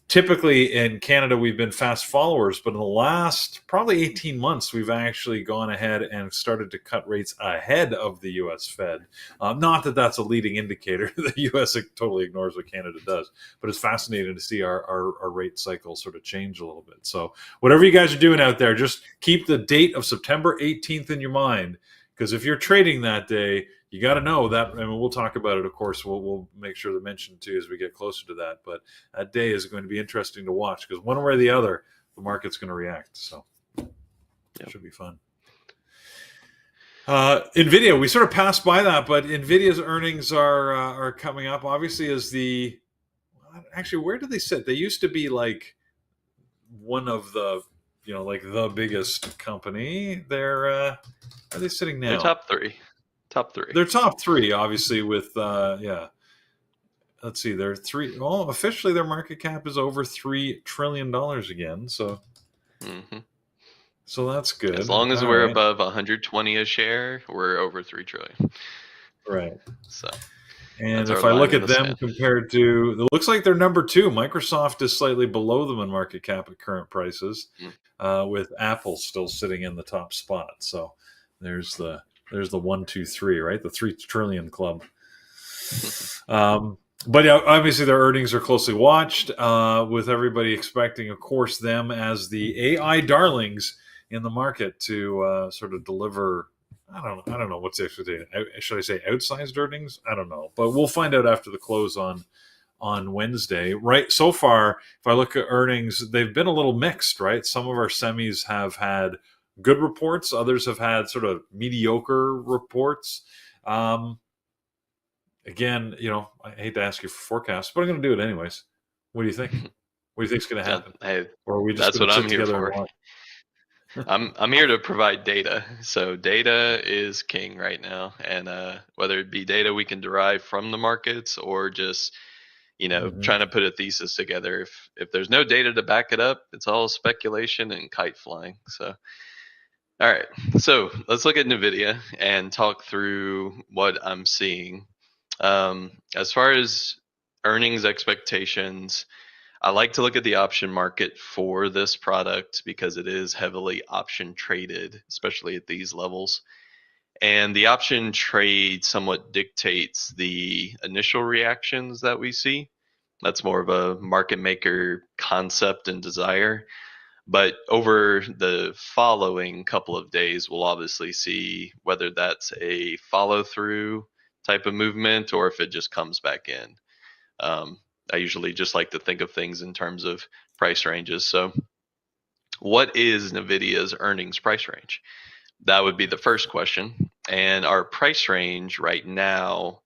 Typically in Canada, we've been fast followers, but in the last probably 18 months, we've actually gone ahead and started to cut rates ahead of the U.S. Fed. Not that that's a leading indicator. The U.S. totally ignores what Canada does, but it's fascinating to see our rate cycle sort of change a little bit. So whatever you guys are doing out there, just keep the date of September 18th in your mind, because if you're trading that day, you got to know that. I mean, we'll talk about it. Of course, we'll make sure to mention too as we get closer to that. But that day is going to be interesting to watch because one way or the other, the market's going to react. So it should be fun. Nvidia, we sort of passed by that, but Nvidia's earnings are coming up. Obviously, where do they sit? They used to be like one of the like the biggest company. Are they sitting now? They're top three. Top three. They're top three, obviously, with yeah. Let's see, they're three. Well, officially, their market cap is over $3 trillion again. So, so that's good. As long as All we're right. above 120 a share, we're over 3 trillion. Right. So, and that's if our I line look in at the them sand. compared to, it looks like they're number two. Microsoft is slightly below them in market cap at current prices, with Apple still sitting in the top spot. So there's the 1, 2, 3, right? The 3 trillion club. But yeah, obviously their earnings are closely watched, with everybody expecting, of course, them as the AI darlings in the market to sort of deliver. I don't know what's the expectation. Should I say outsized earnings? I don't know, but we'll find out after the close on Wednesday. Right. So far, if I look at earnings, they've been a little mixed. Right. Some of our semis have had good reports. Others have had sort of mediocre reports. Again, I hate to ask you for forecasts, but I'm going to do it anyways. What do you think? What do you think is going to happen? Hey, Or are we just that's going what to I'm sit here together for. and watch? I'm here to provide data. So data is king right now, and whether it be data we can derive from the markets or just trying to put a thesis together. If there's no data to back it up, it's all speculation and kite flying. So, all right. So let's look at Nvidia and talk through what I'm seeing. As far as earnings expectations, I like to look at the option market for this product because it is heavily option traded, especially at these levels. And the option trade somewhat dictates the initial reactions that we see. That's more of a market maker concept and desire. But over the following couple of days, we'll obviously see whether that's a follow through type of movement or if it just comes back in. I usually just like to think of things in terms of price ranges. So, what is NVIDIA's earnings price range? That would be the first question. And our price range right now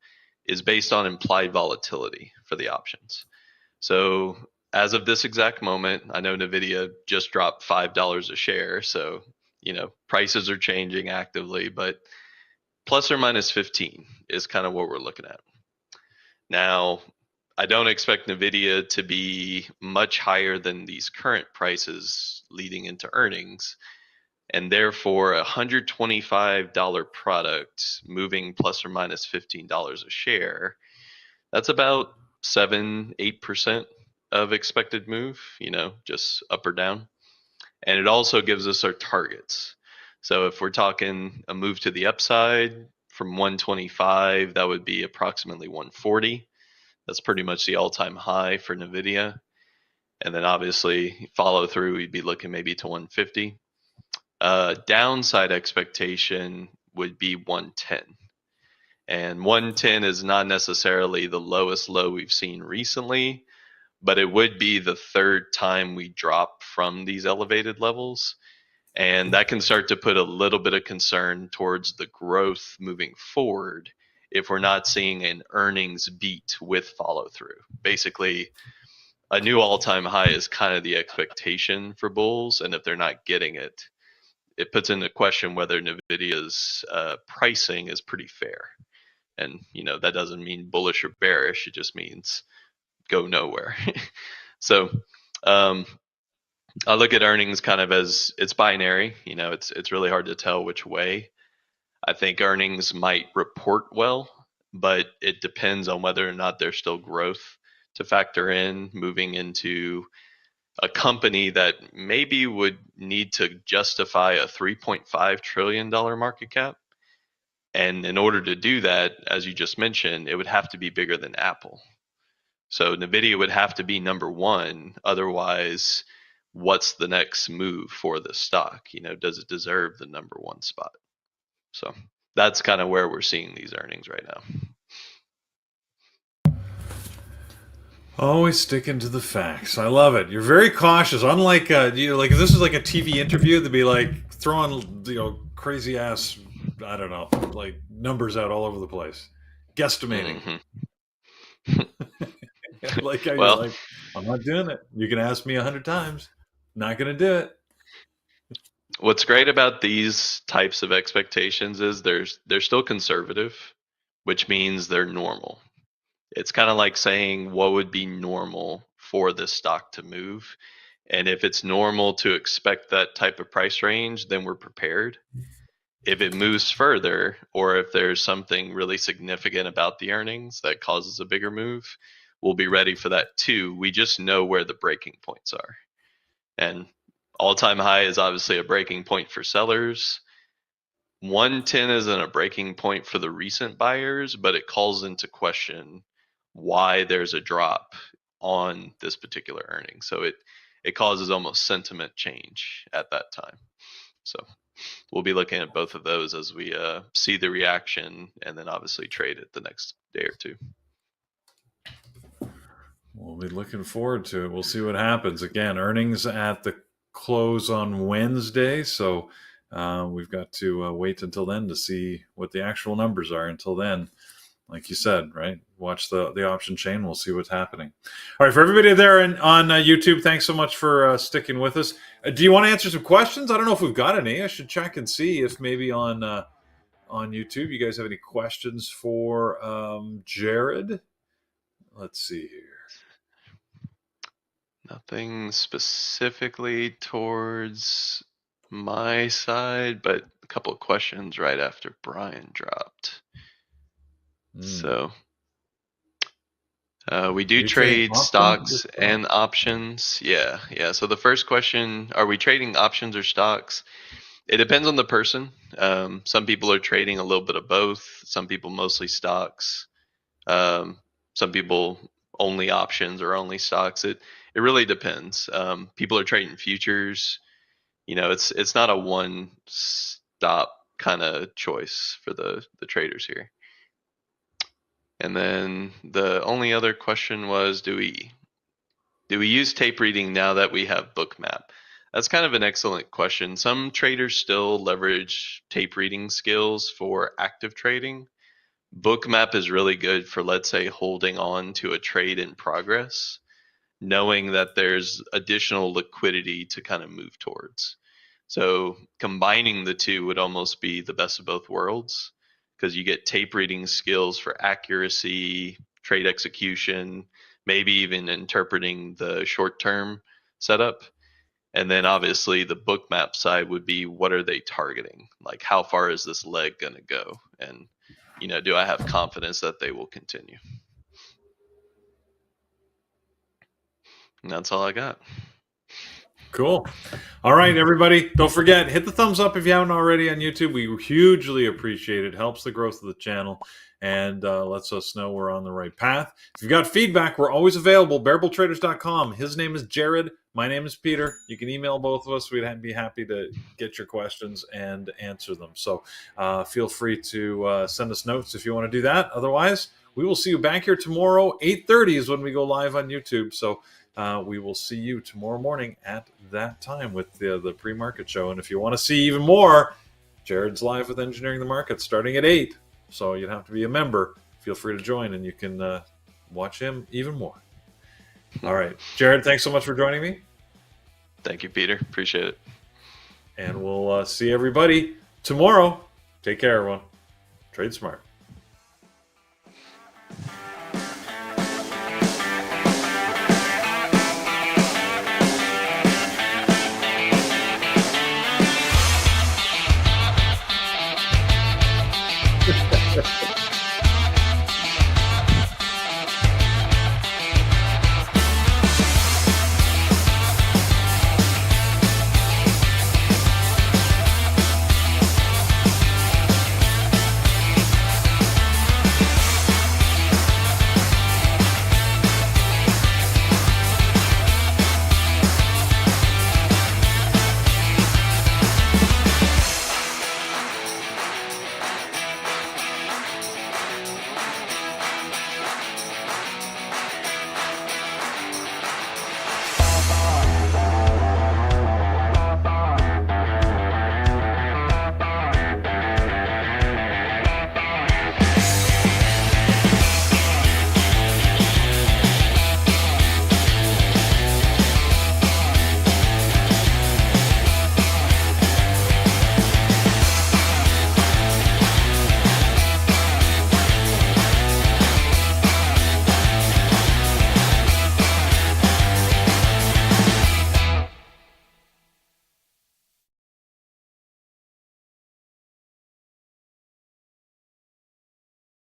is based on implied volatility for the options. So, as of this exact moment, I know NVIDIA just dropped $5 a share. So, prices are changing actively, but plus or minus 15 is kind of what we're looking at. Now, I don't expect NVIDIA to be much higher than these current prices leading into earnings. And therefore, a $125 product moving plus or minus $15 a share, that's about 7-8% of expected move, just up or down. And it also gives us our targets. So if we're talking a move to the upside from 125, that would be approximately 140. That's pretty much the all-time high for Nvidia. And then obviously follow through, we'd be looking maybe to 150. Downside expectation would be 110. And 110 is not necessarily the lowest low we've seen recently, but it would be the third time we drop from these elevated levels. And that can start to put a little bit of concern towards the growth moving forward if we're not seeing an earnings beat with follow through. Basically, a new all-time high is kind of the expectation for bulls, and if they're not getting it, it puts into question whether Nvidia's pricing is pretty fair. And that doesn't mean bullish or bearish; it just means go nowhere. So I look at earnings kind of as it's binary. It's really hard to tell which way. I think earnings might report well, but it depends on whether or not there's still growth to factor in moving into a company that maybe would need to justify a $3.5 trillion market cap. And in order to do that, as you just mentioned, it would have to be bigger than Apple. So Nvidia would have to be number one. Otherwise, what's the next move for the stock? Does it deserve the number one spot? So that's kind of where we're seeing these earnings right now. Always sticking to the facts. I love it. You're very cautious. Unlike if this is like a TV interview, they'd be like throwing crazy ass, I don't know, like numbers out all over the place, guesstimating. Mm-hmm. Like how you're like, I'm not doing it. You can ask me 100 times, not going to do it. What's great about these types of expectations is they're still conservative, which means they're normal. It's kind of like saying what would be normal for this stock to move. And if it's normal to expect that type of price range, then we're prepared. If it moves further, or if there's something really significant about the earnings that causes a bigger move, we'll be ready for that too. We just know where the breaking points are. And all-time high is obviously a breaking point for sellers. 110 isn't a breaking point for the recent buyers, but it calls into question why there's a drop on this particular earning. So it causes almost sentiment change at that time. So we'll be looking at both of those as we see the reaction and then obviously trade it the next day or two. We'll be looking forward to it. We'll see what happens. Again, earnings at the close on Wednesday. So we've got to wait until then to see what the actual numbers are. Until then, like you said, right? Watch the option chain. We'll see what's happening. All right, for everybody there on YouTube, thanks so much for sticking with us. Do you want to answer some questions? I don't know if we've got any. I should check and see if maybe on YouTube you guys have any questions for Jared. Let's see here. Nothing specifically towards my side, but a couple of questions right after Brian dropped. So we do trade stocks and options. Yeah. So the first question, are we trading options or stocks? It depends on the person. Some people are trading a little bit of both. Some people mostly stocks. Some people only options or only stocks. It really depends. People are trading futures. It's not a one stop kind of choice for the traders here. And then the only other question was, do we use tape reading now that we have Bookmap? That's kind of an excellent question. Some traders still leverage tape reading skills for active trading. Bookmap is really good for, let's say, holding on to a trade in progress, knowing that there's additional liquidity to kind of move towards. So combining the two would almost be the best of both worlds, because you get tape reading skills for accuracy, trade execution, maybe even interpreting the short-term setup. And then obviously the Bookmap side would be, what are they targeting? Like, how far is this leg going to go? And, do I have confidence that they will continue? And that's all I got. Cool. All right, everybody. Don't forget, hit the thumbs up if you haven't already on YouTube. We hugely appreciate it. Helps the growth of the channel and lets us know we're on the right path. If you've got feedback, we're always available. BearableTraders.com. His name is Jared. My name is Peter. You can email both of us. We'd be happy to get your questions and answer them. So feel free to send us notes if you want to do that. Otherwise, we will see you back here tomorrow. 8:30 is when we go live on YouTube. So we will see you tomorrow morning at that time with the pre-market show. And if you want to see even more, Jared's live with Engineering the Market starting at 8. So you'd have to be a member. Feel free to join and you can watch him even more. All right. Jared, thanks so much for joining me. Thank you, Peter. Appreciate it. And we'll see everybody tomorrow. Take care, everyone. Trade smart.